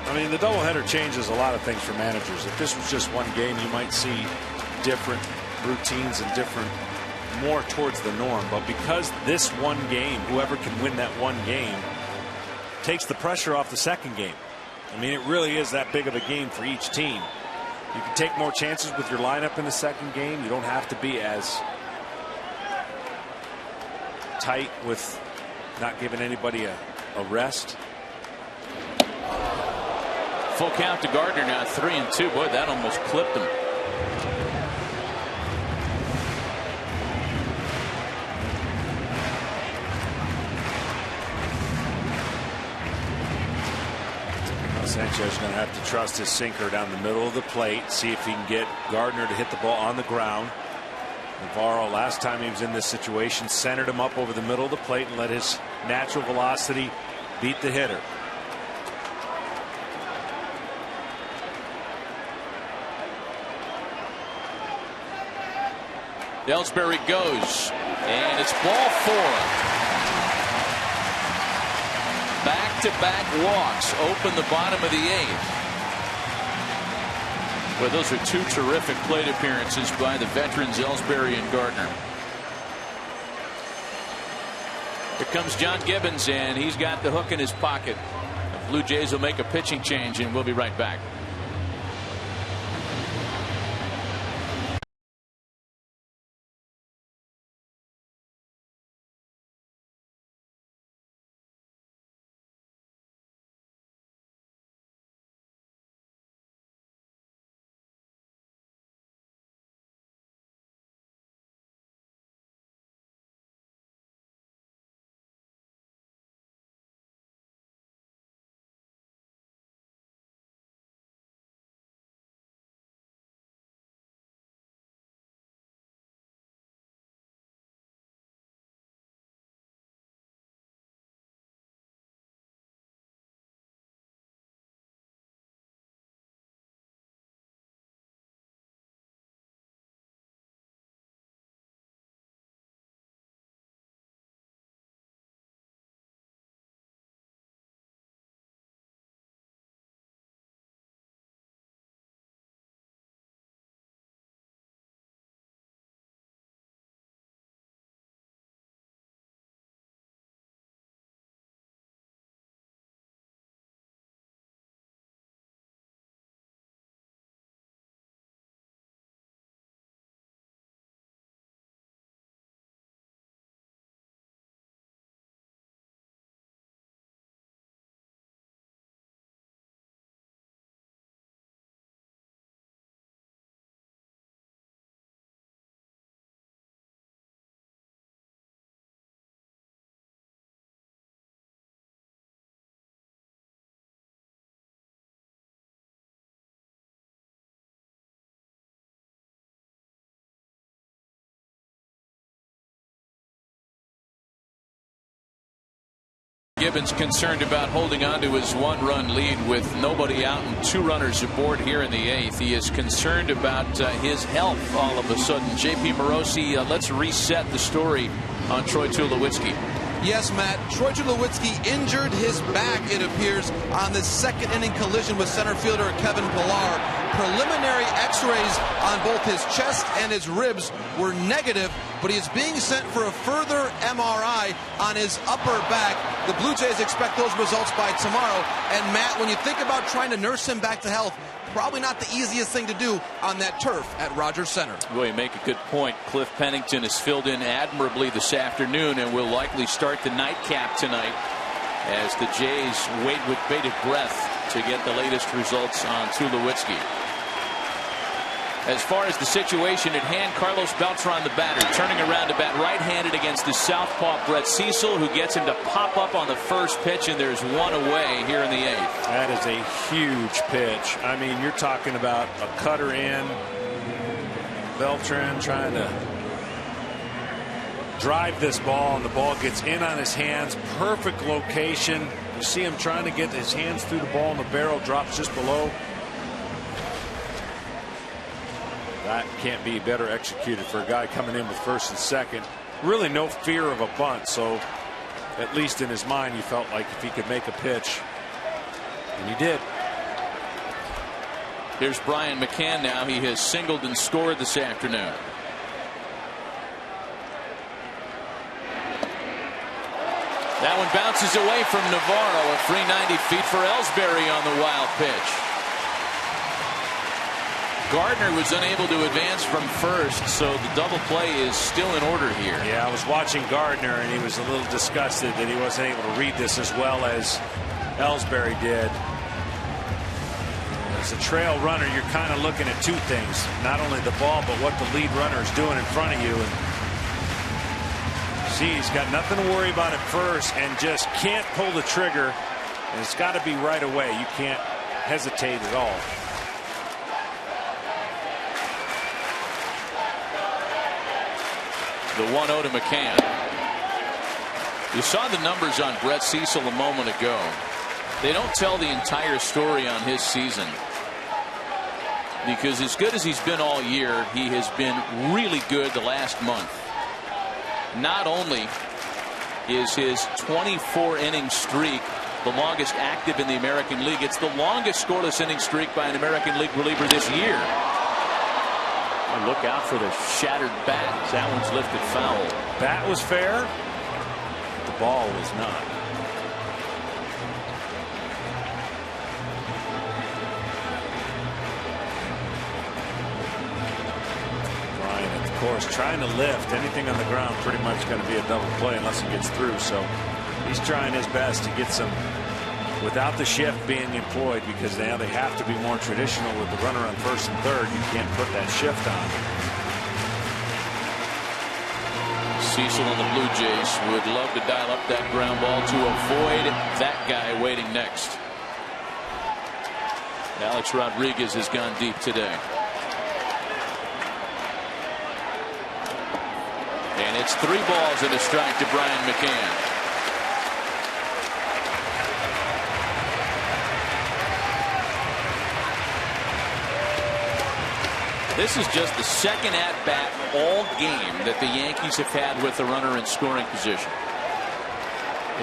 I mean, the doubleheader changes a lot of things for managers. If this was just one game, you might see different routines and more towards the norm. But because this one game, whoever can win that one game takes the pressure off the second game. I mean, it really is that big of a game for each team. You can take more chances with your lineup in the second game. You don't have to be as tight with not giving anybody a rest.
Full count to Gardner now, 3-2. Boy, that almost clipped him.
Sanchez is going to have to trust his sinker down the middle of the plate, see if he can get Gardner to hit the ball on the ground. Navarro, last time he was in this situation, centered him up over the middle of the plate and let his natural velocity beat the hitter.
Ellsbury goes, and it's ball 4. Back-to-back walks open the bottom of the 8th. Well, those are 2 terrific plate appearances by the veterans Ellsbury and Gardner. Here comes John Gibbons, and he's got the hook in his pocket. The Blue Jays will make a pitching change, and we'll be right back. Gibbons concerned about holding on to his 1-run lead with nobody out and 2 runners aboard here in the 8th. He is concerned about his health all of a sudden. JP Morosi, let's reset the story on Troy Tulowitzki.
Yes, Matt. Troy Tulowitzki injured his back, it appears, on the 2nd inning collision with center fielder Kevin Pillar. Preliminary x-rays on both his chest and his ribs were negative, but he is being sent for a further MRI on his upper back. The Blue Jays expect those results by tomorrow. And Matt, when you think about trying to nurse him back to health, probably not the easiest thing to do on that turf at Rogers Center.
Well, you make a good point. Cliff Pennington has filled in admirably this afternoon and will likely start the nightcap tonight as the Jays wait with bated breath to get the latest results on Tulowitzki. As far as the situation at hand, Carlos Beltran, the batter, turning around to bat right-handed against the southpaw Brett Cecil, who gets him to pop up on the first pitch, and there's 1 away here in the 8th.
That is a huge pitch. I mean, you're talking about a cutter in. Beltran trying to drive this ball, and the ball gets in on his hands. Perfect location. You see him trying to get his hands through the ball, and the barrel drops just below. That can't be better executed for a guy coming in with first and second. Really no fear of a bunt, so at least in his mind he felt like if he could make a pitch, and he did.
Here's Brian McCann now. He has singled and scored this afternoon. That one bounces away from Navarro. A free 90 feet for Ellsbury on the wild pitch. Gardner was unable to advance from first, so the double play is still in order here.
Yeah, I was watching Gardner, and he was a little disgusted that he wasn't able to read this as well as Ellsbury did. As a trail runner, you're kind of looking at 2 things. Not only the ball, but what the lead runner is doing in front of you. And see, he's got nothing to worry about at first and just can't pull the trigger. And it's got to be right away. You can't hesitate at all.
The 1-0 to McCann. You saw the numbers on Brett Cecil a moment ago. They don't tell the entire story on his season, because as good as he's been all year, he has been really good the last month. Not only is his 24-inning streak the longest active in the American League, it's the longest scoreless inning streak by an American League reliever this year. Look out for the shattered bat. That one's lifted foul.
Bat was fair. The ball was not. Bryant, of course, trying to lift. Anything on the ground pretty much going to be a double play unless he gets through. So he's trying his best to get some without the shift being employed, because now they have to be more traditional with the runner on first and third. You can't put that shift on.
Cecil and the Blue Jays would love to dial up that ground ball to avoid that guy waiting next. Alex Rodriguez has gone deep today. And it's 3 balls and a strike to Brian McCann. This is just the second at-bat all game that the Yankees have had with the runner in scoring position.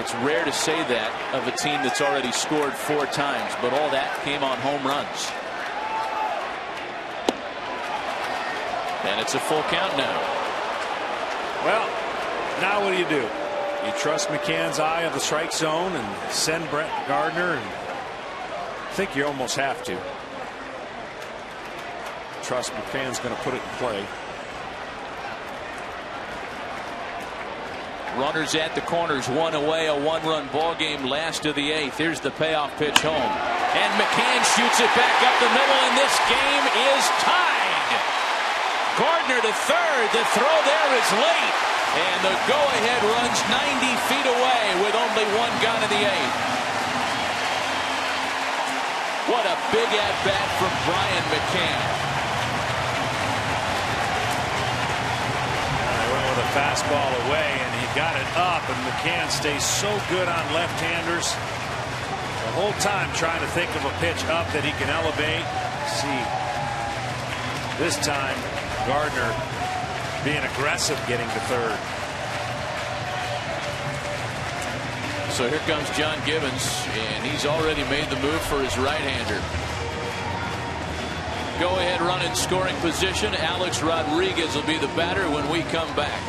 It's rare to say that of a team that's already scored 4 times, but all that came on home runs. And it's a full count now.
Well, now what do? You trust McCann's eye of the strike zone and send Brett Gardner? And I think you almost have to. Trust McCann's going to put it in play.
Runners at the corners, 1 away, a 1-run ball game, last of the 8th. Here's the payoff pitch home, and McCann shoots it back up the middle, and this game is tied. Gardner to third. The throw there is late, and the go-ahead runs 90 feet away with only 1 gun in the 8th. What a big at-bat from Brian McCann.
fastball away, and he got it up, and McCann stays so good on left-handers. The whole time trying to think of a pitch up that he can elevate. See, this time Gardner being aggressive getting to third.
So here comes John Gibbons, and he's already made the move for his right-hander. Go-ahead run in scoring position. Alex Rodriguez will be the batter when we come back.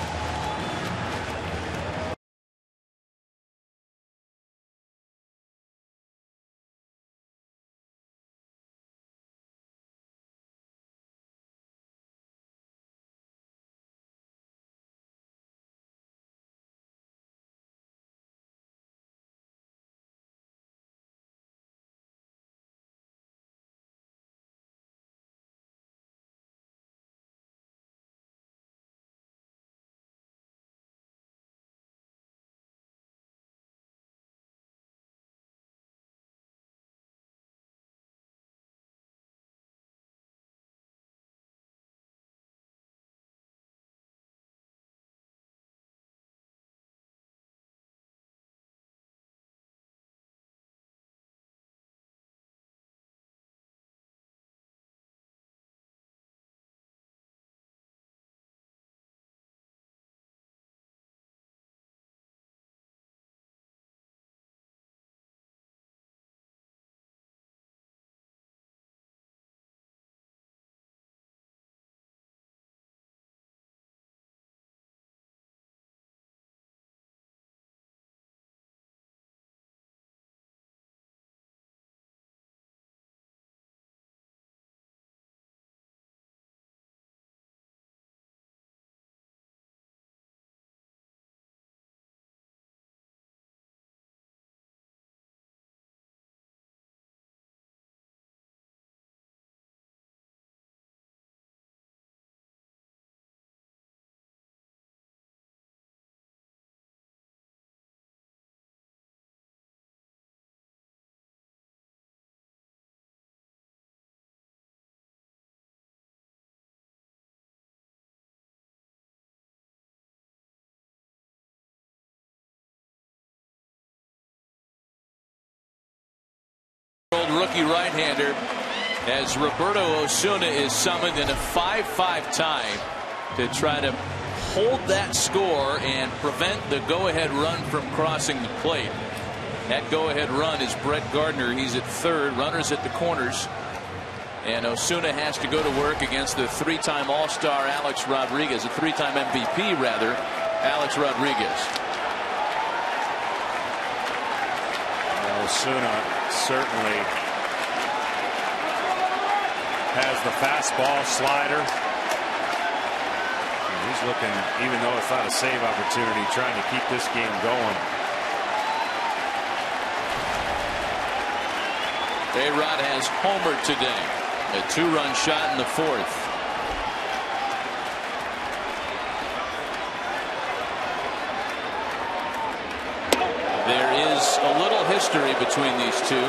Rookie right-hander as Roberto Osuna is summoned in a 5-5 tie to try to hold that score and prevent the go-ahead run from crossing the plate. That go-ahead run is Brett Gardner. He's at third, runners at the corners, and Osuna has to go to work against the three-time All-Star Alex Rodriguez, a three-time MVP rather, Alex Rodriguez.
Osuna certainly has the fastball, slider. And he's looking, even though it's not a save opportunity, trying to keep this game going.
A-Rod has homered today. A two-run shot in the fourth. There is a little history between these two,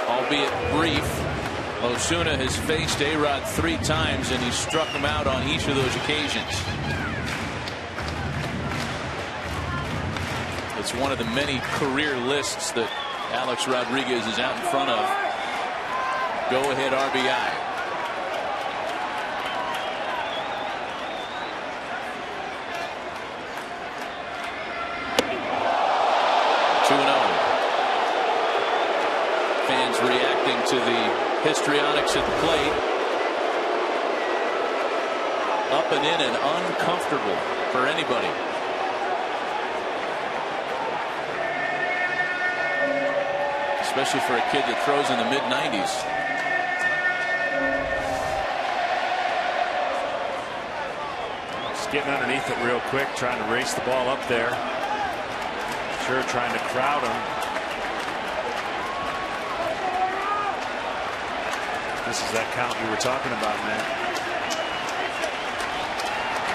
albeit brief. Osuna has faced A-Rod 3 times, and he struck him out on each of those occasions. It's one of the many career lists that Alex Rodriguez is out in front of. Go-ahead RBI. Fans reacting to the histrionics at the plate. Up and in and uncomfortable for anybody. Especially for a kid that throws in the mid-90s.
Just getting underneath it real quick, trying to race the ball up there. Sure, trying to crowd him. This is that count you were talking about, man.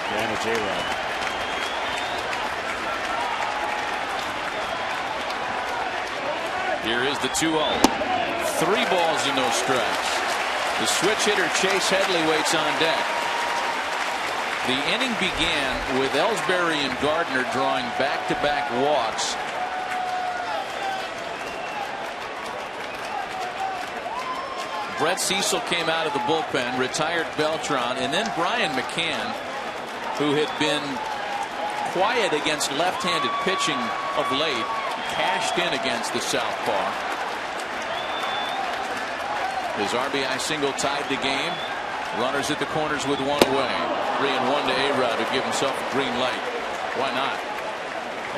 Advantage A-Rod.
Here is the 2-0. 3 balls and no strikes. The switch hitter Chase Headley waits on deck. The inning began with Ellsbury and Gardner drawing back-to-back walks. Brett Cecil came out of the bullpen, retired Beltran, and then Brian McCann, who had been quiet against left-handed pitching of late, cashed in against the southpaw. His RBI single tied the game. Runners at the corners with one away. 3-1 to A-Rod to give himself a green light. Why not?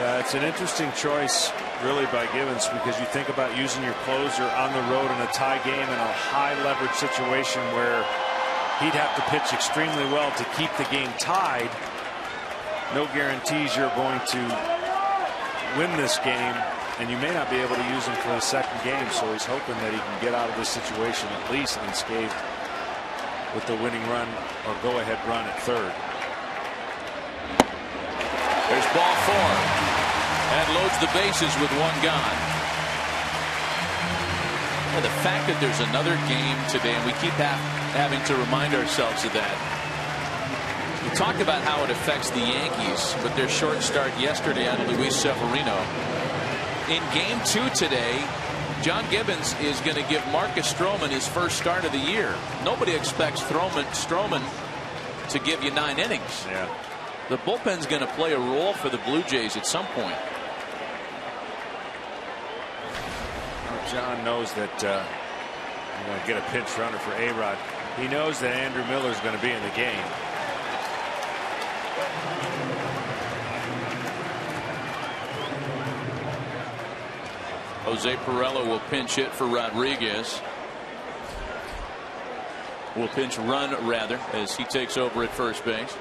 Yeah, it's an interesting choice, really, by Gibbons, because you think about using your closer on the road in a tie game in a high leverage situation where he'd have to pitch extremely well to keep the game tied. No guarantees you're going to win this game, and you may not be able to use him for the second game, so he's hoping that he can get out of this situation at least unscathed with the winning run or go-ahead run at third.
There's ball 4. That loads the bases with one gone. And the fact that there's another game today, and we keep having to remind ourselves of that. We talked about how it affects the Yankees with their short start yesterday on Luis Severino. In game 2 today, John Gibbons is going to give Marcus Stroman his first start of the year. Nobody expects Stroman to give you 9 innings.
Yeah.
The bullpen's going to play a role for the Blue Jays at some point.
Well, John knows that you're going to get a pinch runner for A-Rod. He knows that Andrew Miller's going to be in the game.
Jose Pirela will pinch hit for Rodriguez. Will pinch run, rather, as he takes over at first base.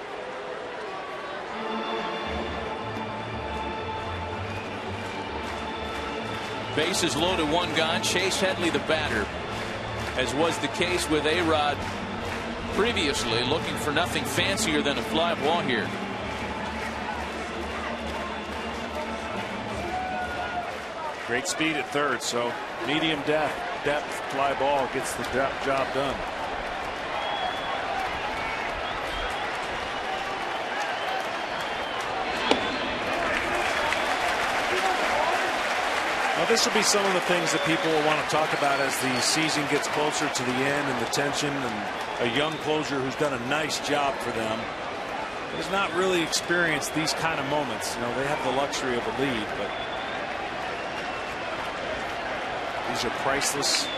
Bases loaded, one gone. Chase Headley, the batter, as was the case with A-Rod previously, looking for nothing fancier than a fly ball here.
Great speed at third, so medium depth fly ball gets the job done. Well, this will be some of the things that people will want to talk about as the season gets closer to the end, and the tension, and a young closer who's done a nice job for them has not really experienced these kind of moments. You know, they have the luxury of a lead, but these are priceless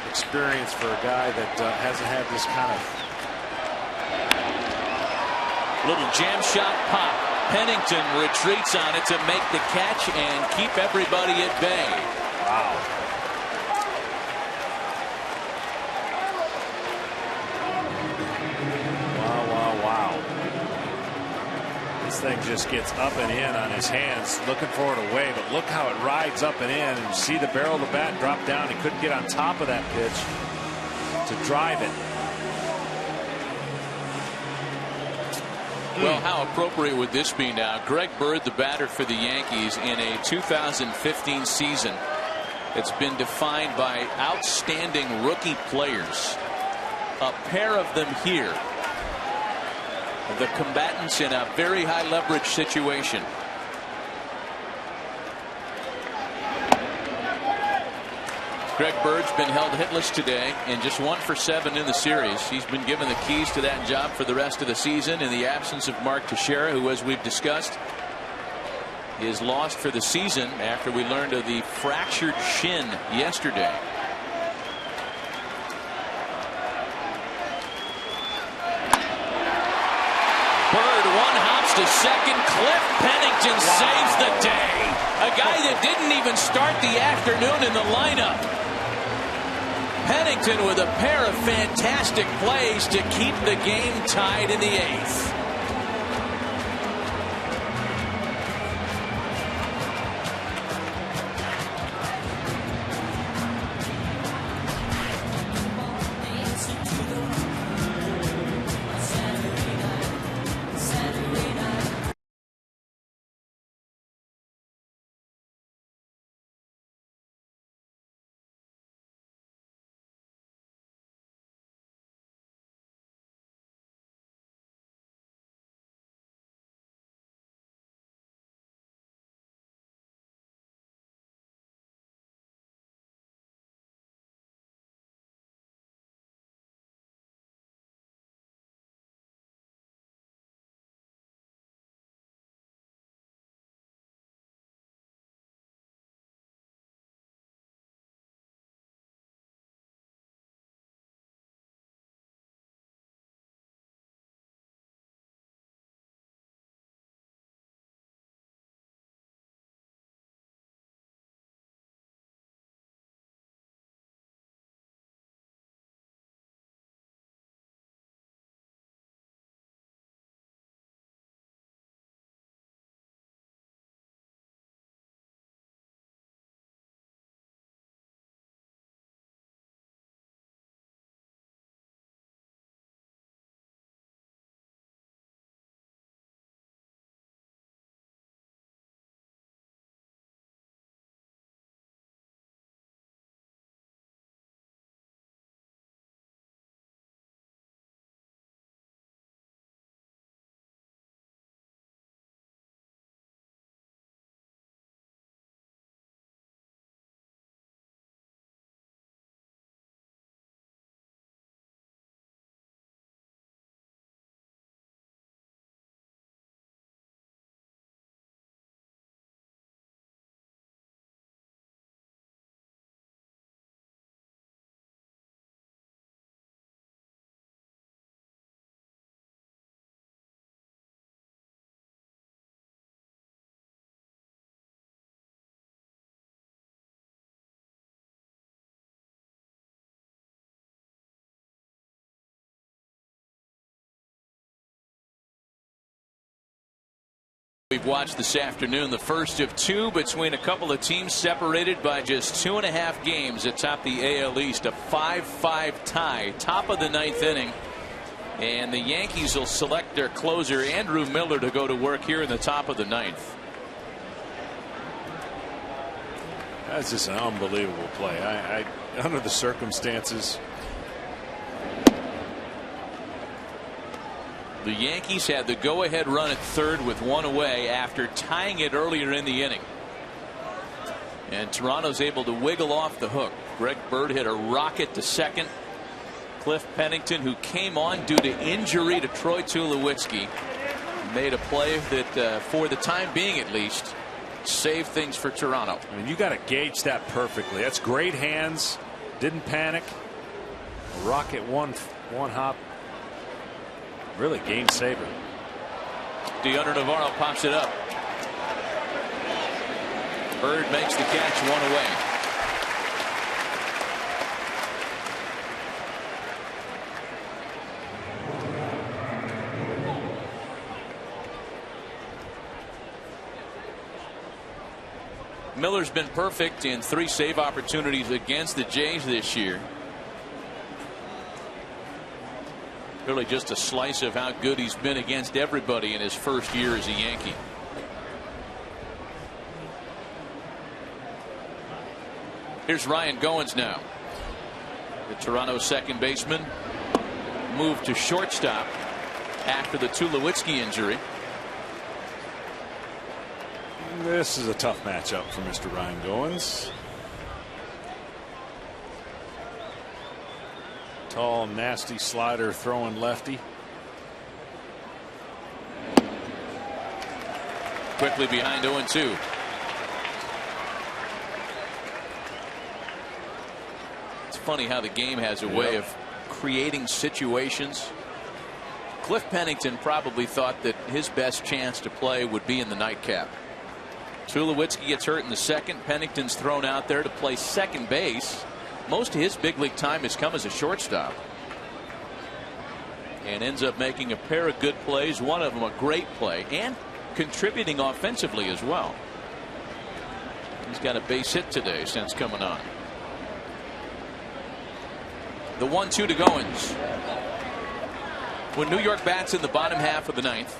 experience for a guy that hasn't had this kind of
little jam shot pop. Pennington retreats on it to make the catch and keep everybody at bay.
Wow. Wow. This thing just gets up and in on his hands, looking for it away, but look how it rides up and in, and you see the barrel of the bat drop down. He couldn't get on top of that pitch to drive it.
Well, how appropriate would this be now? Greg Bird, the batter for the Yankees, in a 2015 season that's been defined by outstanding rookie players. A pair of them here. The combatants in a very high leverage situation. Greg Bird's been held hitless today and just 1 for 7 in the series. He's been given the keys to that job for the rest of the season in the absence of Mark Teixeira, who, as we've discussed, is lost for the season after we learned of the fractured shin yesterday. Bird one-hops to second. Cliff Pennington saves the day. A guy that didn't even start the afternoon in the lineup. Pennington with a pair of fantastic plays to keep the game tied in the 8th. We've watched this afternoon the first of two between a couple of teams separated by just 2.5 games atop the AL East. A 5-5 tie, top of the 9th inning. And the Yankees will select their closer, Andrew Miller, to go to work here in the top of the 9th.
That's just an unbelievable play. I under the circumstances.
The Yankees had the go-ahead run at third with one away after tying it earlier in the inning. And Toronto's able to wiggle off the hook. Greg Bird hit a rocket to second. Cliff Pennington, who came on due to injury to Troy Tulowitzki, made a play that, for the time being at least, saved things for Toronto.
I mean, you got to gauge that perfectly. That's great hands. Didn't panic. A rocket one hop. Really game saver.
Deoner Navarro pops it up. Bird makes the catch, one away. Miller's been perfect in 3 save opportunities against the Jays this year. Really just a slice of how good he's been against everybody in his first year as a Yankee. Here's Ryan Goins now. The Toronto second baseman moved to shortstop after the Tulowitzki injury.
This is a tough matchup for Mr. Ryan Goins. Tall, nasty slider throwing lefty.
Quickly behind 0-2. It's funny how the game has a way of creating situations. Cliff Pennington probably thought that his best chance to play would be in the nightcap. Tulowitzki gets hurt in the second. Pennington's thrown out there to play second base. Most of his big league time has come as a shortstop. And ends up making a pair of good plays, one of them a great play, and contributing offensively as well. He's got a base hit today since coming on. The 1-2 to Goins. When New York bats in the bottom half of the 9th,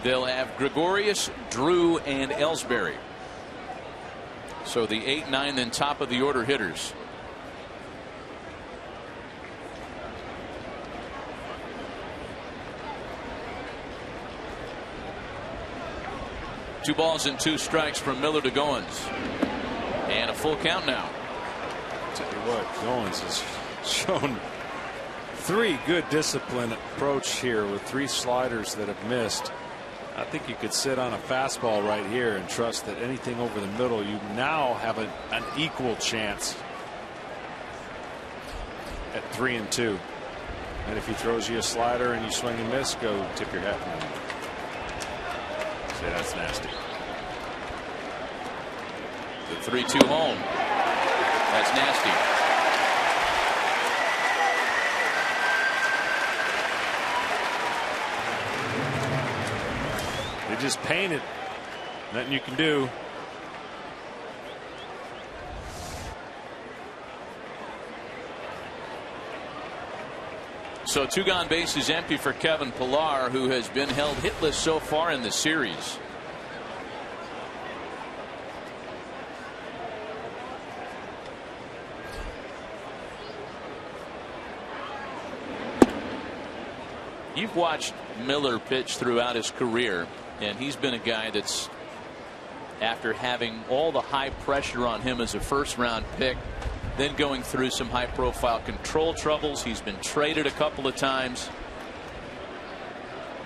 they'll have Gregorius, Drew, and Ellsbury. So the 8, 9, then top of the order hitters. Two balls and 2 strikes from Miller to Goins. And a full count now.
Tell you what, Goins has shown 3 good discipline approach here with 3 sliders that have missed. I think you could sit on a fastball right here and trust that anything over the middle, you now have an equal chance at 3-2. And if he throws you a slider and you swing and miss, go tip your hat. Say that's nasty.
The 3-2 home. That's nasty.
They just painted. Nothing you can do.
So 2 gone, bases empty for Kevin Pillar, who has been held hitless so far in the series. You've watched Miller pitch throughout his career, and he's been a guy that's, after having all the high pressure on him as a first-round pick, then going through some high-profile control troubles. He's been traded a couple of times.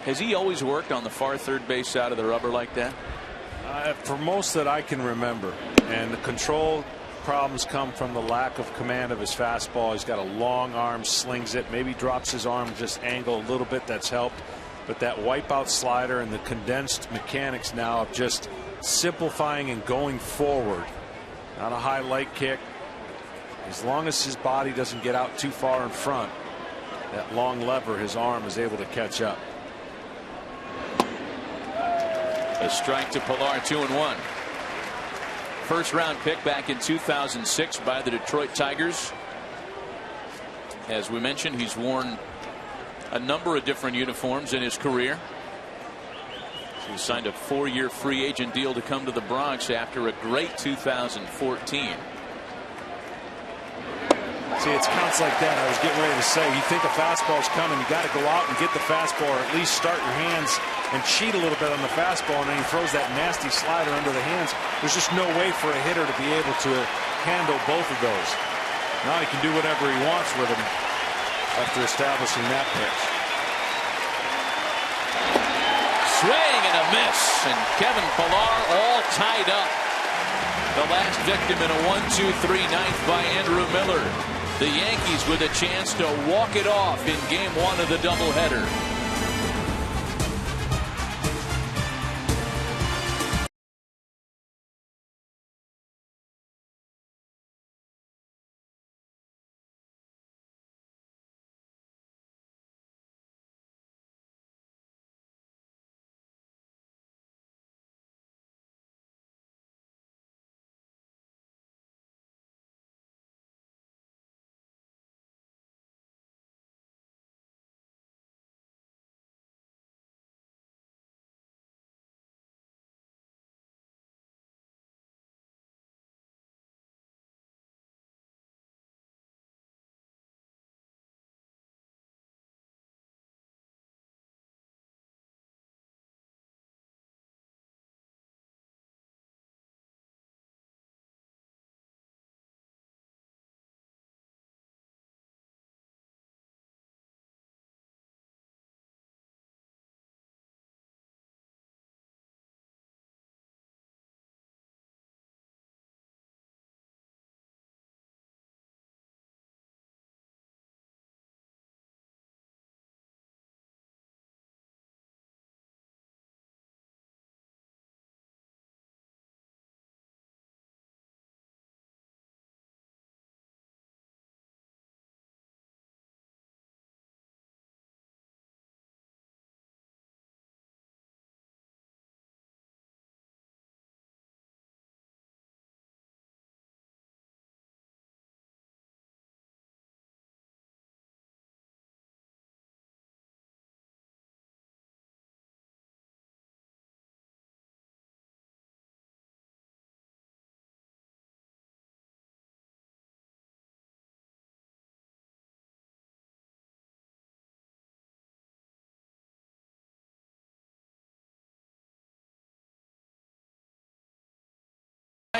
Has he always worked on the far third base side of the rubber like that?
For most that I can remember, and the control problems come from the lack of command of his fastball. He's got a long arm, slings it, maybe drops his arm just angle a little bit. That's helped, but that wipeout slider and the condensed mechanics now of just simplifying and going forward, not a high light kick. As long as his body doesn't get out too far in front, that long lever, his arm is able to catch up.
A strike to Pilar, 2-1. First round pick back in 2006 by the Detroit Tigers. As we mentioned, he's worn a number of different uniforms in his career. He signed a 4-year free agent deal to come to the Bronx after a great 2014.
See, it's counts like that. I was getting ready to say, you think a fastball's coming, you got to go out and get the fastball, or at least start your hands and cheat a little bit on the fastball, and then he throws that nasty slider under the hands. There's just no way for a hitter to be able to handle both of those. Now he can do whatever he wants with them after establishing that pitch.
Swing and a miss, and Kevin Pilar all tied up. The last victim in a 1-2-3 ninth by Andrew Miller. The Yankees with a chance to walk it off in game 1 of the doubleheader.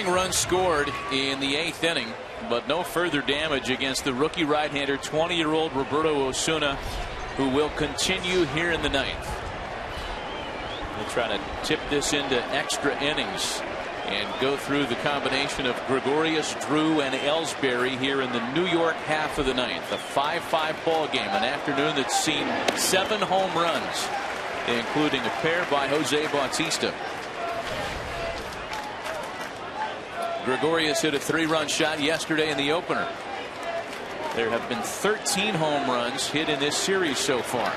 Runs scored in the 8th inning, but no further damage against the rookie right-hander 20-year-old Roberto Osuna, who will continue here in the 9th. We'll try to tip this into extra innings and go through the combination of Gregorius, Drew, and Ellsbury here in the New York half of the 9th. A 5-5 ball game, an afternoon that's seen 7 home runs, including a pair by Jose Bautista. Gregorius hit a 3-run shot yesterday in the opener. There have been 13 home runs hit in this series so far.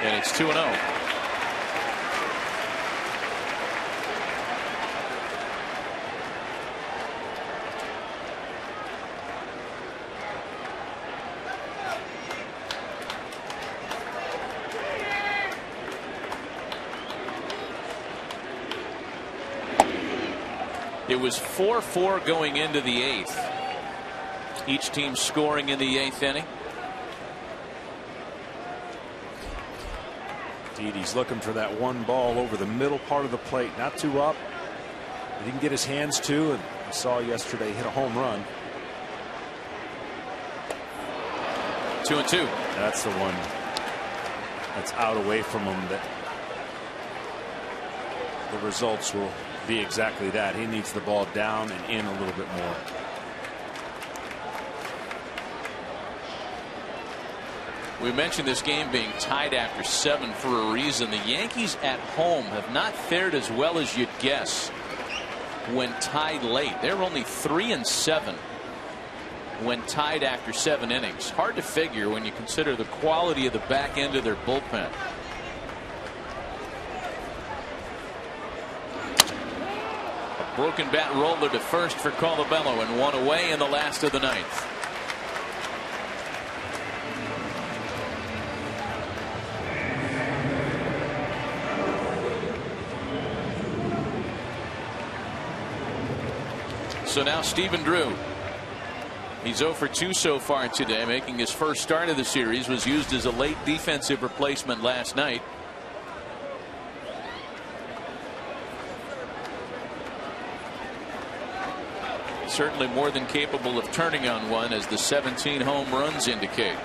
And it's 2-0. It was 4-4 going into the 8th. Each team scoring in the 8th inning.
Didi's looking for that one ball over the middle part of the plate, not too up. He can get his hands to, and we saw yesterday hit a home run.
2-2.
That's the one that's out away from him. That the results will be exactly that. He needs the ball down and in a little bit more.
We mentioned this game being tied after 7 for a reason. The Yankees at home have not fared as well as you'd guess when tied late. They're only 3-7 when tied after 7 innings. Hard to figure when you consider the quality of the back end of their bullpen. A broken bat roller to first for Colabello, and 1 away in the last of the 9th. So now Stephen Drew. He's 0 for 2 so far today, making his first start of the series. Was used as a late defensive replacement last night. Certainly more than capable of turning on one, as the 17 home runs indicate.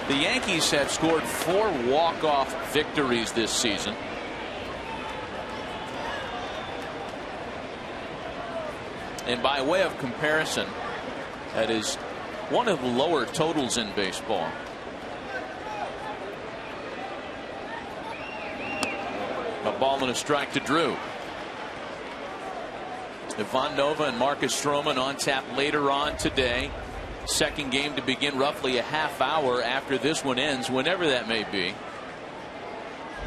The Yankees have scored 4 walk-off victories this season. And by way of comparison, that is one of the lower totals in baseball. A ball and a strike to Drew. Ivan Nova and Marcus Stroman on tap later on today. Second game to begin roughly a half hour after this one ends, whenever that may be.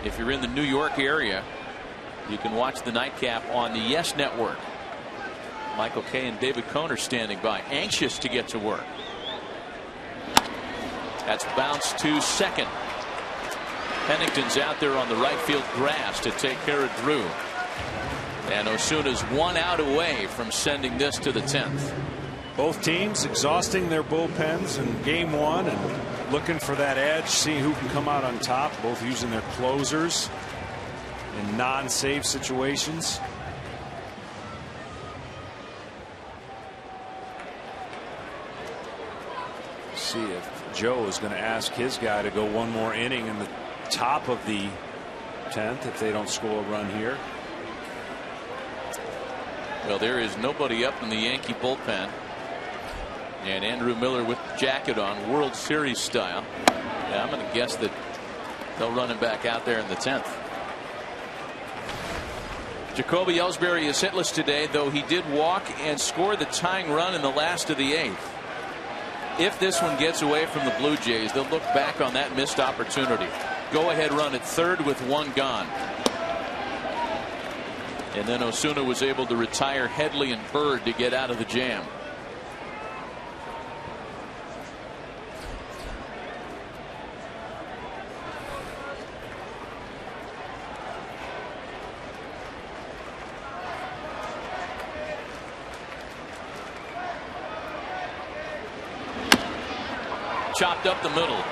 If you're in the New York area, you can watch the nightcap on the Yes Network. Michael Kay and David Cohn are standing by, anxious to get to work. That's bounced to second. Pennington's out there on the right field grass to take care of Drew. And Osuna's 1 out away from sending this to the 10th.
Both teams exhausting their bullpens in game 1 and looking for that edge, see who can come out on top. Both using their closers in non-save situations. See if Joe is going to ask his guy to go one more inning in the top of the 10th if they don't score a run here.
Well, there is nobody up in the Yankee bullpen. And Andrew Miller with the jacket on, World Series style. Yeah, I'm going to guess that they'll run him back out there in the 10th. Jacoby Ellsbury is hitless today, though he did walk and score the tying run in the last of the 8th. If this one gets away from the Blue Jays, they'll look back on that missed opportunity. Go ahead run at third with 1 gone. And then Osuna was able to retire Headley and Bird to get out of the jam. Chopped up the middle.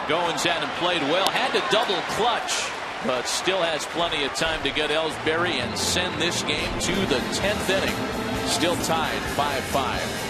Goins had him played well. Had to double clutch, but still has plenty of time to get Ellsbury and send this game to the 10th inning. Still tied 5-5.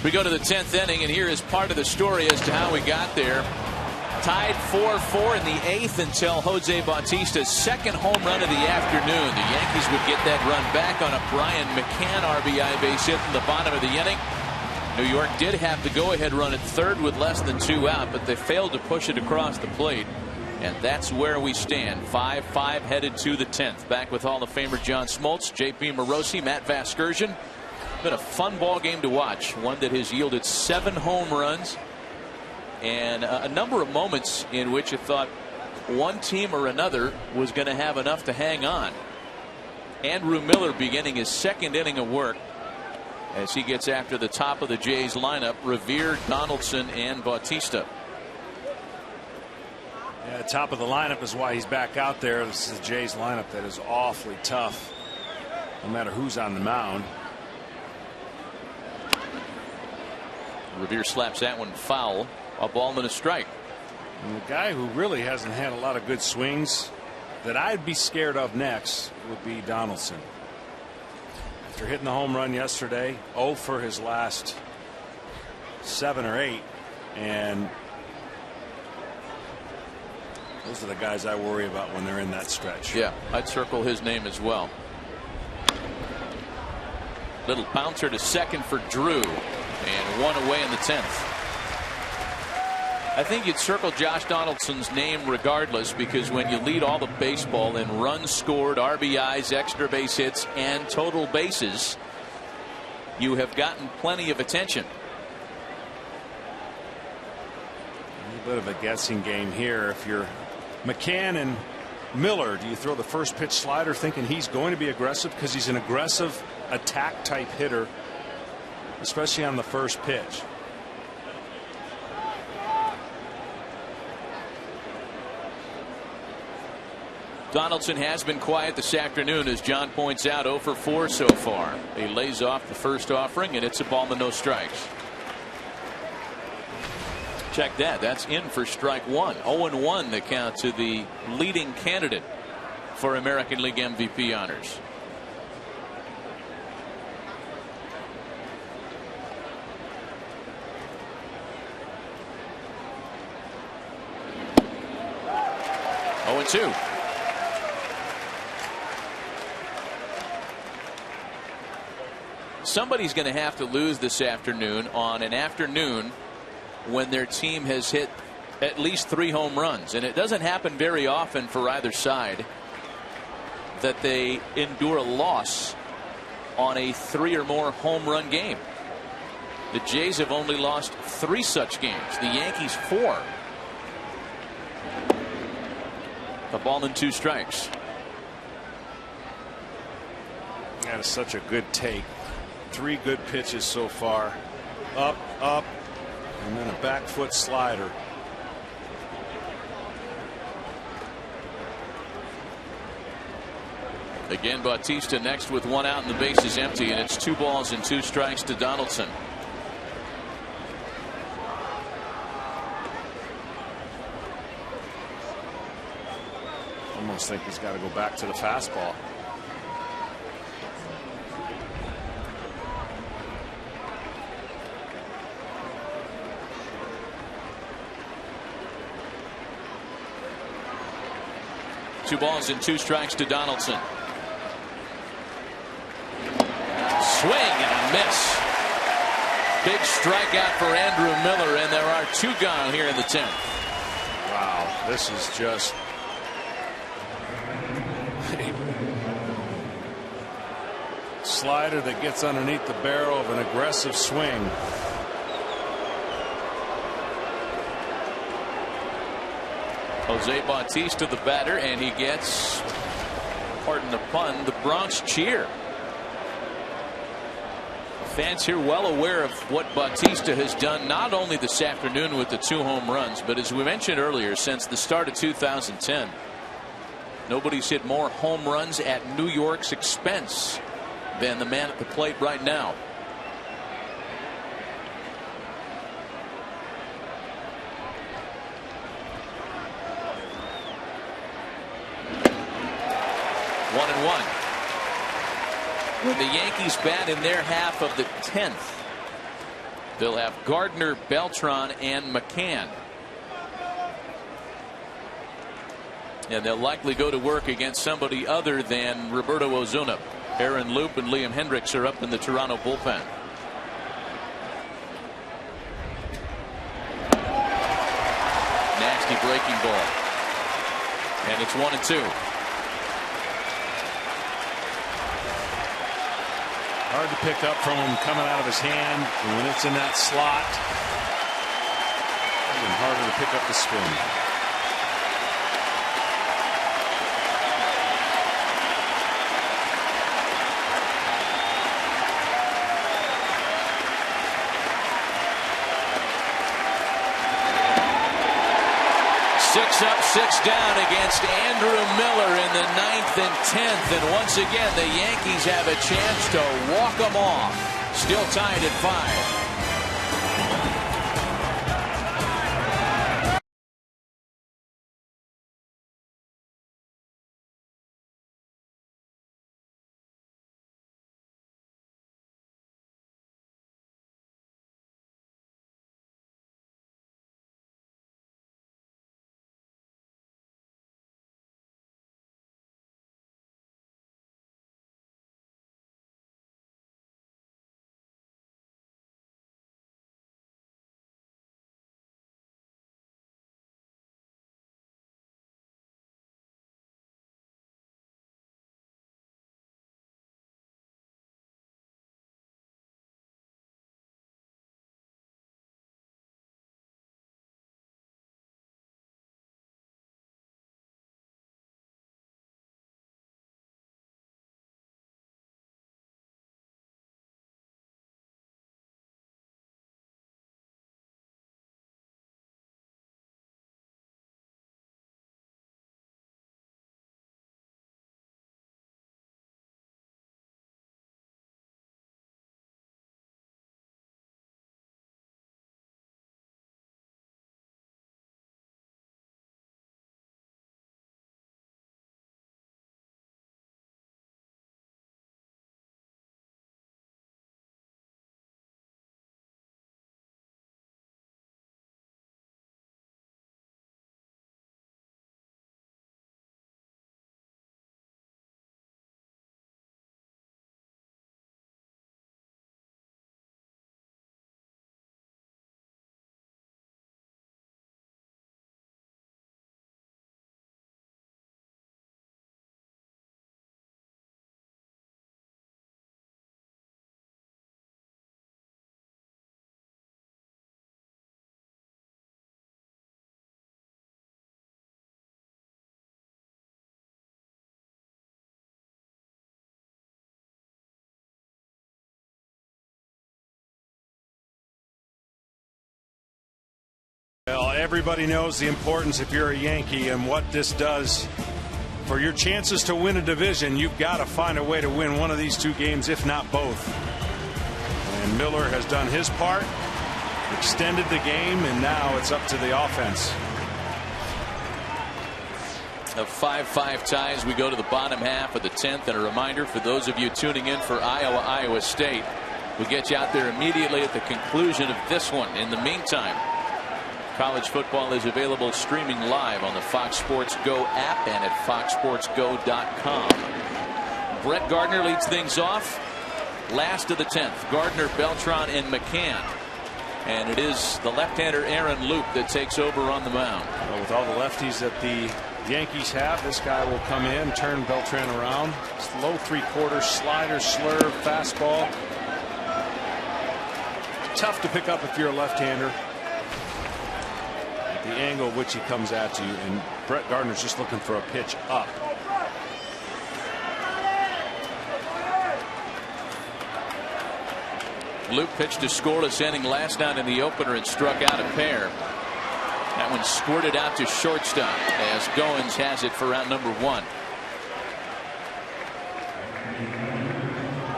We go to the 10th inning, and here is part of the story as to how we got there. Tied 4-4 in the 8th until Jose Bautista's second home run of the afternoon. The Yankees would get that run back on a Brian McCann RBI base hit in the bottom of the inning. New York did have the go-ahead run at third with less than 2 out, but they failed to push it across the plate. And that's where we stand. 5-5 headed to the 10th. Back with Hall of Famer John Smoltz, J.P. Morosi, Matt Vasgersian. Been a fun ball game to watch. One that has yielded 7 home runs. And a number of moments in which you thought one team or another was going to have enough to hang on. Andrew Miller beginning his second inning of work as he gets after the top of the Jays lineup, Revere, Donaldson, and Bautista.
Yeah, top of the lineup is why he's back out there. This is the Jays lineup that is awfully tough, no matter who's on the mound.
Revere slaps that one foul. A ball and a strike.
And the guy who really hasn't had a lot of good swings that I'd be scared of next would be Donaldson. After hitting the home run yesterday, 0 for his last 7 or 8, and those are the guys I worry about when they're in that stretch.
Yeah, I'd circle his name as well. Little bouncer to second for Drew, and 1 away in the 10th. I think you'd circle Josh Donaldson's name regardless, because when you lead all the baseball in runs scored, RBIs, extra base hits, and total bases, you have gotten plenty of attention.
A little bit of a guessing game here. If you're McCann and Miller, do you throw the first pitch slider thinking he's going to be aggressive because he's an aggressive attack type hitter, especially on the first pitch?
Donaldson has been quiet this afternoon, as John points out, 0 for 4 so far. He lays off the first offering, and it's a ball and no strikes. Check that. That's in for strike 1. 0-1 the count to the leading candidate for American League MVP honors. Oh, and 2. Somebody's going to have to lose this afternoon on an afternoon when their team has hit at least 3 home runs, and it doesn't happen very often for either side that they endure a loss on a 3 or more home run game. The Jays have only lost 3 such games. The Yankees 4. A ball and 2 strikes.
That is such a good take. 3 good pitches so far. Up, up, and then a back foot slider.
Again, Bautista next with 1 out and the base is empty, and it's 2 balls and 2 strikes to Donaldson.
Almost think he's got to go back to the fastball.
Two balls and 2 strikes to Donaldson. Swing and a miss. Big strikeout for Andrew Miller, and there are 2 gone here in the 10th.
Wow, this is just a slider that gets underneath the barrel of an aggressive swing.
Jose Bautista the batter, and he gets, pardon the pun, the Bronx cheer. Fans here well aware of what Bautista has done, not only this afternoon with the 2 home runs, but as we mentioned earlier, since the start of 2010. Nobody's hit more home runs at New York's expense than the man at the plate right now. One and 1. When the Yankees bat in their half of the 10th, They'll have Gardner, Beltran, and McCann. And they'll likely go to work against somebody other than Roberto Ozuna. Aaron Loop and Liam Hendricks are up in the Toronto bullpen. Nasty breaking ball. And it's 1-2.
Hard to pick up from him coming out of his hand. And when it's in that slot, even harder to pick up the spin.
Six up, six down against Andrew Miller in the 9th and 10th. And once again, the Yankees have a chance to walk them off. Still tied at 5.
Well, everybody knows the importance, if you're a Yankee, and what this does for your chances to win a division. You've got to find a way to win one of these two games, if not both. And Miller has done his part, extended the game, and now it's up to the offense.
Of 5-5 ties, we go to the bottom half of the 10th. And a reminder for those of you tuning in for Iowa State, we'll get you out there immediately at the conclusion of this one. In the meantime, college football is available streaming live on the Fox Sports Go app and at foxsportsgo.com. Brett Gardner leads things off. Last of the 10th, Gardner, Beltran, and McCann. And it is the left-hander Aaron Loop that takes over on the mound.
Well, with all the lefties that the Yankees have, this guy will come in, turn Beltran around. Slow 3/4 slider, slurve, fastball. Tough to pick up if you're a left-hander. The angle which he comes at you, and Brett Gardner's just looking for a pitch up.
Luke pitched a scoreless inning last night in the opener and struck out a pair. That one squirted out to shortstop as Goins has it for out number 1.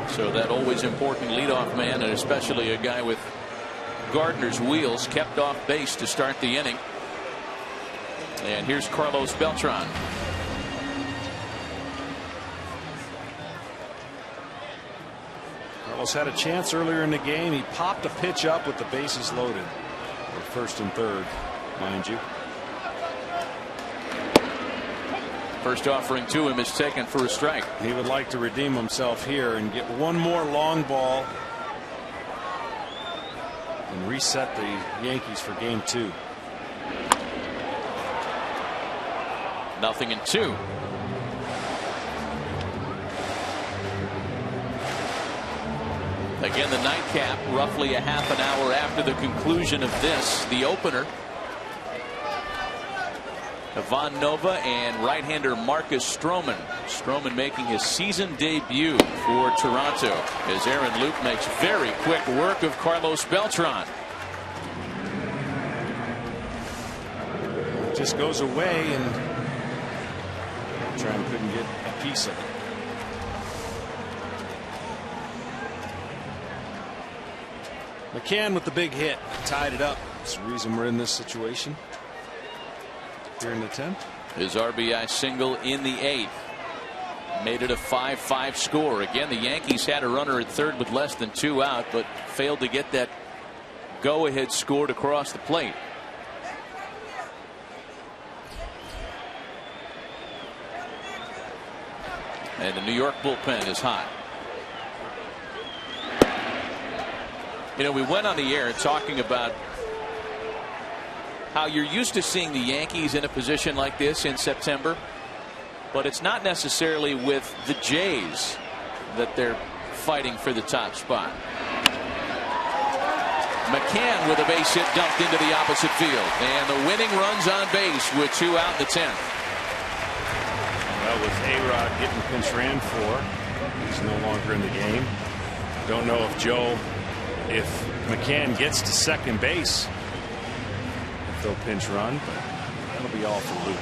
So that always important leadoff man, and especially a guy with Gardner's wheels, kept off base to start the inning. And here's Carlos Beltran.
Carlos had a chance earlier in the game. He popped a pitch up with the bases loaded. Or first and third, mind you.
First offering to him is taken for a strike.
He would like to redeem himself here and get one more long ball and reset the Yankees for game 2.
0-2. Again, the nightcap roughly a half an hour after the conclusion of this. The opener, Ivan Nova and right-hander Marcus Stroman. Stroman making his season debut for Toronto as Aaron Luke makes very quick work of Carlos Beltran.
Just goes away and Beltran couldn't get a piece of it. McCann with the big hit tied it up. That's the reason we're in this situation here in the 10th.
His RBI single in the 8th made it a 5-5 score. Again, the Yankees had a runner at third with less than 2 out, but failed to get that go-ahead score to cross the plate. And the New York bullpen is hot. You know, we went on the air talking about how you're used to seeing the Yankees in a position like this in September, but it's not necessarily with the Jays that they're fighting for the top spot. McCann with a base hit dumped into the opposite field, and the winning runs on base with 2 out in the 10th.
Well, with A-Rod getting pinch ran for, he's no longer in the game. Don't know if McCann gets to second base, if they'll pinch run, but that'll be all for Luke.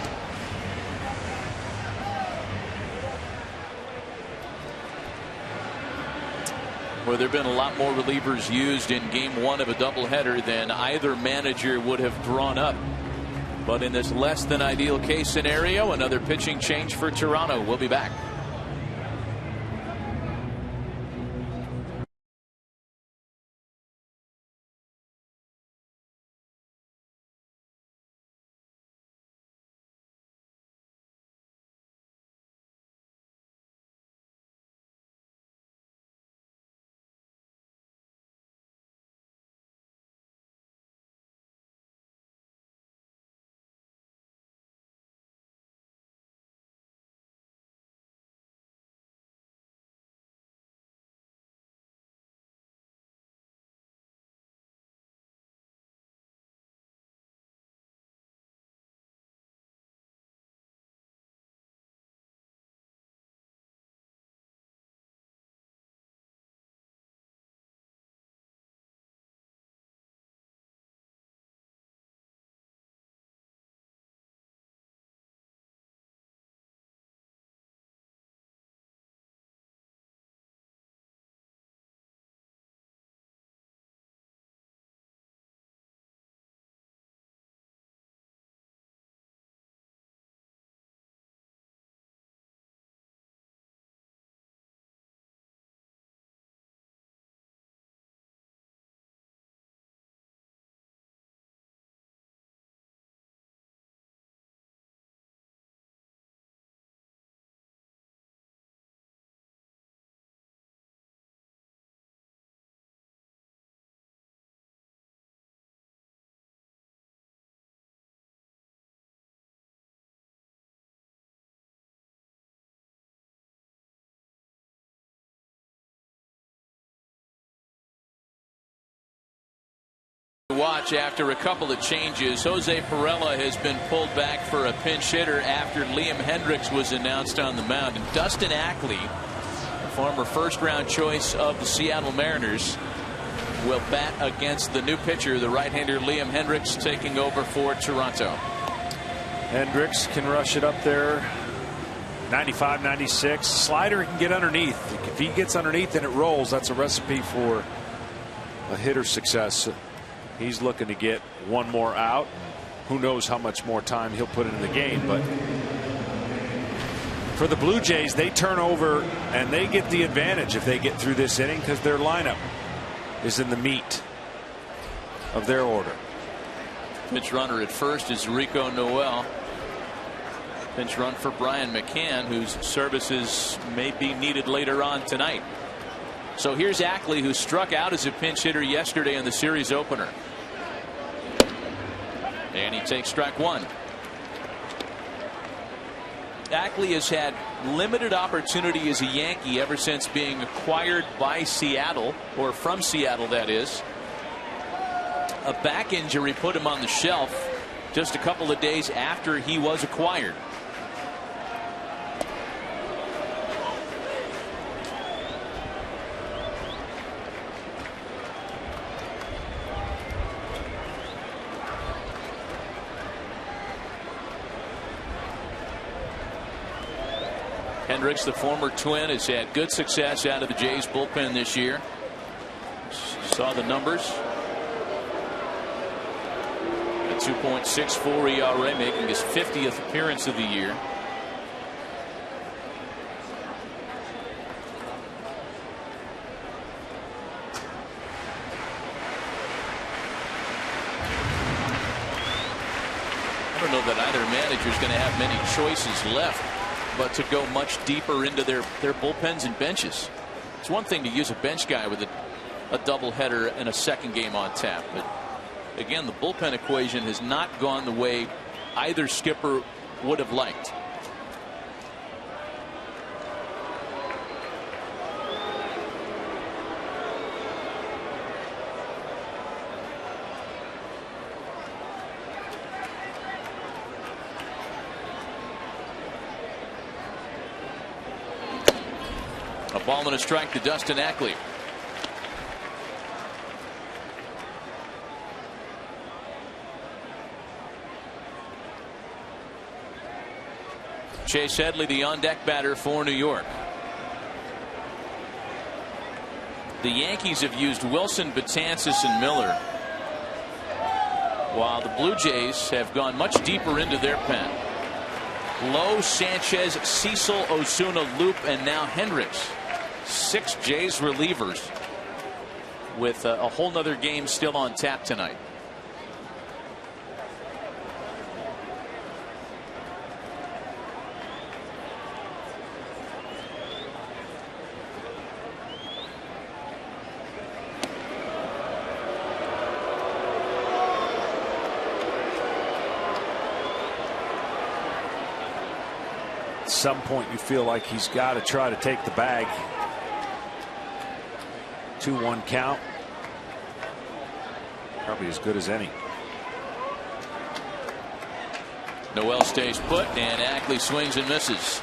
Well, there have been a lot more relievers used in game 1 of a doubleheader than either manager would have drawn up. But in this less than ideal case scenario, another pitching change for Toronto. We'll be back. Watch after a couple of changes. Jose Perella has been pulled back for a pinch hitter after Liam Hendricks was announced on the mound. And Dustin Ackley, a former first-round choice of the Seattle Mariners, will bat against the new pitcher, the right-hander Liam Hendricks, taking over for Toronto.
Hendricks can rush it up there. 95, 96. Slider can get underneath. If he gets underneath and it rolls, that's a recipe for a hitter's success. He's looking to get one more out. Who knows how much more time he'll put into the game, but for the Blue Jays, they turn over and they get the advantage if they get through this inning because their lineup is in the meat of their order.
Pitch runner at first is Rico Noel. Pinch run for Brian McCann, whose services may be needed later on tonight. So here's Ackley, who struck out as a pinch hitter yesterday in the series opener. And he takes strike one. Ackley has had limited opportunity as a Yankee ever since being acquired by Seattle, or from Seattle, that is. A back injury put him on the shelf just a couple of days after he was acquired. Hendricks, the former Twin, has had good success out of the Jays bullpen this year. Saw the numbers. A 2.64 ERA, making his 50th appearance of the year. I don't know that either manager is going to have many choices left but to go much deeper into their bullpens and benches. It's one thing to use a bench guy with a doubleheader and a second game on tap, but again, the bullpen equation has not gone the way either skipper would have liked. A ball and a strike to Dustin Ackley. Chase Headley, the on-deck batter for New York. The Yankees have used Wilson, Betances, and Miller, while the Blue Jays have gone much deeper into their pen. Lowe, Sanchez, Cecil, Ozuna, Loop, and now Hendricks. 6 Jays relievers with a whole nother game still on tap tonight.
At some point you feel like he's got to try to take the bag. 2-1 count. Probably as good as any.
Noel stays put, and Ackley swings and misses.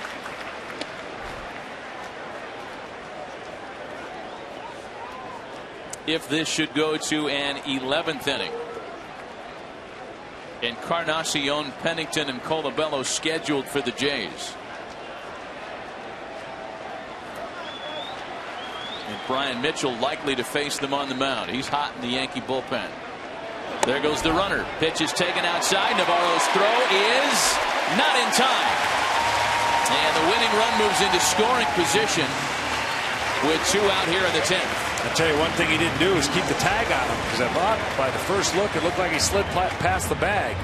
If this should go to an 11th inning, Encarnacion, Pennington, and Colabello scheduled for the Jays. And Brian Mitchell likely to face them on the mound. He's hot in the Yankee bullpen. There goes the runner. Pitch is taken outside. Navarro's throw is not in time. And the winning run moves into scoring position with 2 out here in the 10th.
I tell you, one thing he didn't do is keep the tag on him, because I thought by the first look it looked like he slid past the bag.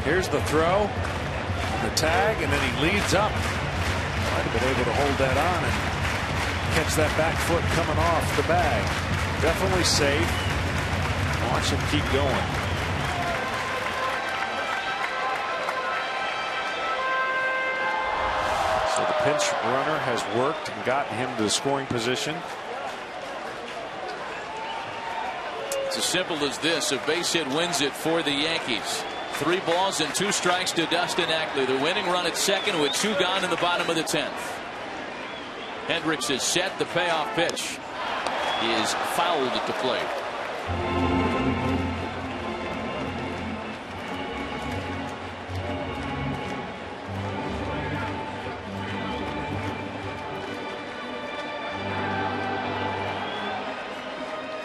Here's the throw, the tag, and then he leads up. Might have been able to hold that on and catch that back foot coming off the bag. Definitely safe. Watch him keep going. So the pinch runner has worked and gotten him to the scoring position.
It's as simple as this. A base hit wins it for the Yankees. 3 balls and 2 strikes to Dustin Ackley. The winning run at second with 2 gone in the bottom of the 10th. Hendricks is set. The payoff pitch is fouled at the plate.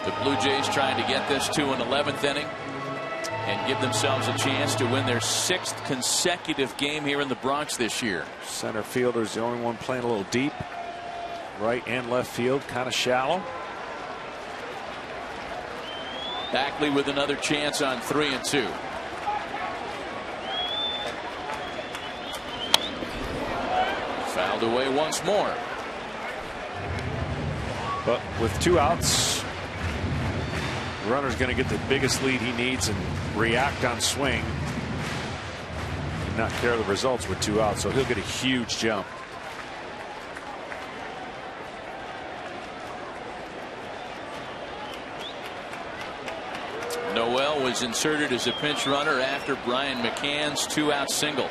The Blue Jays trying to get this to an 11th inning. and give themselves a chance to win their 6th consecutive game here in the Bronx this year.
Center fielder's the only one playing a little deep. Right and left field kind of shallow.
Backley with another chance on 3-2. Fouled away once more.
But with 2 outs, the runner's going to get the biggest lead he needs and react on swing. And not care of the results with 2 outs, so he'll get a huge jump.
Noel was inserted as a pinch runner after Brian McCann's 2-out single.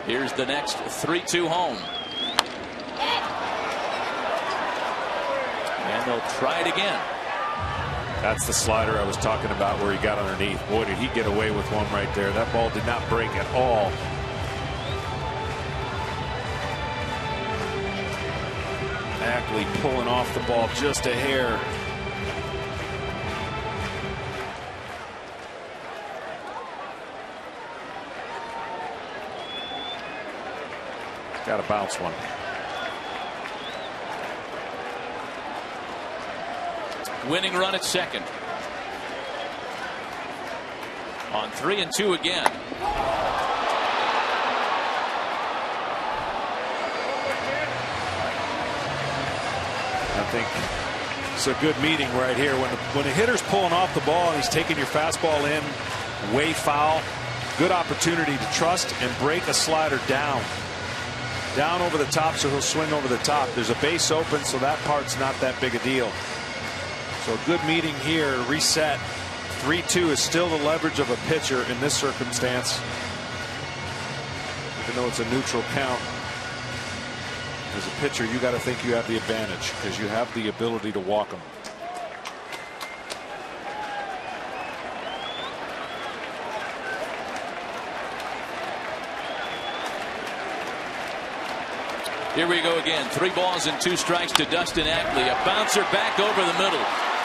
Here's the next 3-2 home. And they'll try it again.
That's the slider I was talking about where he got underneath. Boy, did he get away with one right there. That ball did not break at all. Backley pulling off the ball just a hair. Got to bounce one.
Winning run at second. On 3-2 again.
I think it's a good meeting right here. When the hitter's pulling off the ball and he's taking your fastball in, way foul, good opportunity to trust and break a slider down. Down over the top, so he'll swing over the top. There's a base open, so that part's not that big a deal. So a good meeting here, reset. 3-2 is still the leverage of a pitcher in this circumstance. Even though it's a neutral count. As a pitcher, you got to think you have the advantage because you have the ability to walk them.
Here we go again. 3 balls and 2 strikes to Dustin Ackley. A bouncer back over the middle.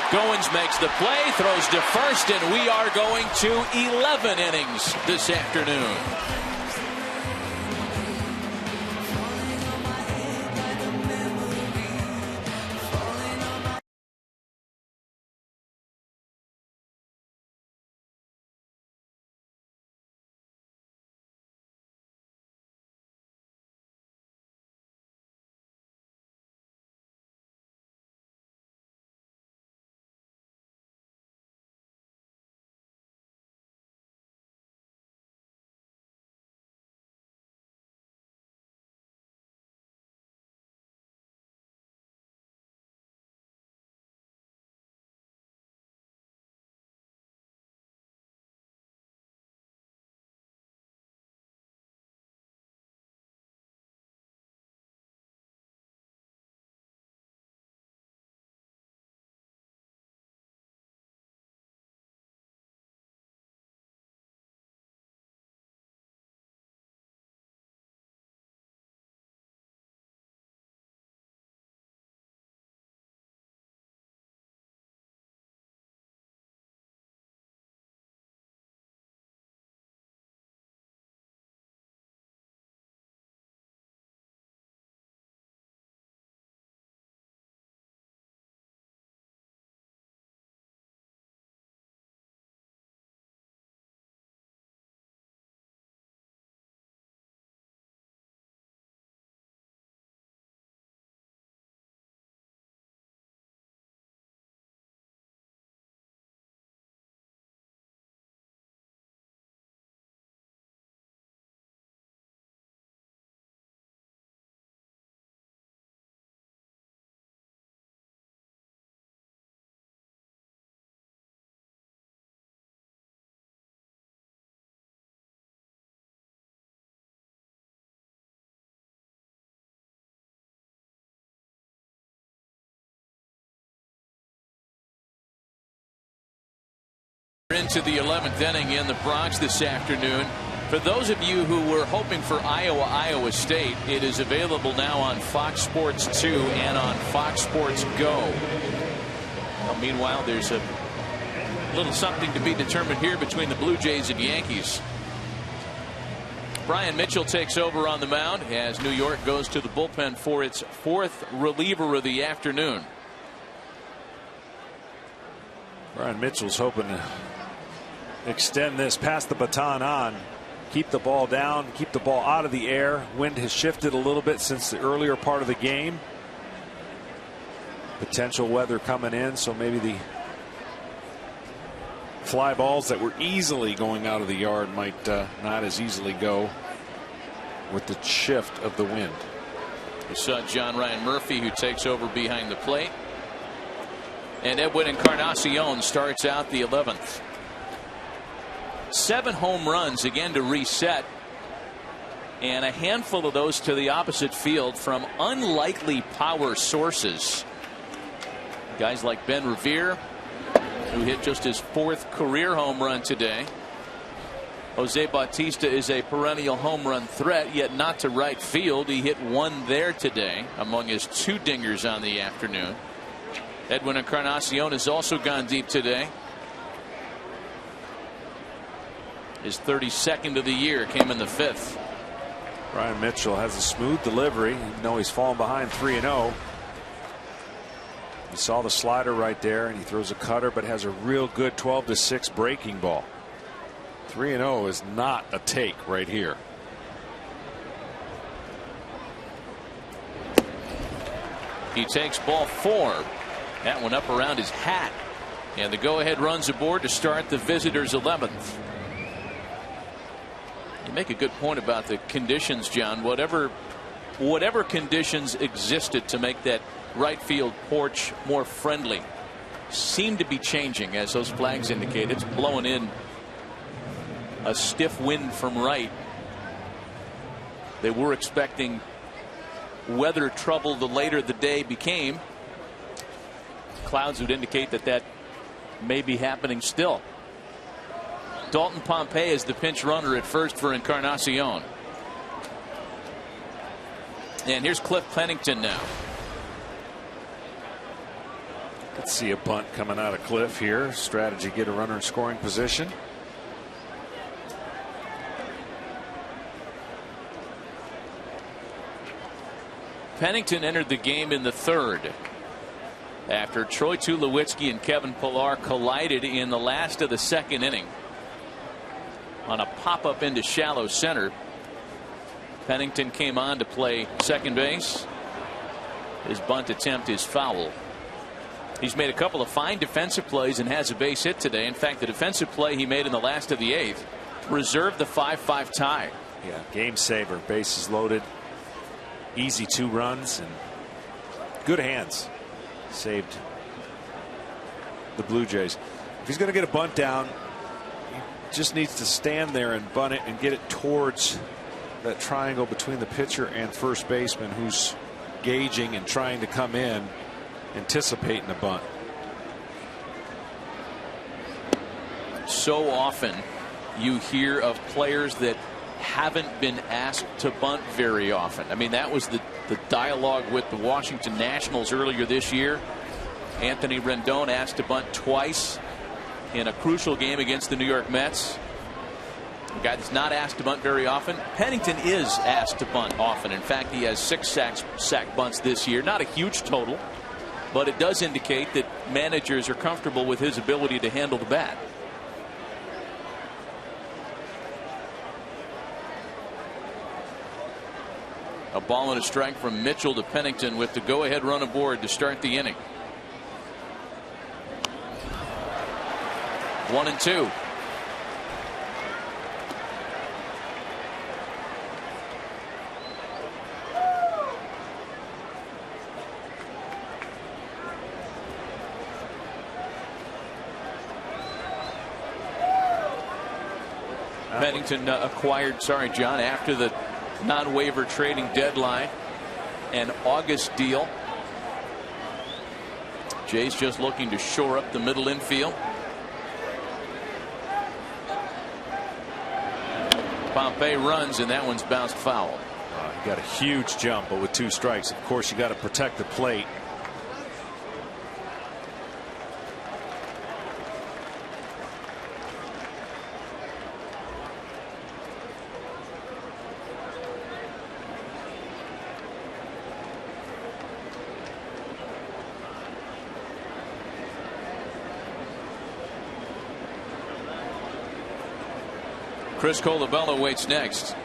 Goins makes the play, throws to first, and we are going to 11 innings this afternoon. Into the 11th inning in the Bronx this afternoon. For those of you who were hoping for Iowa State, it is available now on Fox Sports 2 and on Fox Sports Go. Well, meanwhile, there's a little something to be determined here between the Blue Jays and Yankees. Brian Mitchell takes over on the mound as New York goes to the bullpen for its 4th reliever of the afternoon.
Brian Mitchell's hoping to extend this, pass the baton on, keep the ball down, keep the ball out of the air. Wind has shifted a little bit since the earlier part of the game. Potential weather coming in, so maybe the fly balls that were easily going out of the yard might not as easily go with the shift of the wind.
You saw John Ryan Murphy, who takes over behind the plate, and Edwin Encarnacion starts out the 11th. 7 home runs again to reset, and a handful of those to the opposite field from unlikely power sources. Guys like Ben Revere, who hit just his 4th career home run today. Jose Bautista is a perennial home run threat, yet not to right field. He hit 1 there today among his 2 dingers on the afternoon. Edwin Encarnacion has also gone deep today. His 32nd of the year came in the 5th.
Brian Mitchell has a smooth delivery, even though he's fallen behind 3-0. You saw the slider right there, and he throws a cutter, but has a real good 12-6 breaking ball. 3-0 is not a take right here.
He takes ball 4. That one up around his hat, and the go-ahead runs aboard to start the visitors' 11th. You make a good point about the conditions, John. Whatever conditions existed to make that right field porch more friendly seem to be changing, as those flags indicate. It's blowing in a stiff wind from right. They were expecting weather trouble the later the day became. Clouds would indicate that may be happening still. Dalton Pompey is the pinch runner at first for Encarnacion. And here's Cliff Pennington now.
Let's see a bunt coming out of Cliff here. Strategy, get a runner in scoring position.
Pennington entered the game in the 3rd after Troy Tulowitzki and Kevin Pillar collided in the last of the 2nd inning on a pop-up into shallow center. Pennington came on to play second base. His bunt attempt is foul. He's made a couple of fine defensive plays and has a base hit today. In fact, the defensive play he made in the last of the 8th reserved the 5-5 tie.
Yeah, game saver. Bases loaded. Easy 2 runs and good hands. Saved the Blue Jays. If he's going to get a bunt down, he just needs to stand there and bunt it and get it towards that triangle between the pitcher and first baseman, who's gauging and trying to come in, anticipating the bunt.
So often you hear of players that haven't been asked to bunt very often. I mean, that was the dialogue with the Washington Nationals earlier this year. Anthony Rendon asked to bunt twice in a crucial game against the New York Mets. A guy that's not asked to bunt very often. Pennington is asked to bunt often. In fact, he has 6 sack bunts this year. Not a huge total, but it does indicate that managers are comfortable with his ability to handle the bat. A ball and a strike from Mitchell to Pennington with the go-ahead run aboard to start the inning. 1-2. Pennington acquired, John, after the non-waiver trading deadline, an August deal. Jays just looking to shore up the middle infield. Pompey runs, and that one's bounced foul.
He got a huge jump, but with 2 strikes, of course, you got to protect the plate.
Chris Colabello waits next.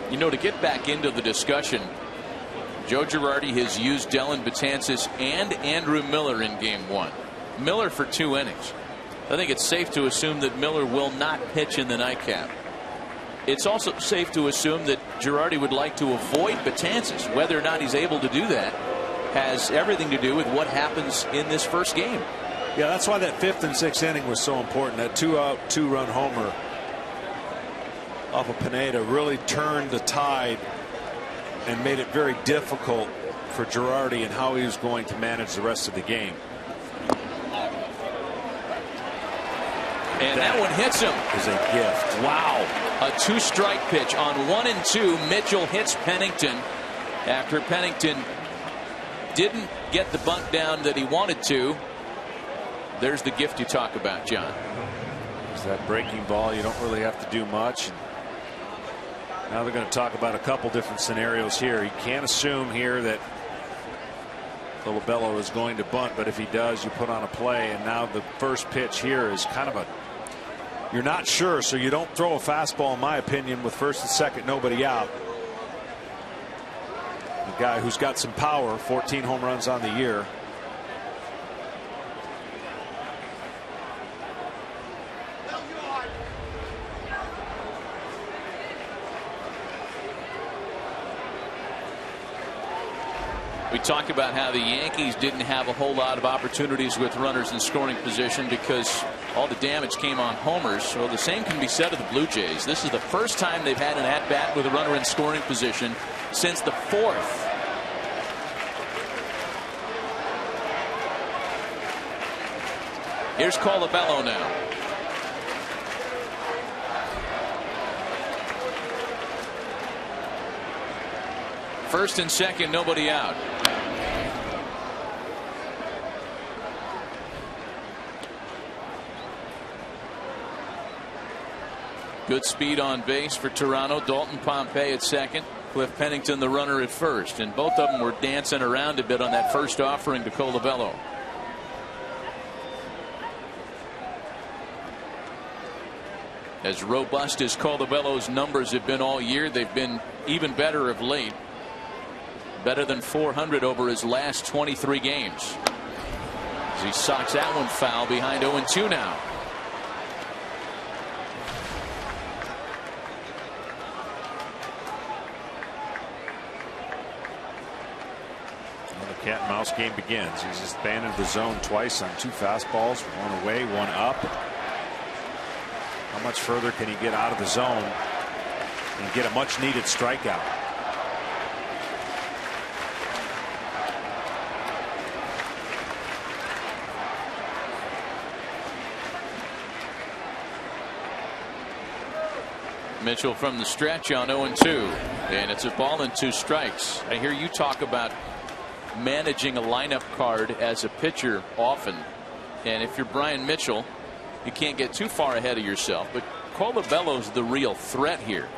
You know, to get back into the discussion, Joe Girardi has used Dellin Betances and Andrew Miller in Game 1. Miller for 2 innings. I think it's safe to assume that Miller will not pitch in the nightcap. It's also safe to assume that Girardi would like to avoid Betances. Whether or not he's able to do that has everything to do with what happens in this first game.
Yeah, that's why that 5th and 6th inning was so important. That 2-out, 2-run homer off of Pineda really turned the tide and made it very difficult for Girardi and how he was going to manage the rest of the game.
And that one hits him.
Is a gift.
Wow. A 2-strike pitch on 1 and 2. Mitchell hits Pennington after Pennington didn't get the bunt down that he wanted to. There's the gift you talk about, John.
There's that breaking ball. You don't really have to do much. Now they're going to talk about a couple different scenarios here. You can't assume here that Colabello is going to bunt, but if he does, you put on a play. And now the first pitch here is kind of a, you're not sure, so you don't throw a fastball, in my opinion, with 1st and 2nd, nobody out. A guy who's got some power, 14 home runs on the year.
We talk about how the Yankees didn't have a whole lot of opportunities with runners in scoring position because all the damage came on homers. Well, the same can be said of the Blue Jays. This is the first time they've had an at-bat with a runner in scoring position since the 4th. Here's Colabello now. First and second, nobody out. Good speed on base for Toronto. Dalton Pompey at second. Cliff Pennington the runner at first. And both of them were dancing around a bit on that first offering to Colabello. As robust as Colabello's numbers have been all year, they've been even better of late. Better than 400 over his last 23 games. As he socks that one foul behind 0-2 now.
Well, the cat and mouse game begins. He's just abandoned the zone twice on 2 fastballs, 1 away, 1 up. How much further can he get out of the zone and get a much needed strikeout?
Mitchell from the stretch on 0-2, and it's a ball and 2 strikes. I hear you talk about managing a lineup card as a pitcher often, and if you're Brian Mitchell, you can't get too far ahead of yourself. But Colabello's the real threat here.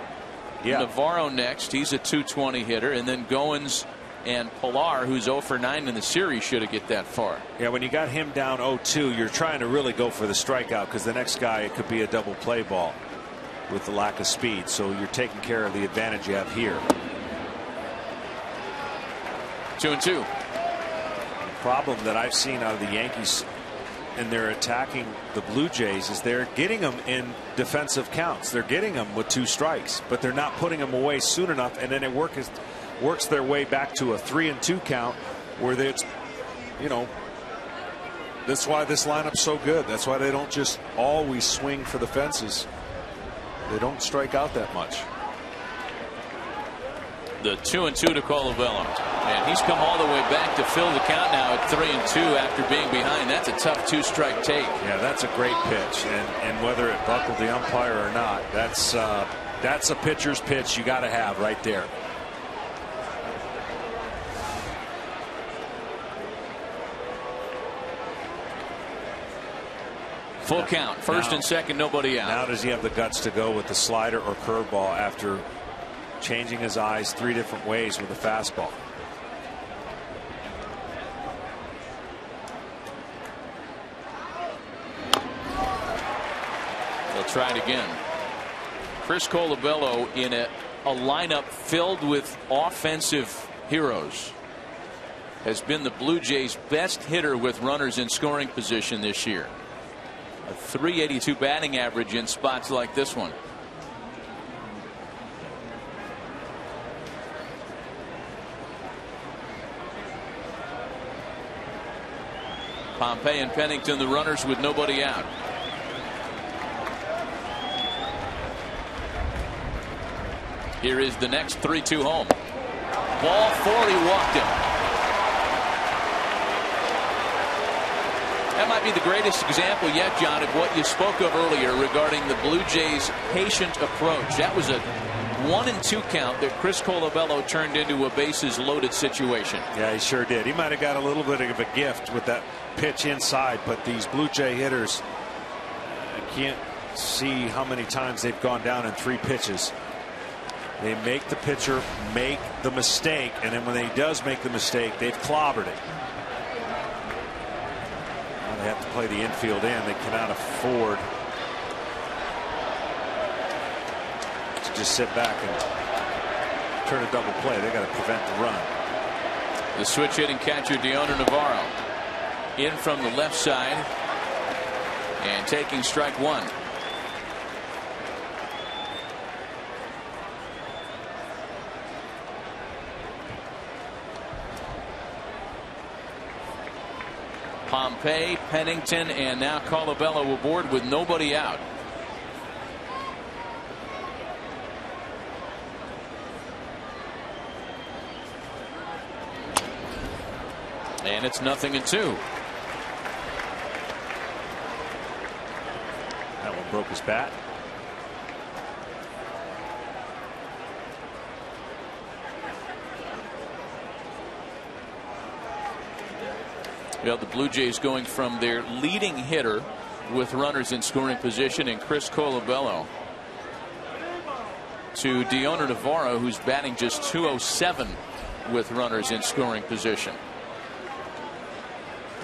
Yeah. Navarro next, he's a 220 hitter, and then Goins and Pilar, who's 0 for 9 in the series, should have get that far.
Yeah, when you got him down 0-2, you're trying to really go for the strikeout because the next guy, it could be a double play ball with the lack of speed. So you're taking care of the advantage you have here.
2-2.
The problem that I've seen out of the Yankees and they're attacking the Blue Jays is they're getting them in defensive counts. They're getting them with 2 strikes, but they're not putting them away soon enough, and then it works their way back to a 3-2 count where it's, you know, that's why this lineup's so good. That's why they don't just always swing for the fences. They don't strike out that much.
The 2-2 to Colabello, and he's come all the way back to fill the count now at 3-2 after being behind. That's a tough 2-strike take.
Yeah, that's a great pitch, and whether it buckled the umpire or not, that's a pitcher's pitch you got to have right there.
Full count, first and second, nobody out.
Now does he have the guts to go with the slider or curveball after changing his eyes 3 different ways with a fastball?
try it again. Chris Colabello in a lineup filled with offensive heroes has been the Blue Jays' best hitter with runners in scoring position this year. A .382 batting average in spots like this one. Pompey and Pennington, the runners with nobody out. Here is the next 3-2 home. Ball 4, he walked him. That might be the greatest example yet, John, of what you spoke of earlier regarding the Blue Jays' patient approach. That was a 1-2 count that Chris Colabello turned into a bases loaded situation.
Yeah, he sure did. He might have got a little bit of a gift with that pitch inside, but these Blue Jay hitters, I can't see how many times they've gone down in 3 pitches. They make the pitcher make the mistake, and then when he does make the mistake, they've clobbered it. Now they have to play the infield in. They cannot afford to just sit back and turn a double play. They got to prevent the run.
The switch hitting catcher Deoner Navarro in from the left side and taking strike 1. Pompey, Pennington, and now Colabello aboard with nobody out. And it's 0-2.
That one broke his bat.
Well, the Blue Jays going from their leading hitter with runners in scoring position in Chris Colabello to Deoner Navarro, who's batting just .207 with runners in scoring position.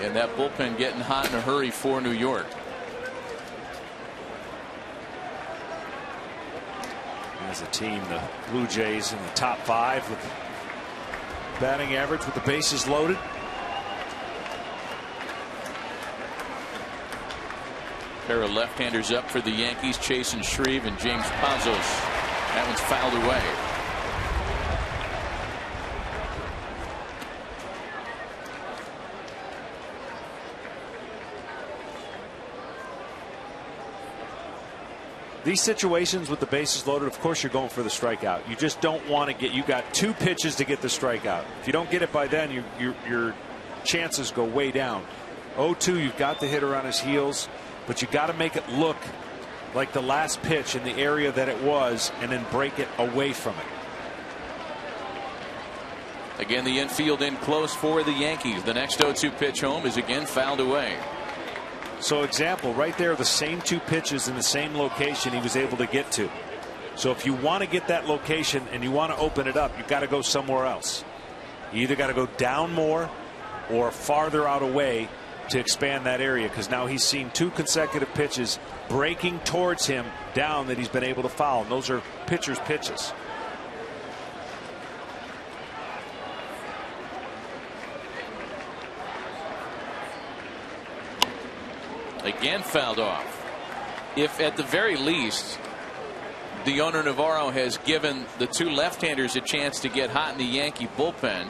And that bullpen getting hot in a hurry for New York.
As a team, the Blue Jays in the top 5 with batting average with the bases loaded.
Pair of left-handers up for the Yankees, Chasen Shreve and James Pazos. That one's fouled away.
These situations with the bases loaded, of course you're going for the strikeout. You just don't want to get, you got 2 pitches to get the strikeout. If you don't get it by then, your chances go way down. 0-2, you've got the hitter on his heels, but you got to make it look like the last pitch in the area that it was and then break it away from it.
Again, the infield in close for the Yankees. The next 0-2 pitch home is again fouled away.
So example right there, the same 2 pitches in the same location he was able to get to. So if you want to get that location and you want to open it up, you've got to go somewhere else. You either got to go down more or farther out away to expand that area, because now he's seen 2 consecutive pitches breaking towards him down that he's been able to foul, and those are pitcher's pitches.
Again fouled off. If at the very least Deoner Navarro has given the 2 left-handers a chance to get hot in the Yankee bullpen,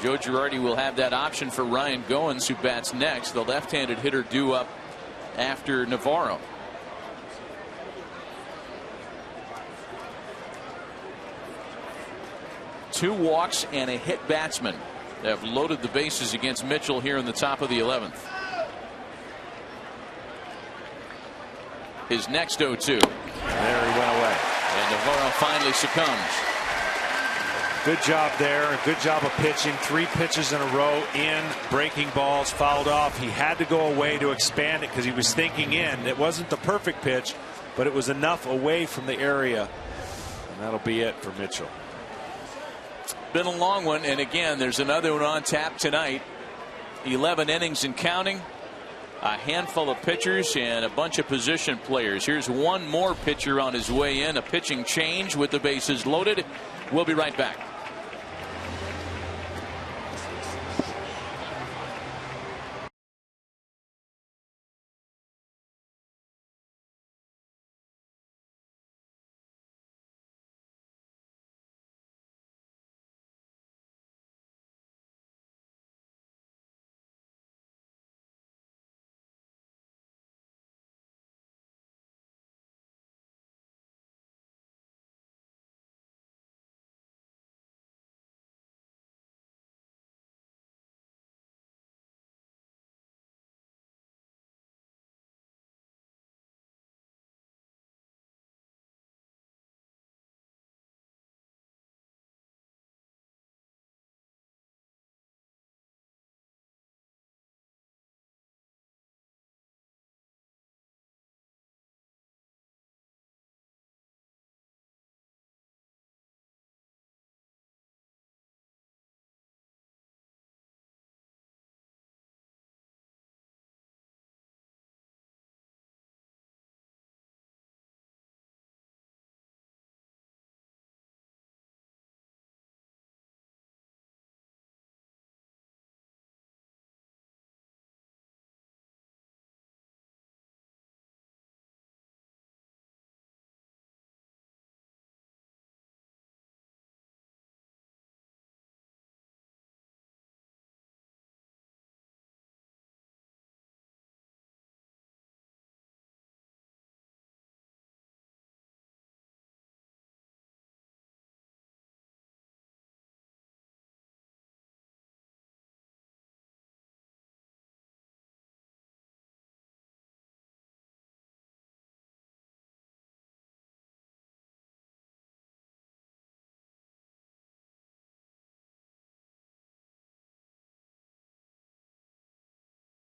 Joe Girardi will have that option for Ryan Goins, who bats next, the left-handed hitter due up after Navarro. Two walks and a hit batsman have loaded the bases against Mitchell here in the top of the 11th. His next 0-2.
There he went away.
And Navarro finally succumbs.
Good job there. Good job of pitching. 3 pitches in a row in, breaking balls, fouled off. He had to go away to expand it because he was thinking in. It wasn't the perfect pitch, but it was enough away from the area. And that'll be it for Mitchell.
Been a long one, and again, there's another one on tap tonight. 11 innings and counting. a handful of pitchers and a bunch of position players. Here's one more pitcher on his way in. A pitching change with the bases loaded. We'll be right back.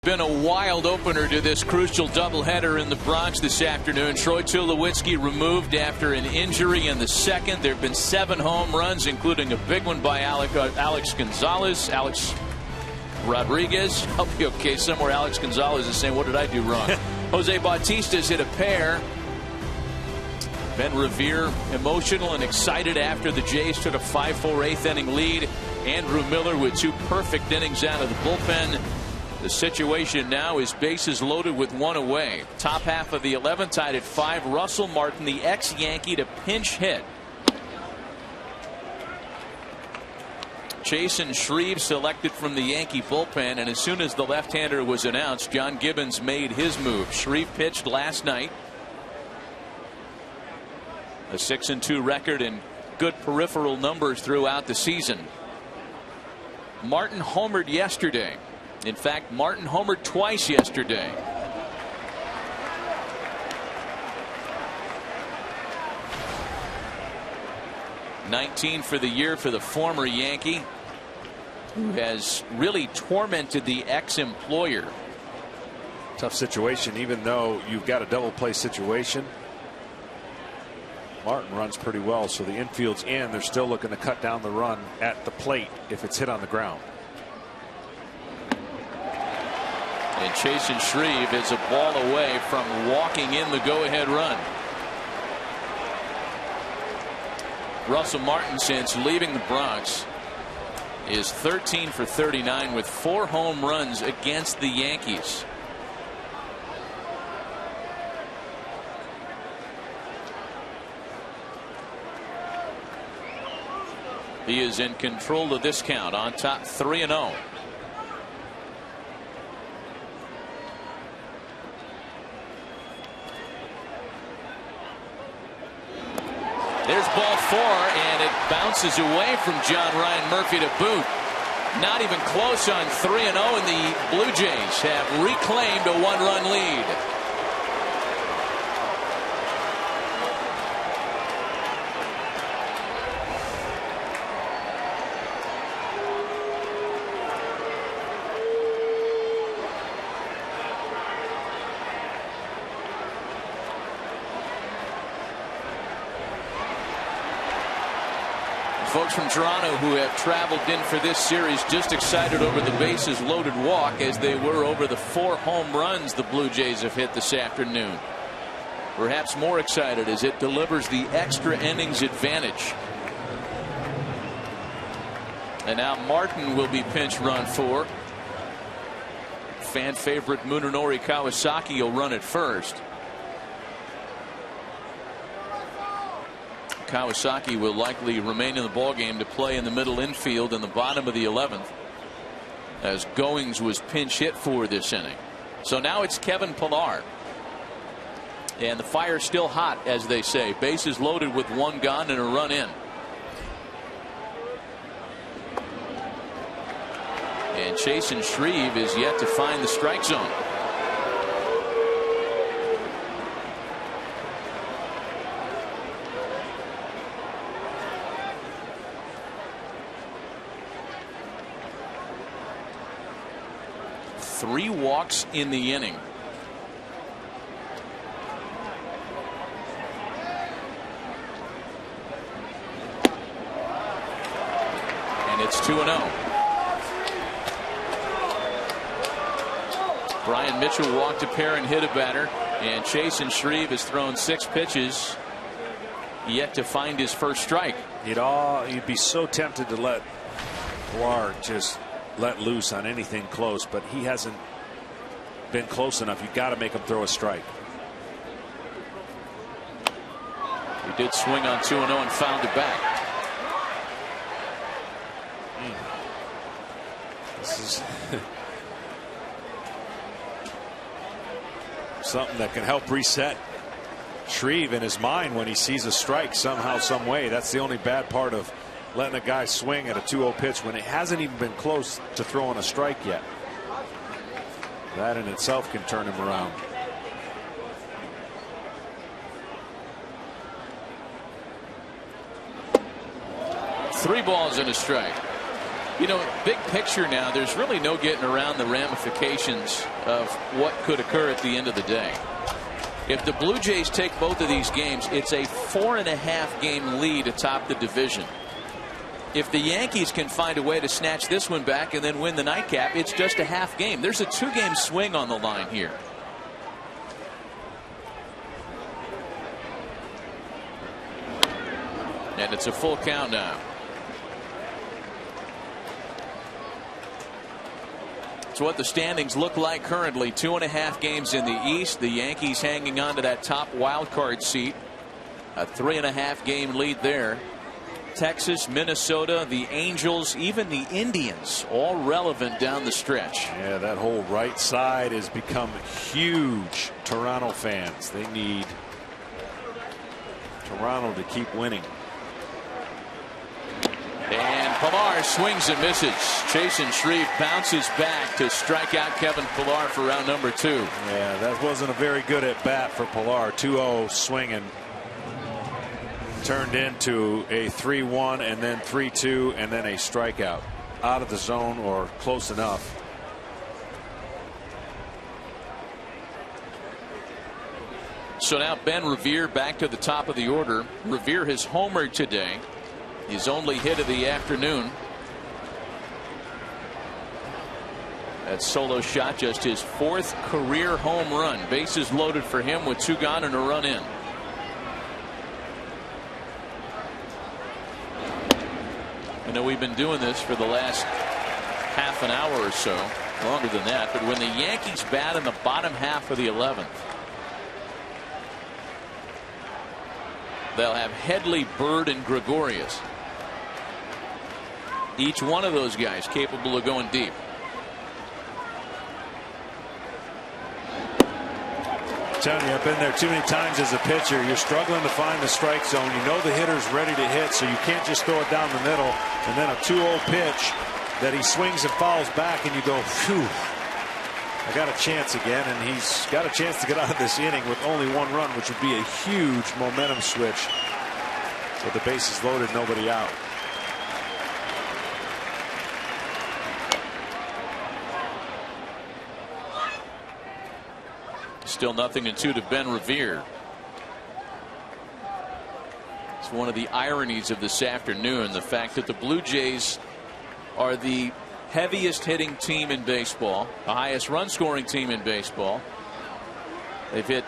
Been a wild opener to this crucial doubleheader in the Bronx this afternoon. Troy Tulowitzki removed after an injury in the second. There have been 7 home runs, including a big one by Alex Gonzalez. Alex Rodriguez. I'll be okay somewhere. Alex Gonzalez is saying, what did I do wrong? Jose Bautista's hit a pair. Ben Revere emotional and excited after the Jays took a 5-4 8th inning lead. Andrew Miller with 2 perfect innings out of the bullpen. The situation now is bases loaded with 1 away. Top half of the 11th, tied at 5. Russell Martin, the ex-Yankee, to pinch hit. Chasen Shreve selected from the Yankee bullpen, and as soon as the left-hander was announced, John Gibbons made his move. Shreve pitched last night. A 6-2 record and good peripheral numbers throughout the season. Martin homered yesterday. In fact, Martin homered twice yesterday. $19 for the year for the former Yankee, who has really tormented the ex-employer.
Tough situation, even though you've got a double play situation. Martin runs pretty well, so the infield's in. They're still looking to cut down the run at the plate if it's hit on the ground.
And Chasen Shreve is a ball away from walking in the go-ahead run. Russell Martin, since leaving the Bronx, is 13 for 39 with 4 home runs against the Yankees. He is in control of this count, on top 3-0. There's ball 4, and it bounces away from John Ryan Murphy to boot. Not even close on 3-0, and the Blue Jays have reclaimed a 1-run lead. Folks from Toronto who have traveled in for this series just excited over the bases loaded walk as they were over the 4 home runs the Blue Jays have hit this afternoon. Perhaps more excited as it delivers the extra innings advantage. And now Martin will be pinch run for. Fan favorite Munenori Kawasaki will run at first. Kawasaki will likely remain in the ballgame to play in the middle infield in the bottom of the 11th, as Goings was pinch hit for this inning. So now it's Kevin Pillar. And the fire's still hot, as they say. Bases loaded with 1 gone and a run in. And Chasen Shreve is yet to find the strike zone. Three walks in the inning. And it's 2-0. Brian Mitchell walked a pair and hit a batter, and Chasen Shreve has thrown 6 pitches, yet to find his first strike.
You'd be so tempted to let Pilar just let loose on anything close, but he hasn't been close enough. You got to make him throw a strike.
He did swing on 2-0 and fouled it back.
This is something that can help reset Shreve in his mind when he sees a strike somehow, some way. That's the only bad part of letting a guy swing at a 2-0 pitch when it hasn't even been close to throwing a strike yet. That in itself can turn him around.
Three balls and a strike. You know, big picture now, there's really no getting around the ramifications of what could occur at the end of the day. If the Blue Jays take both of these games, it's a 4.5 game lead atop the division. If the Yankees can find a way to snatch this one back and then win the nightcap, it's just a half game. There's a 2-game swing on the line here. And it's a full count now. It's what the standings look like currently. 2.5 games in the East. The Yankees hanging on to that top wild card seat. A 3.5 game lead there. Texas, Minnesota, the Angels, even the Indians, all relevant down the stretch.
Yeah, that whole right side has become huge Toronto fans. They need Toronto to keep winning.
And Pilar swings and misses. Chasen Shreve bounces back to strike out Kevin Pilar for round number 2.
Yeah, that wasn't a very good at bat for Pilar. 2-0 swinging. Turned into a 3-1 and then 3-2 and then a strikeout. Out of the zone or close enough.
So now Ben Revere back to the top of the order. Revere has homered today. His only hit of the afternoon. That solo shot, just his 4th career home run. Bases loaded for him with 2 gone and a run in. I know we've been doing this for the last half an hour or so, longer than that, but when the Yankees bat in the bottom half of the 11th, they'll have Headley, Bird, and Gregorius. Each one of those guys capable of going deep.
I'm telling you, I've been there too many times as a pitcher. You're struggling to find the strike zone. You know the hitter's ready to hit, so you can't just throw it down the middle. And then a 2-0 pitch that he swings and fouls back, and you go, phew, I got a chance again. And he's got a chance to get out of this inning with only 1 run, which would be a huge momentum switch. With the bases loaded, nobody out.
Still 0-2 to Ben Revere. That's one of the ironies of this afternoon, the fact that the Blue Jays are the heaviest hitting team in baseball, the highest run scoring team in baseball. They've hit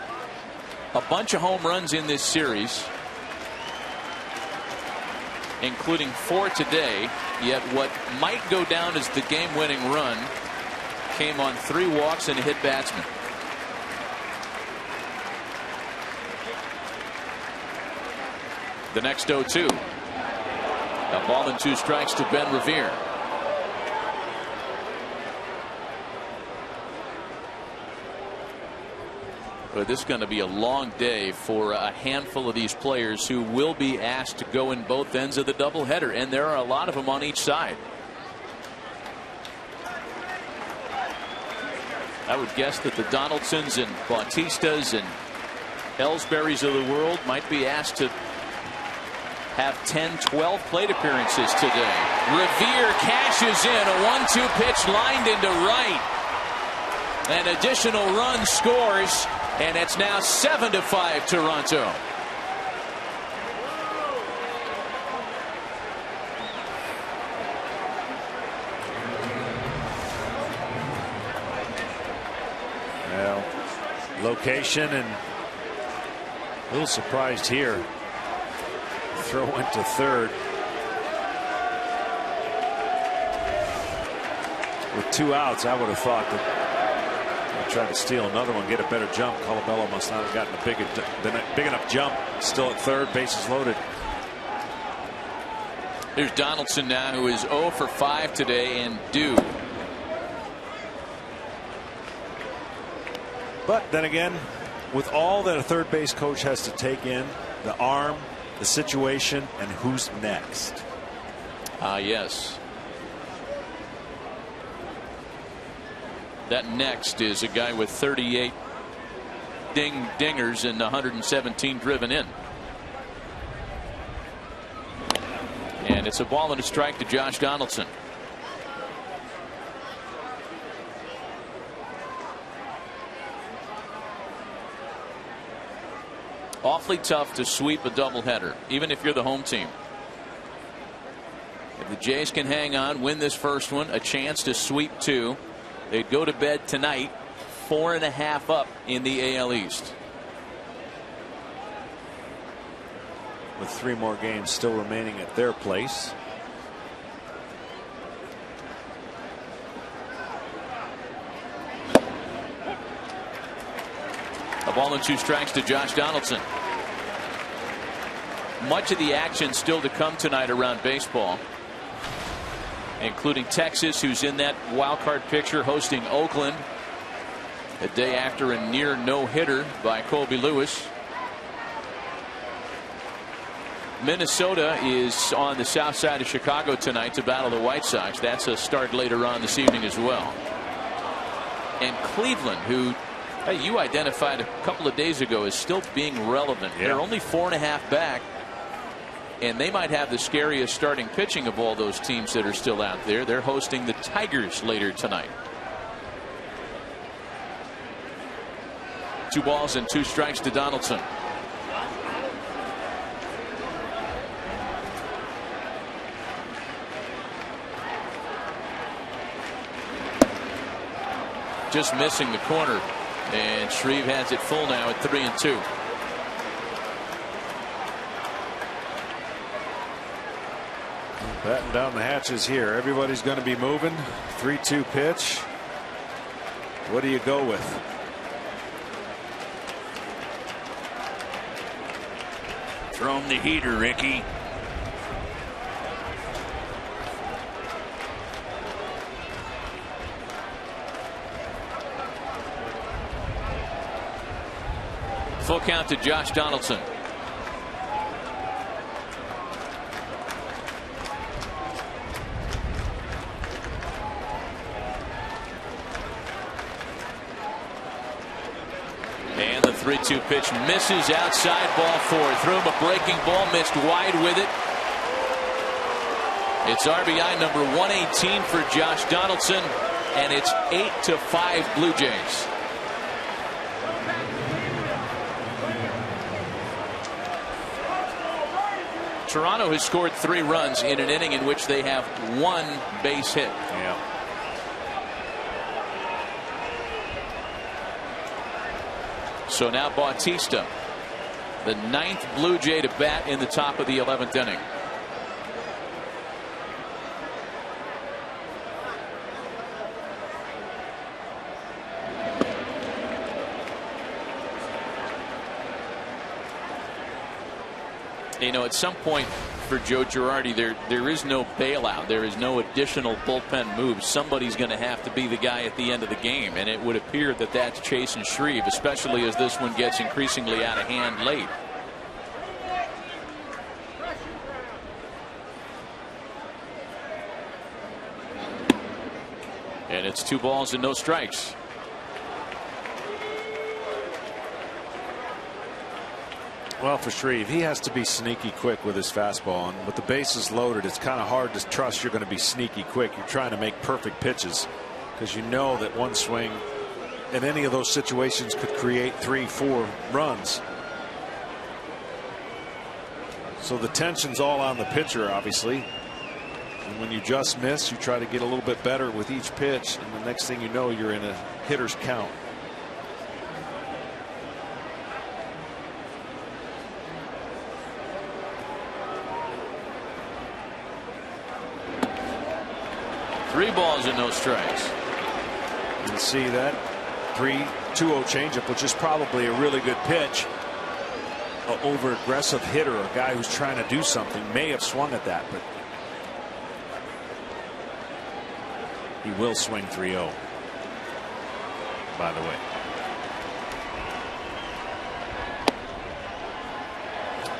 a bunch of home runs in this series, including 4 today, yet what might go down as the game-winning run came on 3 walks and a hit batsman. The next 0-2. A ball and 2 strikes to Ben Revere. But this is going to be a long day for a handful of these players who will be asked to go in both ends of the doubleheader, and there are a lot of them on each side. I would guess that the Donaldsons and Bautistas and Ellsburys of the world might be asked to have 10-12 plate appearances today. Revere cashes in a 1-2 pitch lined into right. An additional run scores, and it's now 7-5 Toronto.
Well, location, and a little surprised here. Throw went to third. With 2 outs, I would have thought that they'll try to steal another one, get a better jump. Colabello must not have gotten a big enough jump. Still at third, bases loaded.
There's Donaldson now, who is 0 for 5 today and due.
But then again, with all that a third base coach has to take in, the arm, the situation, and who's next.
Yes. That next is a guy with 38 dingers and 117 driven in. And it's a ball and a strike to Josh Donaldson. Awfully tough to sweep a doubleheader, even if you're the home team. If the Jays can hang on, win this first one, a chance to sweep 2. They'd go to bed tonight 4.5 up in the AL East.
With 3 more games still remaining at their place.
A ball and 2 strikes to Josh Donaldson. Much of the action still to come tonight around baseball, including Texas, who's in that wild card picture, hosting Oakland a day after a near no-hitter by Colby Lewis. Minnesota is on the south side of Chicago tonight to battle the White Sox. That's a start later on this evening as well. And Cleveland, who you identified a couple of days ago as still being relevant.
Yeah.
They're only 4.5 back, and they might have the scariest starting pitching of all those teams that are still out there. They're hosting the Tigers later tonight. 2 balls and 2 strikes to Donaldson. Just missing the corner. And Shreve has it full now at 3-2.
Batten down the hatches here. Everybody's going to be moving. 3-2 pitch. What do you go with?
Throw him the heater, Ricky. Full count to Josh Donaldson. And the 3-2 pitch misses outside, ball 4. Threw him a breaking ball, missed wide with it. It's RBI number 118 for Josh Donaldson, and it's 8-5 Blue Jays. Toronto has scored 3 runs in an inning in which they have 1 base hit.
Yeah.
So now Bautista, the 9th Blue Jay to bat in the top of the 11th inning. You know, at some point for Joe Girardi, there is no bailout. There is no additional bullpen move. Somebody's going to have to be the guy at the end of the game, and it would appear that that's Chase and Shreve, especially as this one gets increasingly out of hand late. And it's 2 balls and no strikes.
Well, for Shreve, he has to be sneaky quick with his fastball, and with the bases loaded, it's kind of hard to trust you're going to be sneaky quick. You're trying to make perfect pitches because you know that one swing in any of those situations could create 3-4 runs. So the tension's all on the pitcher, obviously. And when you just miss, you try to get a little bit better with each pitch, and the next thing you know, you're in a hitter's count.
Three balls and no strikes.
You see that 3-2-0 changeup, which is probably a really good pitch. An over aggressive hitter, a guy who's trying to do something, may have swung at that, but he will swing 3-0, by the way.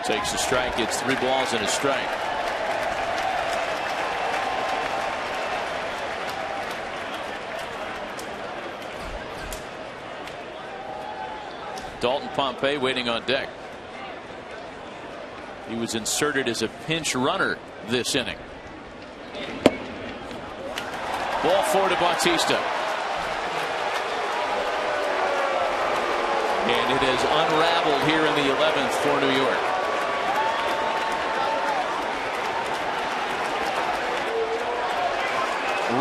Takes a strike. It's 3 balls and a strike. Dalton Pompey waiting on deck. He was inserted as a pinch runner this inning. Ball 4 to Bautista. And it has unraveled here in the 11th for New York.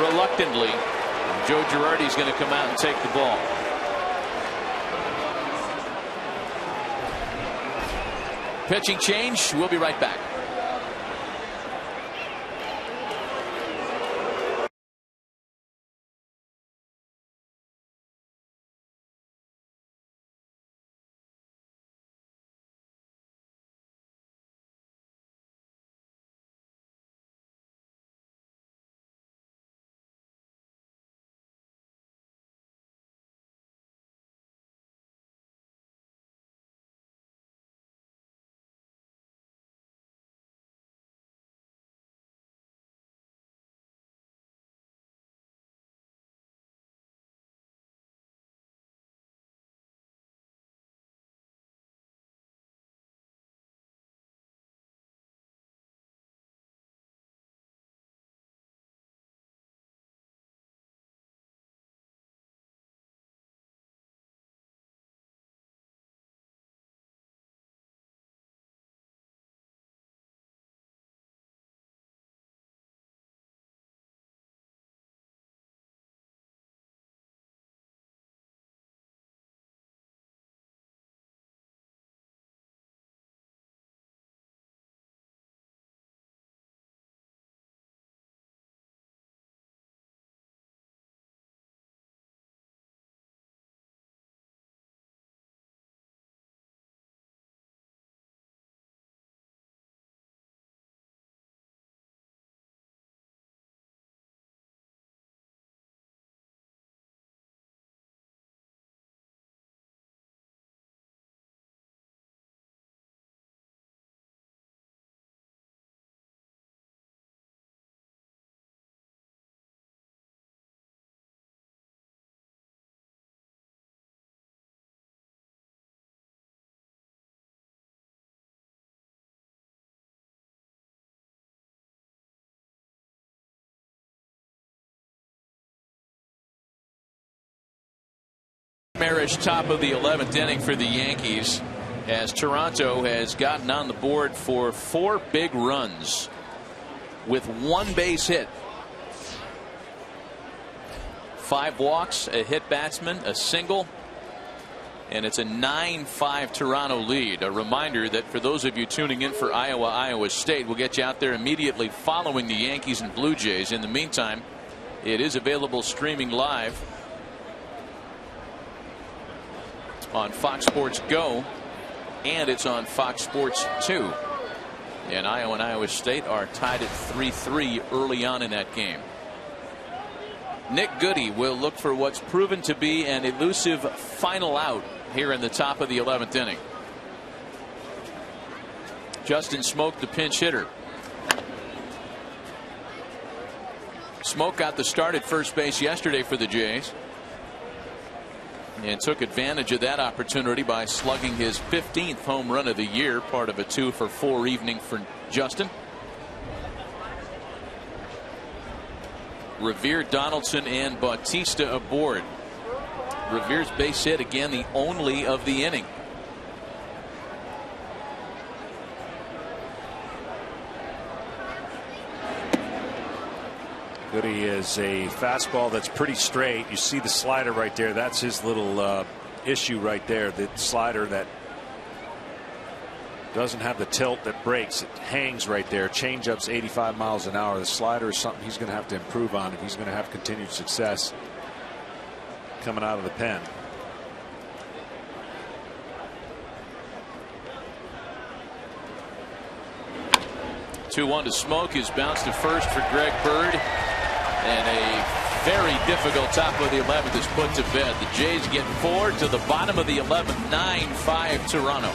Reluctantly, Joe Girardi is going to come out and take the ball. Pitching change. We'll be right back. Marriage top of the 11th inning for the Yankees, as Toronto has gotten on the board for 4 big runs with 1 base hit. 5 walks, a hit batsman, a single, and it's a 9-5 Toronto lead. A reminder that for those of you tuning in for Iowa State, we'll get you out there immediately following the Yankees and Blue Jays. In the meantime, it is available streaming live on Fox Sports Go, and it's on Fox Sports 2. And Iowa and Iowa State are tied at 3-3 early on in that game. Nick Goody will look for what's proven to be an elusive final out here in the top of the 11th inning. Justin Smoak, the pinch hitter. Smoak got the start at first base yesterday for the Jays and took advantage of that opportunity by slugging his 15th home run of the year, part of a 2-for-4 evening for Justin. Revere, Donaldson, and Bautista aboard. Revere's base hit again, the only of the inning.
Goody is a fastball that's pretty straight. You see the slider right there. That's his little issue right there. The slider that doesn't have the tilt that breaks. It hangs right there. Changeup's 85 miles an hour. The slider is something he's going to have to improve on if he's going to have continued success coming out of the pen.
Two-one to Smoak is bounced to first for Greg Bird, and a very difficult top of the 11th is put to bed. The Jays get 4 to the bottom of the 11th. 9-5 Toronto.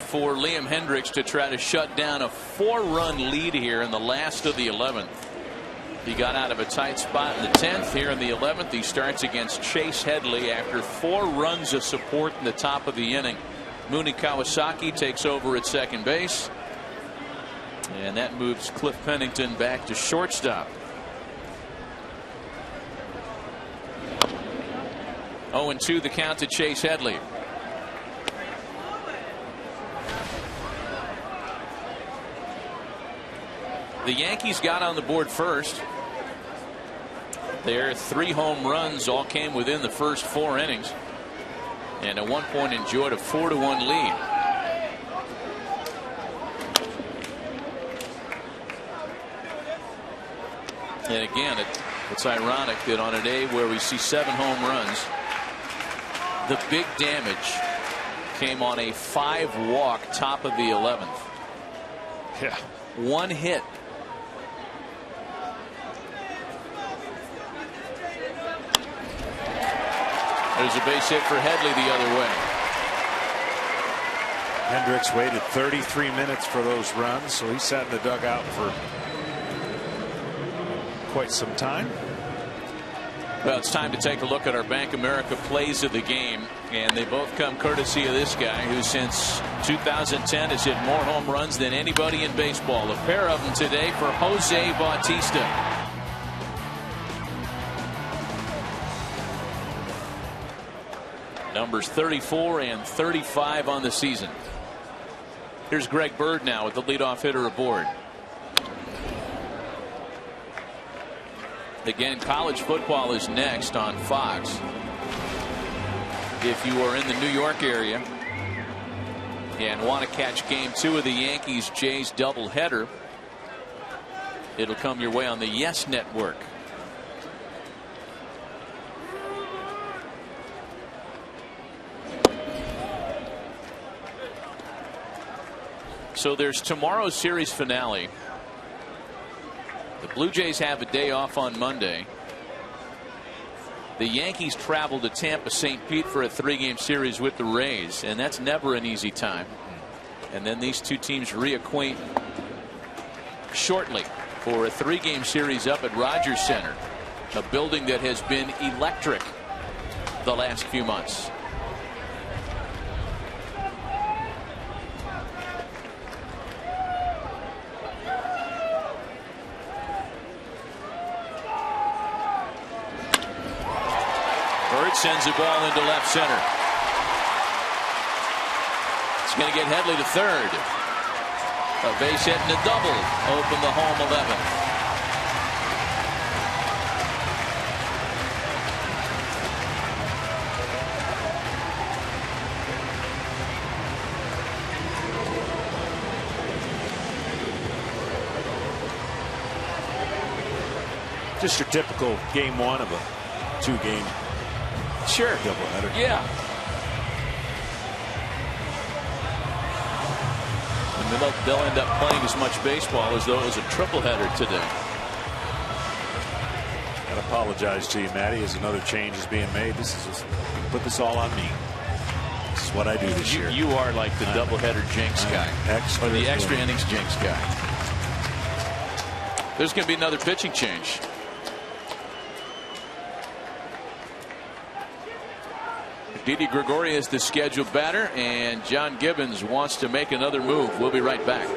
For Liam Hendricks to try to shut down a 4-run lead here in the last of the 11th. He got out of a tight spot in the 10th. Here in the 11th, he starts against Chase Headley after 4 runs of support in the top of the inning. Mooney Kawasaki takes over at second base, and that moves Cliff Pennington back to shortstop. 0-2 the count to Chase Headley. The Yankees got on the board first. Their 3 home runs all came within the first 4 innings, and at one point enjoyed a 4-1 lead. And again, it's ironic that on a day where we see 7 home runs, the big damage came on a 5-walk top of the 11th.
Yeah.
1 hit. There's a base hit for Headley the other way.
Hendricks waited 33 minutes for those runs, so he sat in the dugout for quite some time.
Well, it's time to take a look at our Bank America plays of the game, and they both come courtesy of this guy who since 2010 has hit more home runs than anybody in baseball. A pair of them today for Jose Bautista. Numbers 34 and 35 on the season. Here's Greg Bird now with the leadoff hitter aboard. Again, college football is next on Fox. If you are in the New York area and want to catch game 2 of the Yankees Jays doubleheader, it'll come your way on the Yes Network. So there's tomorrow's series finale. The Blue Jays have a day off on Monday. The Yankees travel to Tampa St. Pete for a 3-game series with the Rays, and that's never an easy time. And then these two teams reacquaint shortly for a 3-game series up at Rogers Center, a building that has been electric the last few months. Sends the ball into left center. It's going to get Headley to third. A base hit and a double open the home 11th.
Just your typical game 1 of a 2-game.
Sure.
Doubleheader.
Yeah. And they'll end up playing as much baseball as though it was a tripleheader today.
I apologize to you, Matty, as another change is being made. This is just put this all on me. This is what I do this year.
You are like the doubleheader jinx guy, or the extra innings jinx guy. There's going to be another pitching change. Didi Gregorius, the scheduled batter, and John Gibbons wants to make another move. We'll be right back.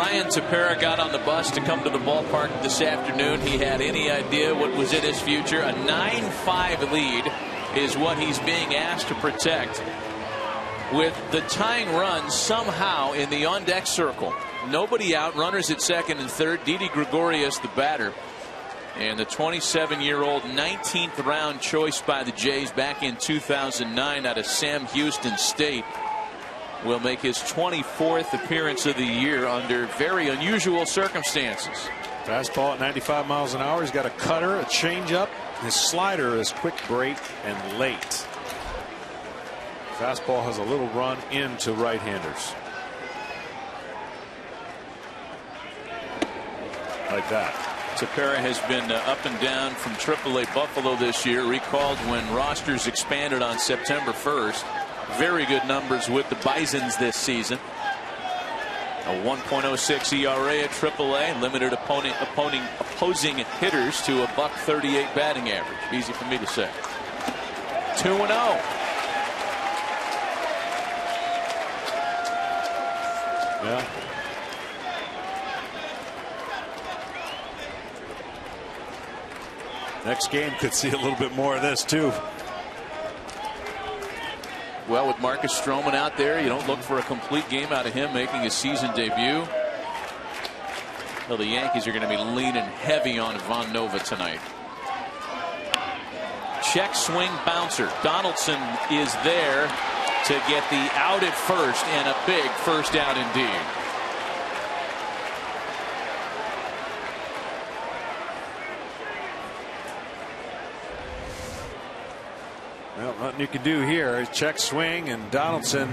Brian Tepera got on the bus to come to the ballpark this afternoon, he had any idea what was in his future? A 9-5 lead is what he's being asked to protect, with the tying run somehow in the on-deck circle. Nobody out, runners at second and third. Didi Gregorius, the batter. And the 27-year-old 19th round choice by the Jays back in 2009 out of Sam Houston State will make his 24th appearance of the year under very unusual circumstances.
Fastball at 95 miles an hour. He's got a cutter, a changeup. His slider is quick break and late. Fastball has a little run into right-handers. Like that.
Tepera has been up and down from AAA Buffalo this year. Recalled when rosters expanded on September 1st. Very good numbers with the Bisons this season. A 1.06 ERA at AAA. Limited opposing hitters to a .138 batting average. Easy for me to say. 2-0.
Yeah. Next game could see a little bit more of this too.
Well, with Marcus Stroman out there, you don't look for a complete game out of him making his season debut. Well, the Yankees are going to be leaning heavy on Von Nova tonight. Check swing bouncer. Donaldson is there to get the out at first, and a big first out indeed.
Well, nothing you can do here. Check swing, and Donaldson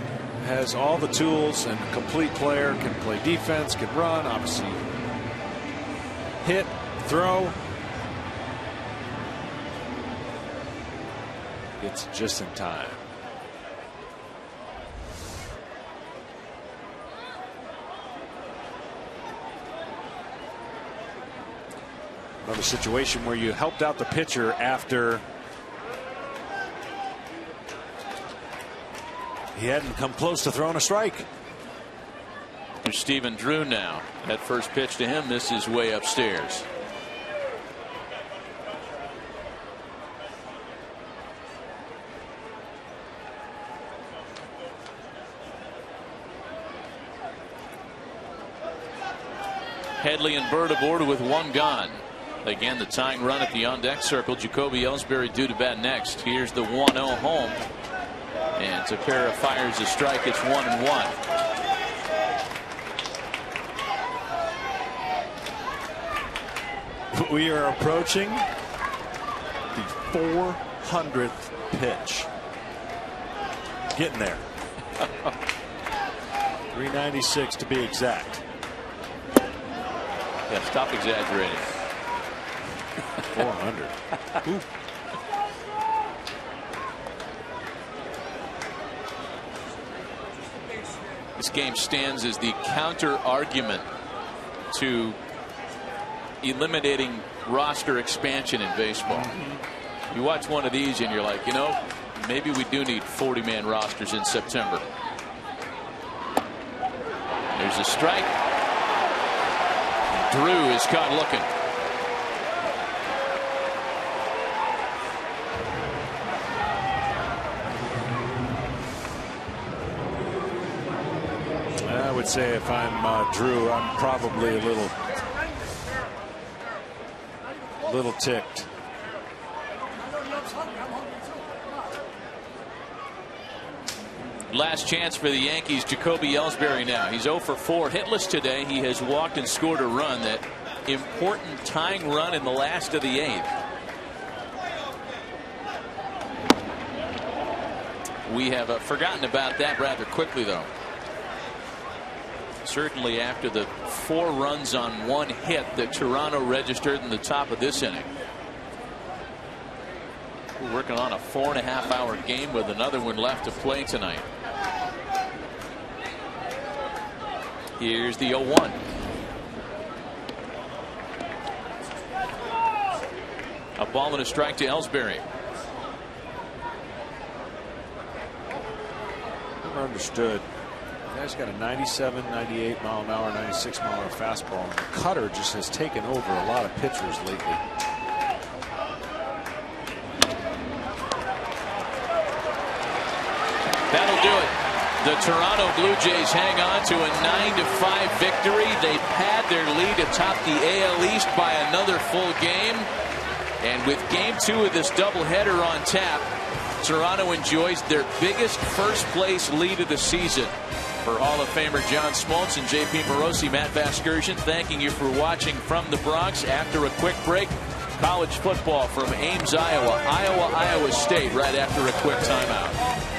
has all the tools, and a complete player, can play defense, can run, obviously hit, throw. Gets just in time. Another situation where you helped out the pitcher after he hadn't come close to throwing a strike.
There's Stephen Drew now. That first pitch to him, this is way upstairs. Headley and Bird aboard with one gone. Again, the tying run at the on-deck circle. Jacoby Ellsbury due to bat next. Here's the 1-0 home. And Tepera fires a strike. It's 1-1.
We are approaching the 400th pitch. Getting there. 396 to be exact.
Yeah, stop exaggerating.
400. Ooh.
This game stands as the counter argument to eliminating roster expansion in baseball. You watch one of these and you're like, you know, maybe we do need 40-man rosters in September. There's a strike. Drew is caught looking.
I would say if I'm Drew, I'm probably a little ticked.
Last chance for the Yankees. Jacoby Ellsbury now. He's 0 for 4 hitless today. He has walked and scored a run. That important tying run in the last of the 8th. We have forgotten about that rather quickly, though. Certainly after the 4 runs on 1 hit that Toronto registered in the top of this inning. We're working on a 4.5-hour game with another one left to play tonight. Here's the 0-1. A ball and a strike to Ellsbury.
Never understood Guy's got a 97, 98 mile an hour, 96 mile an hour fastball. And the cutter just has taken over a lot of pitchers lately.
That'll do it. The Toronto Blue Jays hang on to a 9-5 victory. They pad their lead atop the AL East by another full game. And with Game 2 of this doubleheader on tap, Toronto enjoys their biggest first-place lead of the season. For Hall of Famer John Smoltz and J.P. Morosi, Matt Vasgersian, thanking you for watching from the Bronx. After a quick break, college football from Ames, Iowa. Iowa State right after a quick timeout.